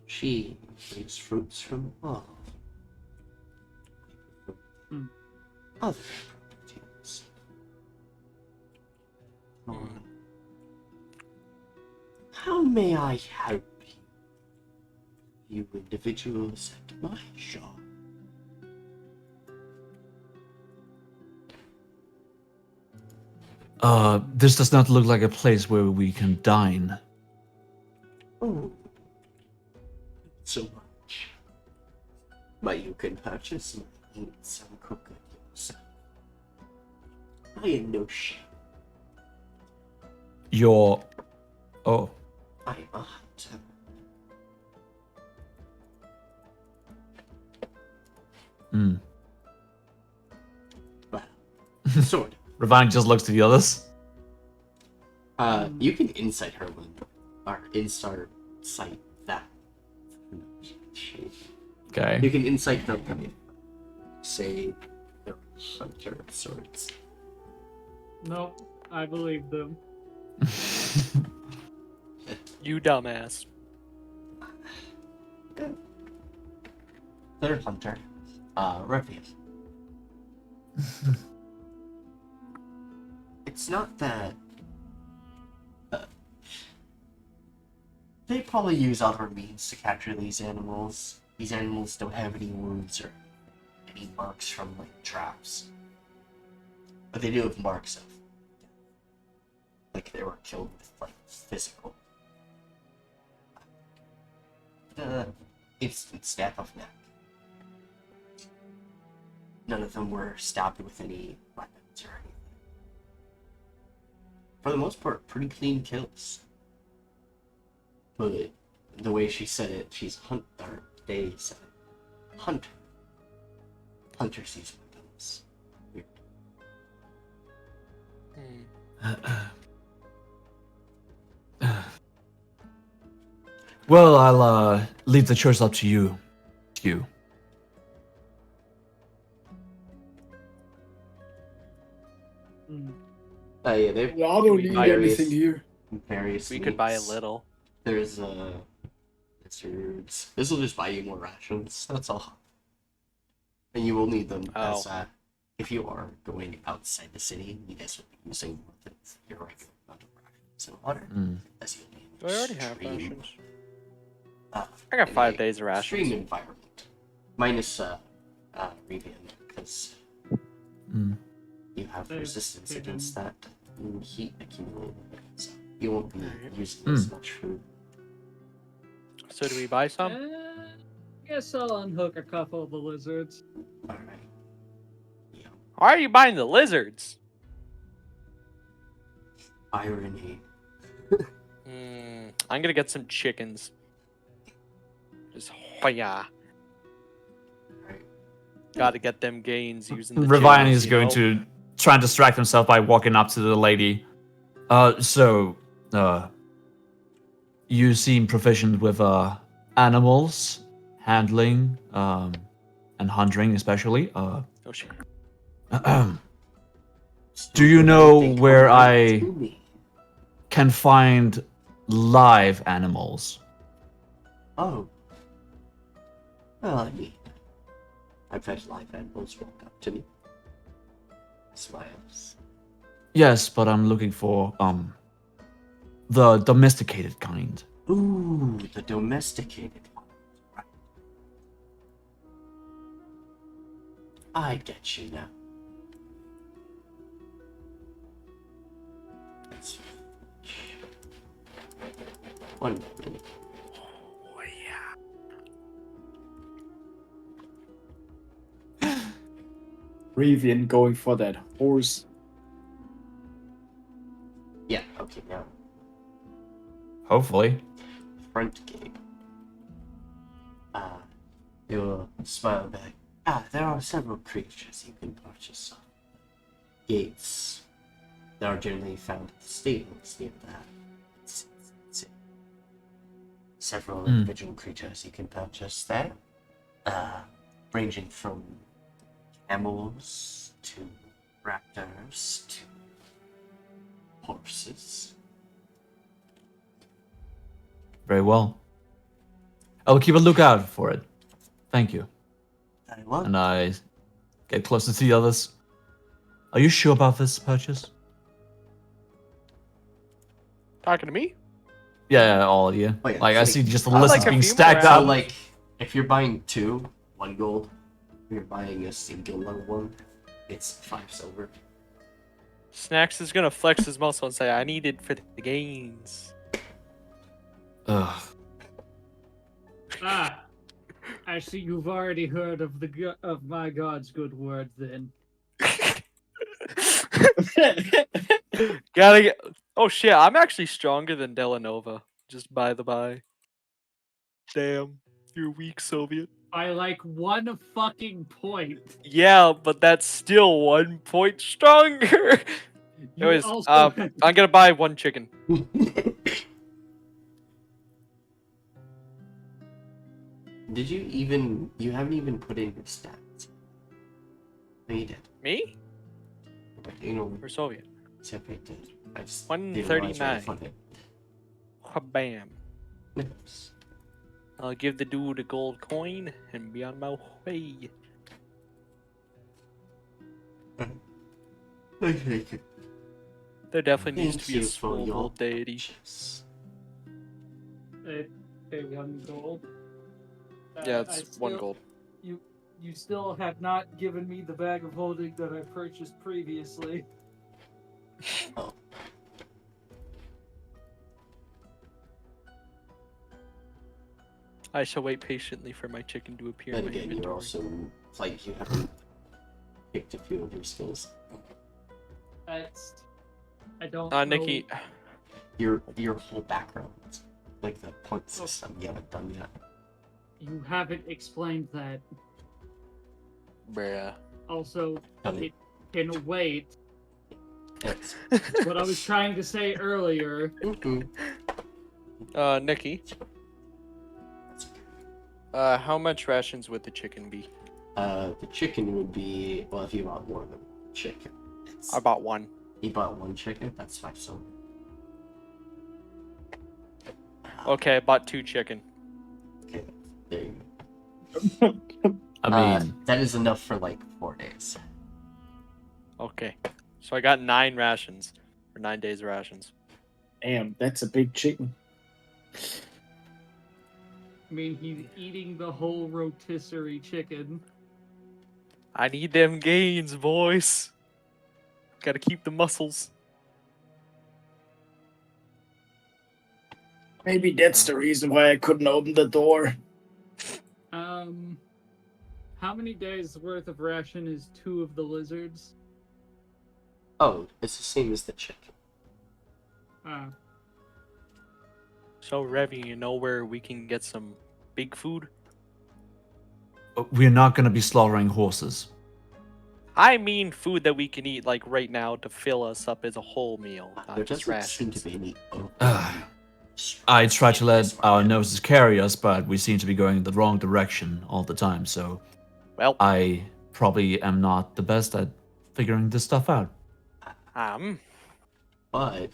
A: She brings fruits from all. Other properties. How may I help you individuals at my shop?
E: This does not look like a place where we can dine.
A: Oh, so much. But you can purchase and eat some cook it yourself. I am no chef.
E: Oh,
A: I'm a hunter.
E: Hmm.
A: Well, sort of.
E: Ravine just looks to the others.
A: You can insight her when, or instar sight that.
E: Okay.
A: You can insight them. Say, they're a hunter of sorts.
D: No, I believe them.
B: You dumbass.
A: Third hunter, Revian. It's not that. They probably use other means to capture these animals. These animals don't have any wounds or any marks from like traps, but they do have marks of like they were killed with like physical instant snap of neck. None of them were stabbed with any weapons or anything. For the most part, pretty clean kills. But the way she said it, she's hunter. They said it. Hunter. Hunter sees weapons. Weird.
E: Well, I'll leave the choice up to you, Q.
A: Yeah, they've
F: I don't need
A: various-
F: anything here.
A: various.
B: We could buy a
A: meats.
B: little.
A: There's lizards. This will just buy you more rations. That's all. And you will need them as if you are going outside the city. You guys will be using more than your regular amount of rations and water. As you'll be in
B: Do I already have
A: extreme,
B: rations?
A: I
B: got 5 days of
A: Extreme
B: rations.
A: environment. Minus Revian, because you have resistance against that heat accumulated. So you won't be using as much food.
B: So do we buy some?
D: Guess I'll unhook a couple of the lizards.
A: Alright. Yeah.
B: Why are you buying the lizards?
A: Irony.
B: I'm gonna get some chickens. Just hoya.
A: Right.
B: Gotta get them gains using the
E: Ravine
B: chickens,
E: is
B: you
E: going
B: know?
E: to try and distract himself by walking up to the lady. You seem proficient with animals, handling, and hunting especially.
B: Oh shit.
E: Do you know where I
A: To me.
E: can find live animals?
A: Oh. Well, I mean, I've had live animals walk up to me. Smiles.
E: Yes, but I'm looking for the domesticated kind.
A: Ooh, the domesticated one. Right. I get you now. That's 1 minute.
B: Oh yeah.
F: Ravian going for that horse.
A: Yeah, okay, now.
E: Hopefully.
A: Front gate. They will smile back. There are several creatures you can purchase on gates. They are generally found at the stables near that. Several individual creatures you can purchase there. Ranging from camels to raptors to horses.
E: Very well. I'll keep a lookout for it. Thank you.
A: Very well.
E: And I get closer to the others. Are you sure about this purchase?
B: Talking to me?
E: Yeah, all of you.
A: Oh, yeah,
E: Like, I
A: it's
E: see
A: like-
E: just the
B: I'd
E: list
B: like a
E: being
B: few more
E: stacked
A: So,
E: up.
A: like, if you're buying 2, 1 gold. If you're buying a singular one, it's 5 silver.
B: Snacks is gonna flex his muscle and say, I need it for the gains.
E: Ugh.
D: I see you've already heard of of my god's good word then.
B: Gotta get. Oh shit! I'm actually stronger than Dela'Nova. Just by the by. Damn, you're weak, Soviet.
D: By like 1 fucking point.
B: Yeah, but that's still 1 point stronger.
D: You
B: Anyways,
D: also
B: I'm gonna buy 1 chicken.
A: Did you even? You haven't even put in your stats. No, you did.
B: Me
A: But, you know,
B: or Soviet?
A: except I did. I just didn't realize where to
B: 139.
A: put it.
B: Bam.
A: Nice.
B: I'll give the dude a gold coin and be on my way.
A: Okay.
B: There definitely needs
A: Thank
B: to be a
A: you for
B: small
A: your
B: gold deity.
A: purchase.
D: pay 1 gold.
B: Yeah,
D: I
B: it's 1
D: still-
B: gold.
D: You still have not given me the bag of holding that I purchased previously.
A: Oh.
B: I shall wait patiently for my chicken to appear in
A: Then
B: my
A: again,
B: inventory.
A: you're also like you haven't picked a few of your skills.
D: That's... I don't know.
B: Nikki,
A: Your whole background, like the point system, you haven't done yet.
D: You haven't explained that.
B: bruh.
D: Also,
A: Done
D: it can wait.
A: Yes.
D: What I was trying to say earlier.
B: Nikki, how much rations would the chicken be?
A: The chicken would be, well, if you bought more than chicken.
B: I bought 1.
A: You bought 1 chicken, that's 5 silver.
B: Okay, I bought 2 chicken.
A: Okay, there you
E: I
A: go.
E: mean,
A: That is enough for like 4 days.
B: Okay, so I got 9 rations, or 9 days rations.
F: Damn, that's a big chicken.
D: I mean, he's eating the whole rotisserie chicken.
B: I need them gains, boys. Gotta keep the muscles.
F: Maybe that's the reason why I couldn't open the door.
D: How many days worth of ration is 2 of the lizards?
A: Oh, it's the same as the chicken.
B: So, Revy, you know where we can get some big food?
E: we're not going to be slaughtering horses.
B: I mean food that we can eat, like, right now to fill us up as a whole meal,
A: There
B: not just
A: doesn't seem
B: rations.
A: to be any open.
E: I try to let our noses carry us, but we seem to be going in the wrong direction all the time, so
B: Well,
E: I probably am not the best at figuring this stuff out.
A: But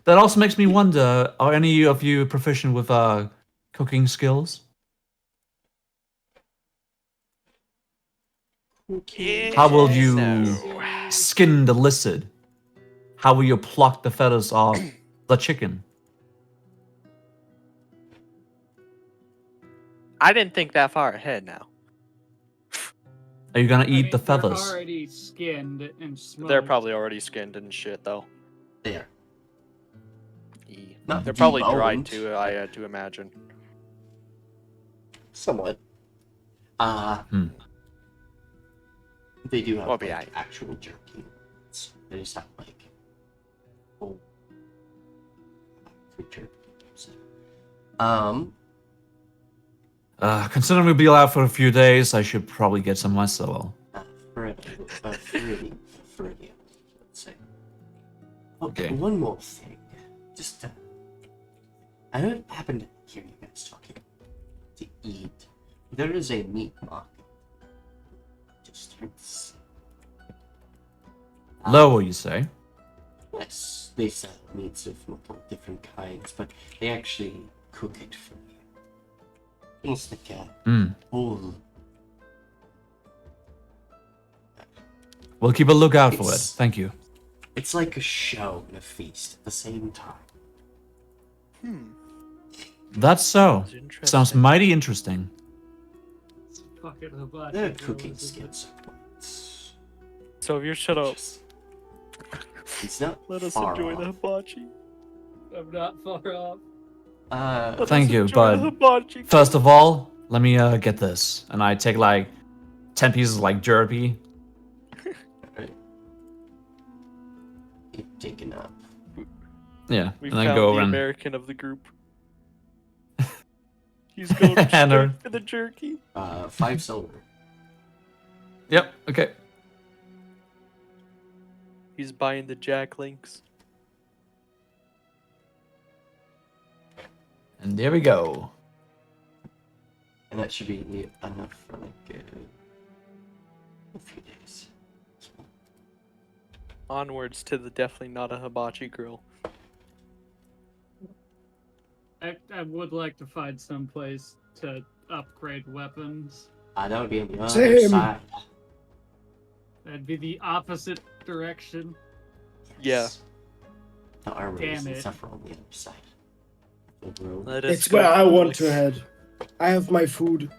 E: That also makes me wonder, are any of you proficient with cooking skills? How will you
B: No.
E: skin the lizard? How will you pluck the feathers off the chicken?
B: I didn't think that far ahead now.
E: Are you gonna
D: I
E: eat
D: mean,
E: the
D: they're
E: feathers?
D: already skinned and smoked.
B: They're probably already skinned and shit, though.
A: there.
B: E.
A: Not
B: They're probably dried
A: deboned,
B: too, I had to imagine.
A: Somewhat. They do have
B: Well,
A: like,
B: yeah.
A: actual jerky. They just have like whole creature. So,
E: Considering we'll be out for a few days, I should probably get some myself.
A: Freddy, let's say.
E: Okay.
A: One more thing. Just, I don't happen to hear you guys talking to eat. There is a meat market. Distance.
E: Lower, you say?
A: Yes, they sell meats of multiple different kinds, but they actually cook it for you. Things like a whole.
E: We'll keep a lookout for it.
A: It's-
E: Thank you.
A: It's like a show and a feast at the same time.
E: That's so.
B: That's interesting.
E: Sounds mighty interesting.
D: It's fucking hibachi.
A: Their
D: though,
A: cooking
D: isn't it?
A: skills are quite.
B: So if you shut up,
A: just- It's not
B: let us
A: far
B: enjoy
A: off.
B: the hibachi.
D: I'm not far off.
B: Let
E: Thank
B: us
E: you,
B: enjoy
E: but
B: the hibachi.
E: first of all, let me get this. And I take like 10 pieces of like jerky.
A: Alright. You've taken up.
E: Yeah,
B: We
E: and then
B: found
E: go
B: the
E: around.
B: American of the group. He's going
E: Enter.
B: straight for the jerky.
A: 5 silver.
E: Yep. Okay.
B: He's buying the Jack Links.
E: And there we go.
A: And that should be enough for like a few days.
B: Onwards to the definitely not a hibachi grill.
D: I would like to find some place to upgrade weapons.
A: That would be on the other
G: Same.
A: side.
D: That'd be the opposite direction.
A: Yes. The armories
D: Damn
A: and
D: it.
A: stuff are on the other side. The road.
B: Let us
G: It's
B: go
G: where I
B: to
G: want
B: the-
G: to head. I have my food.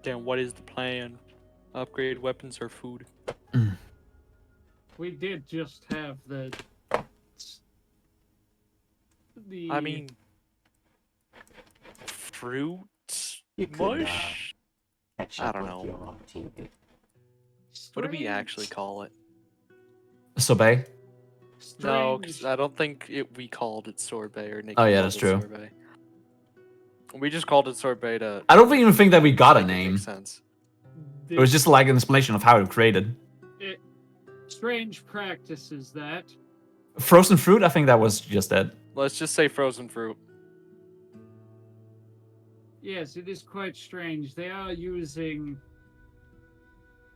B: Damn, what is the plan? Upgrade weapons or food?
D: We did just have the.
B: I mean, fruit
A: You could,
B: mush?
A: Catch
B: I
A: up
B: don't
A: with
B: know.
A: your teammate.
B: What do we actually call it?
E: Sorbet.
B: No,
D: Strange.
B: 'cause I don't think we called it sorbet or Nick.
E: Oh, yeah,
B: called
E: that's
B: it
E: true.
B: Sorbet. We just called it sorbet to.
E: I don't even think that we got a
B: make it
E: name.
B: make sense.
E: It was just like an explanation of how it created.
D: Strange practices that.
E: Frozen fruit. I think that was just it.
B: Let's just say frozen fruit.
D: Yes, it is quite strange. They are using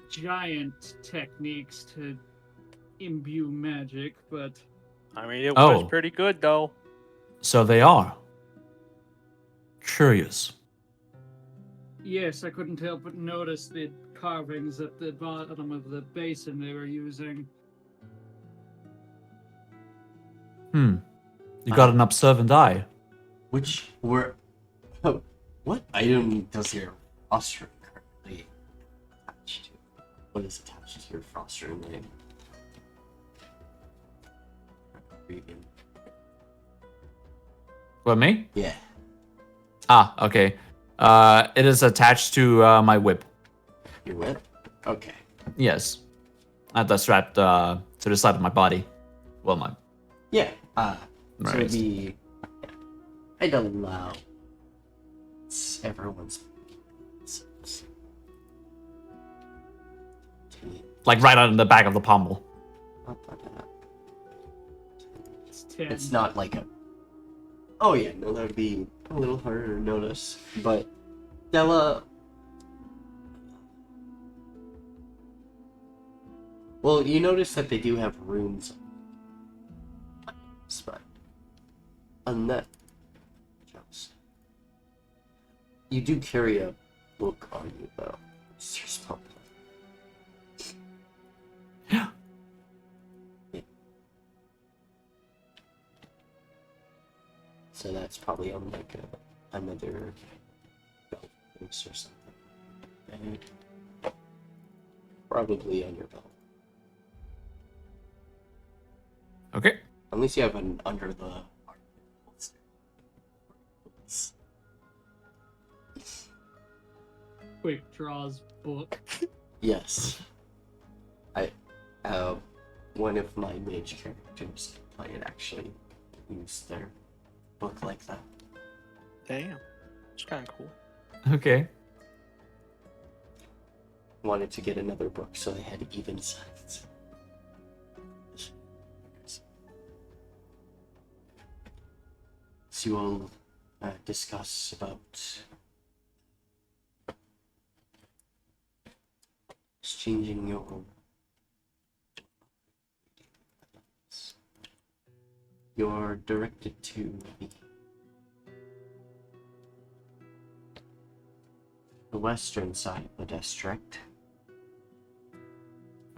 D: giant techniques to imbue magic, but
B: I mean, it
E: Oh.
B: was pretty good though.
E: So they are. Curious.
D: yes, I couldn't help but notice the carvings at the bottom of the basin they were using.
E: You got an observant eye.
A: Which were. Oh, what item does your roster currently attach to? What is attached to your roster name? Reading.
E: What, me?
A: Yeah.
E: Ah, okay. It is attached to my whip.
A: Your whip? Okay.
E: Yes. That's strapped to the side of my body. Well, my
A: Yeah. So it'd
E: Right.
A: be. I'd allow. Everyone's.
E: like right on the back of the pommel.
D: It's 10.
A: It's not like a. Oh yeah, no, that would be a little harder to notice. But Della. Well, you notice that they do have runes. But on that, you do carry a book on you though. It's your spell.
E: Yeah.
A: So that's probably on like another belt or something. And probably on your belt.
E: Okay.
A: Unless you have an under the holster.
D: Quick draws book.
A: Yes. One of my mage characters I had actually used their book like that.
B: Damn, it's kind of cool.
E: Okay.
A: Wanted to get another book so they had even sides. So you will discuss about exchanging your you're directed to the western side of the district.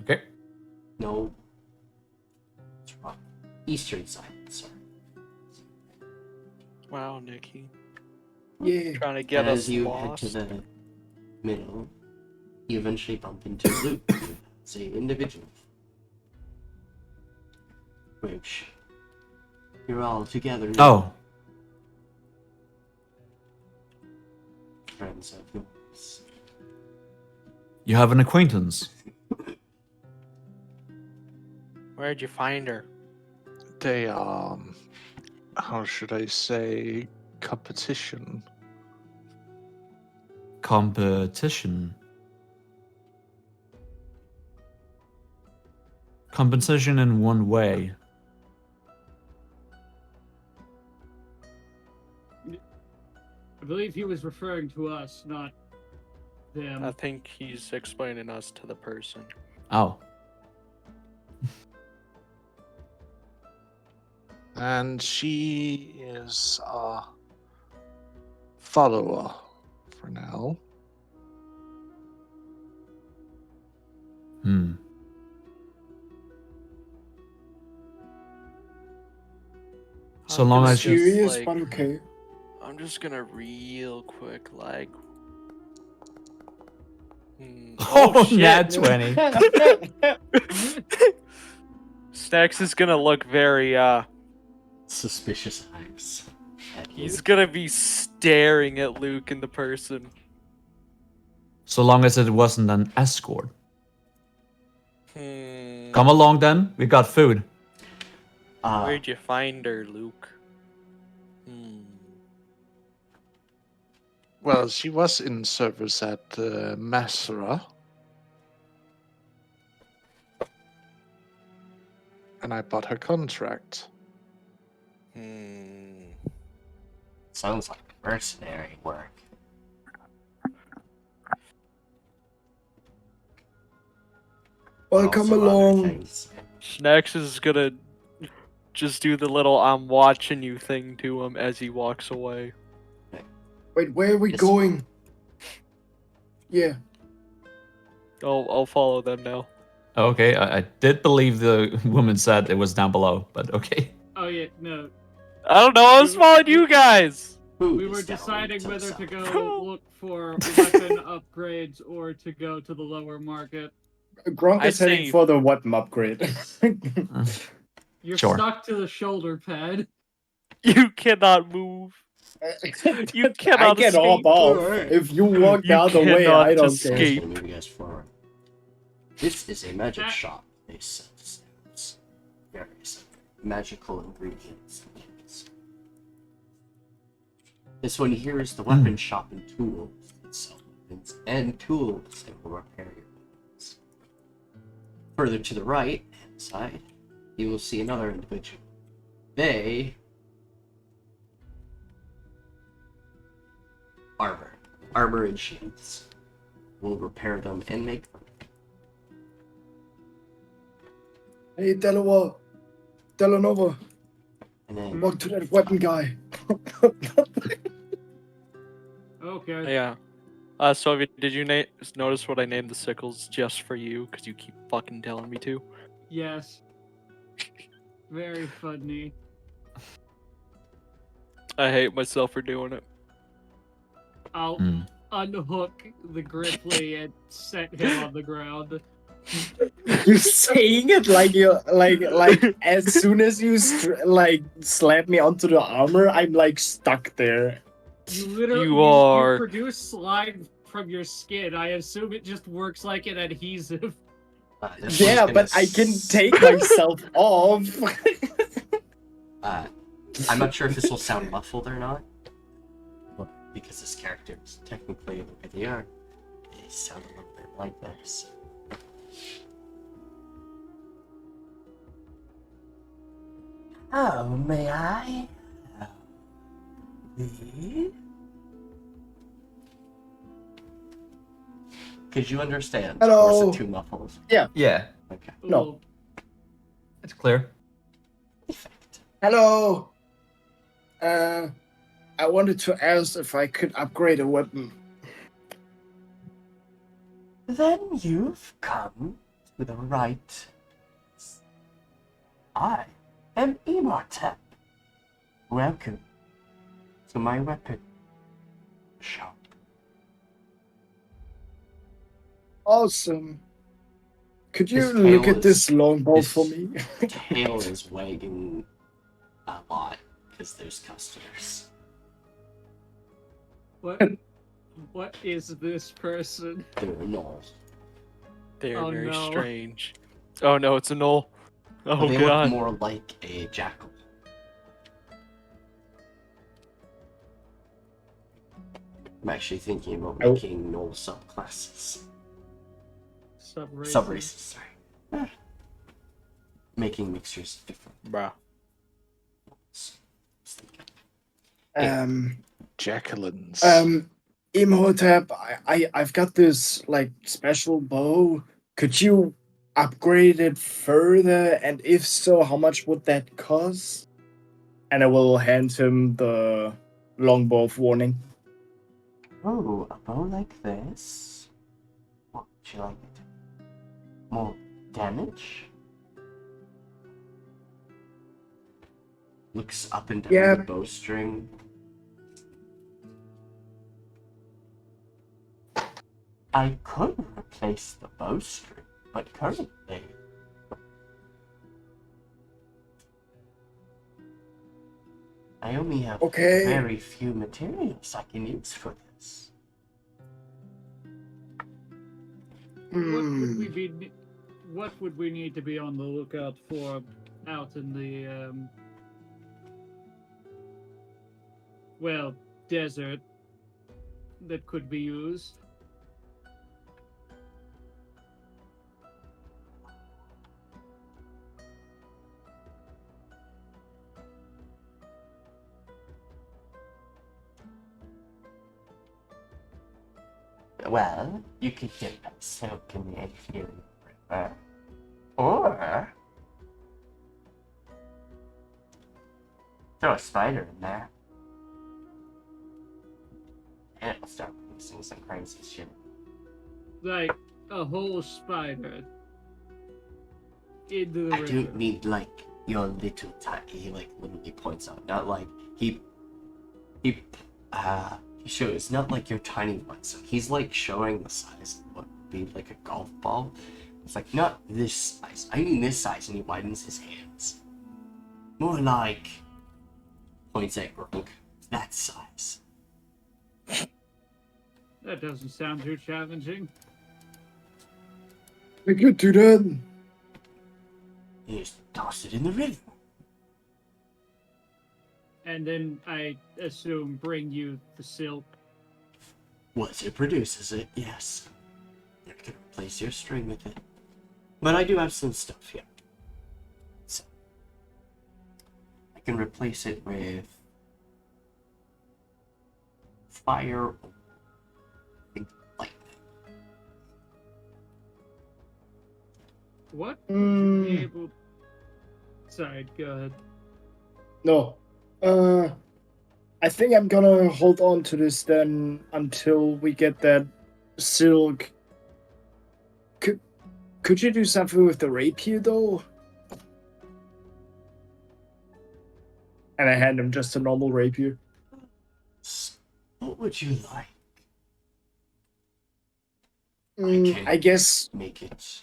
E: Okay.
A: No, it's wrong. Eastern side, sorry.
B: Wow, Nikki,
G: Yeah.
B: trying to get
A: As
B: us
A: you
B: lost.
A: head to the middle, you eventually bump into Luke. It's an individual. Which you're all together now,
E: Oh,
A: friends of yours.
E: you have an acquaintance.
B: Where'd you find her?
C: They how should I say, competition.
E: Competition. Competition in one way.
D: I believe he was referring to us, not them.
B: I think he's explaining us to the person.
E: Oh.
C: And she is a follower for now.
E: Hmm. So
B: I'm
E: long
B: gonna
E: as you-
B: just,
G: Serious,
B: like-
G: but okay.
B: I'm just gonna real quick, like.
E: Oh,
B: shit.
E: nat 20.
B: Snacks is gonna look very,
A: Suspicious eyes.
B: he's gonna be staring at Luke in the person.
E: So long as it wasn't an escort.
B: Hmm.
E: Come along then. We got food.
B: Where'd you find her, Luke?
C: Well, she was in service at Masra. And I bought her contract.
A: Sounds like mercenary work.
G: Well,
A: Also
G: come
A: other
G: along.
A: things.
B: Snacks is gonna just do the little I'm watching you thing to him as he walks away.
G: Wait, where are we
A: Yes.
G: going? Yeah.
B: I'll follow them now.
E: Okay, I did believe the woman said it was down below, but okay.
D: Oh yeah, no.
B: I don't know, I was following you guys!
A: Food
D: We were
A: is down
D: deciding
A: to
D: whether
A: the
D: to
A: south.
D: go look for weapon upgrades or to go to the lower market.
F: Grunk
B: I
F: is heading
B: say-
F: for the weapon upgrade.
D: You're
E: Sure.
D: stuck to the shoulder pad.
B: You cannot move. You cannot
F: I can
B: escape.
F: hop off.
G: Alright.
F: If you walk the
B: You
F: other way,
B: cannot
F: I don't
B: escape.
F: care.
A: Just gonna move you guys forward. This is a magic
D: Ah.
A: shop. They sell stands. Various magical ingredients. and things. This one here is the weapon shop and tools. They sell weapons and tools that will repair your weapons. Further to the right hand side, you will see another individual. They armor and shields. Will repair them and make them.
G: Hey, Dela'Nova,
A: And then
G: walk to that weapon guy.
D: Okay.
B: Yeah. So did you notice what I named the sickles just for you? Because you keep fucking telling me to.
D: Yes. Very funny.
B: I hate myself for doing it.
D: I'll
E: Hmm.
D: unhook the Gripply and set him on the ground.
F: You're saying it like you like as soon as you slap me onto the armor, I'm like stuck there.
D: You literally
B: You are-
D: produce slime from your skin. I assume it just works like an adhesive.
A: this
F: Yeah,
A: one's
F: but
A: gonna
F: I can take myself off.
A: I'm not sure if this will sound muffled or not. But because this character is technically the way they are, they sound a little bit like this. Oh, may I? Could you understand? Or
G: Hello.
A: is it too muffled?
E: Yeah,
A: Okay.
F: No.
D: Ooh.
E: it's clear.
A: Perfect.
G: Hello. I wanted to ask if I could upgrade a weapon.
A: Then you've come to the right. I am Imhotep. Welcome to my weapon shop.
G: Awesome. Could you
A: His
G: look
A: tail
G: at this
A: is-
G: longbow
A: his-
G: for me?
A: Tail is wagging a lot because there's customers.
D: What is this person?
A: They're gnolls.
B: They're
D: Oh,
B: very
D: no.
B: strange. Oh no, it's a null. Oh
A: they
B: god.
A: look more like a jackal. I'm actually thinking about
F: Oh.
A: making null subclasses.
D: Subraces.
A: Subraces, sorry. Making mixtures different.
B: Bruh.
C: Jacqueline's.
G: Imhotep, I've got this like special bow. Could you upgrade it further? And if so, how much would that cost?
F: And I will hand him the longbow of warning.
A: Oh, a bow like this? What would you like it? More damage? Looks up and down
G: Yeah.
A: the bowstring. I could replace the bowstring, but currently I only have
G: Okay.
A: very few materials I can use for this.
D: What would we need to be on the lookout for out in the desert that could be used?
A: Well, you could get that silk in the Inferior River. Or throw a spider in there. And it'll start producing some crazy shit.
D: Like a whole spider into the
A: I
D: river.
A: don't mean like your little tiny, he like literally points out, not like he shows, not like your tiny one. So he's like showing the size of what would be like a golf ball. It's like not this size. I mean this size, and he widens his hands. More like points at Grunk. That size.
D: That doesn't sound too challenging.
G: I could do that.
A: You just toss it in the river.
D: And then I assume bring you the silk.
A: Once it produces it, yes. You can replace your string with it. But I do have some stuff here. So I can replace it with fire or lightning.
D: What would you be
G: Mm,
D: able... Sorry, go ahead.
G: no. I think I'm gonna hold on to this then until we get that silk. Could you do something with the rapier though?
F: And I hand him just a normal rapier.
A: What would you like?
G: Mm, I guess.
A: Make it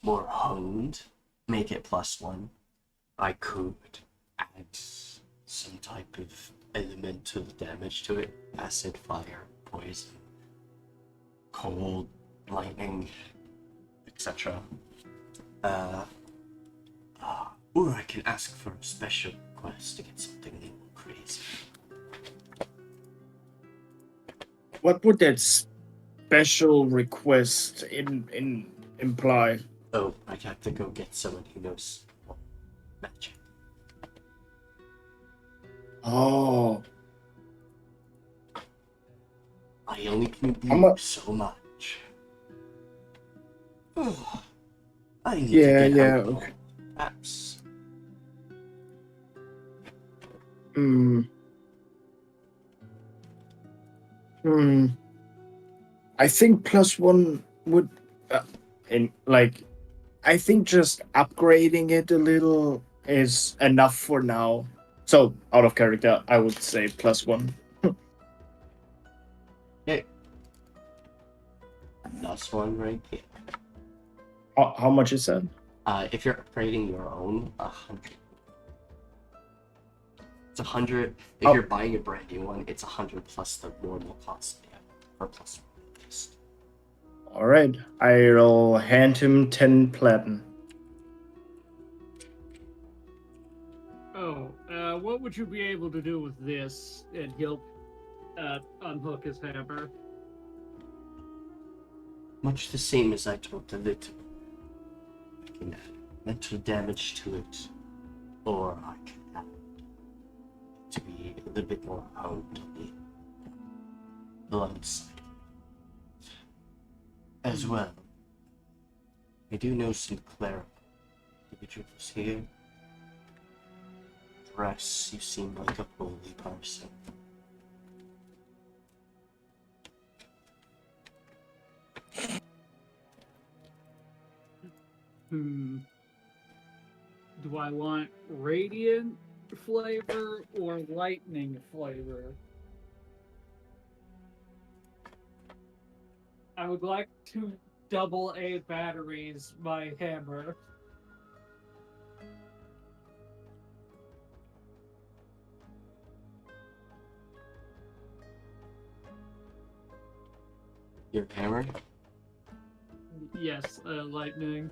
A: more honed, make it +1. I could add some type of elemental damage to it. Acid, fire, poison, cold, lightning, etc. Or I can ask for a special request to get something a little crazy.
G: What would that special request imply?
A: Oh, I'd have to go get someone who knows magic.
G: Oh,
A: I only can
G: How
A: do
G: mu-
A: so much. I need
G: Yeah,
A: to get
G: yeah,
A: alcohol.
G: okay.
A: Perhaps.
G: Hmm. Hmm. I think +1 would, I think just upgrading it a little is enough for now.
F: So, out of character, I would say +1.
A: Okay. Last one right here.
F: How much is that?
A: If you're upgrading your own, 100. It's 100. If
F: Oh.
A: you're buying a brand new one, it's 100 plus the normal cost. Yeah, or plus.
F: Alright, I'll hand him 10 platinum.
D: What would you be able to do with this? And he'll unhook his hammer.
A: Much the same as I told the victim. I can add mental damage to it, or I can add it to be a little bit more honed on the blood side. As well, I do know some clerical individuals here. Dress, you seem like a holy person.
D: Do I want radiant flavor or lightning flavor? I would like to AA batteries my hammer.
A: Your hammer?
D: Yes, lightning.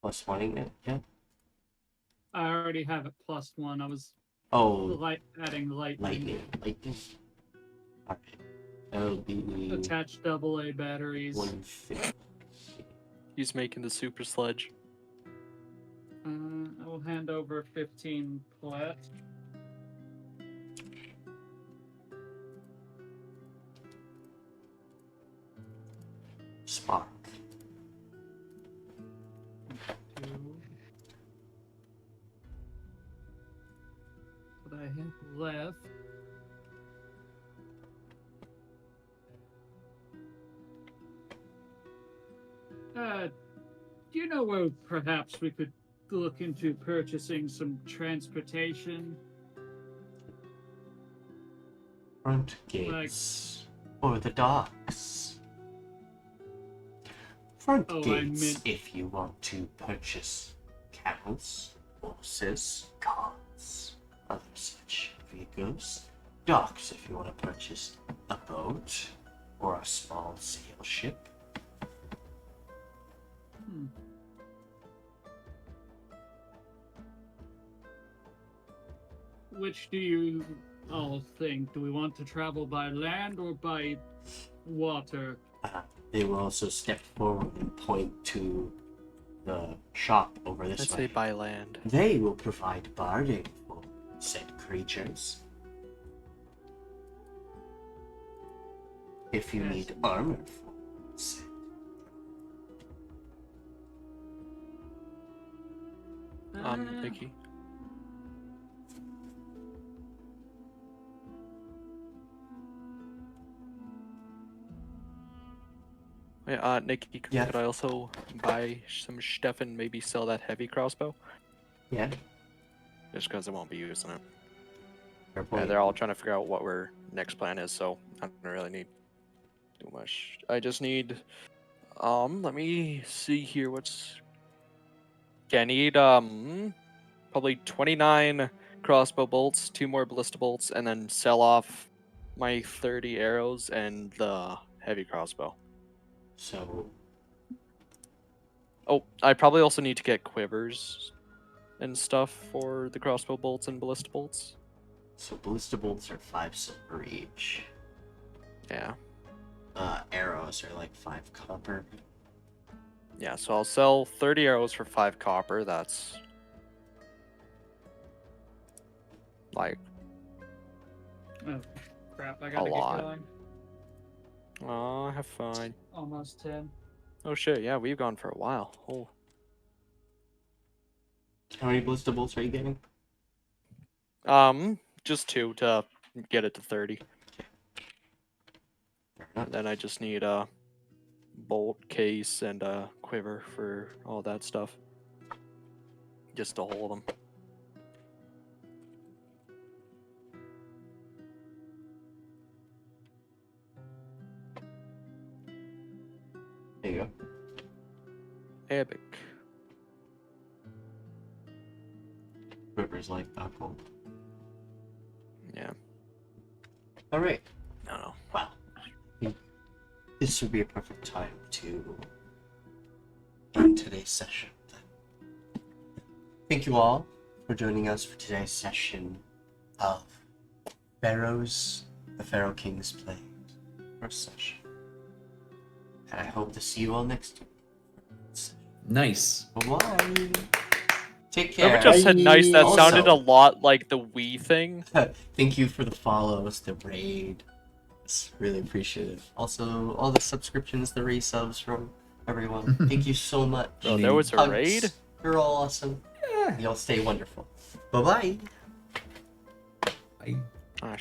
A: Plus wanting it, yeah?
D: I already have it +1. I was
A: Oh,
D: adding lightning.
A: lightning. Alright. That'll be
D: Attach AA batteries.
A: 150.
B: He's making the super sledge.
D: I will hand over 15 plat.
A: Spark.
D: 2. What I have left. Do you know where perhaps we could look into purchasing some transportation?
A: Front gates. Or the docks. Front
D: Oh, I
A: gates
D: meant-
A: if you want to purchase camels, horses, carts, other such vehicles. Docks if you want to purchase a boat or a small sail ship.
D: Which do you all think? Do we want to travel by land or by water?
A: They will also step forward and point to the shop over this
B: Let's
A: way.
B: say by land.
A: They will provide barding for said creatures. If you
D: Yes.
A: need armor for said.
B: Nikki. Yeah, Nikki,
A: Yeah.
B: could I also buy some stuff and maybe sell that heavy crossbow?
A: Yeah.
B: Just because I won't be using it.
A: Fair
B: Yeah,
A: point.
B: they're all trying to figure out what our next plan is, so I don't really need too much. I just need, let me see here. Okay, I need probably 29 crossbow bolts, 2 more ballista bolts, and then sell off my 30 arrows and the heavy crossbow.
A: So
B: Oh, I probably also need to get quivers and stuff for the crossbow bolts and ballista bolts.
A: ballista bolts are 5 silver each.
B: Yeah.
A: Arrows are like 5 copper.
B: Yeah, so I'll sell 30 arrows for 5 copper. That's like
D: Oh, crap, I gotta
B: lot.
D: get going.
B: oh, have fun.
D: Almost 10.
B: Oh shit, yeah, we've gone for a while. Oh.
A: How many ballista bolts are you getting?
B: Just 2 to get it to 30.
A: Fair enough.
B: And then I just need a bolt case and a quiver for all that stuff. Just to hold them.
A: There you go.
B: Epic.
A: players like that goal.
B: Yeah.
A: All right.
B: No.
A: Well, I think this would be a perfect time to end today's session. Thank you all for joining us for today's session of the Pharaoh King's Play first session. And I hope to see you all next time.
E: Nice.
A: Bye. Take care.
B: Whoever just said nice, that
A: Also-
B: sounded a lot like the Wii thing.
A: Thank you for the follows, the raid. It's really appreciated. Also, all the subscriptions, the resubs from everyone. Thank you so much.
B: Bro, there was a
A: Hugs.
B: raid?
A: You're all awesome. Y'all stay wonderful. Bye-bye.
E: Bye.
B: Oh,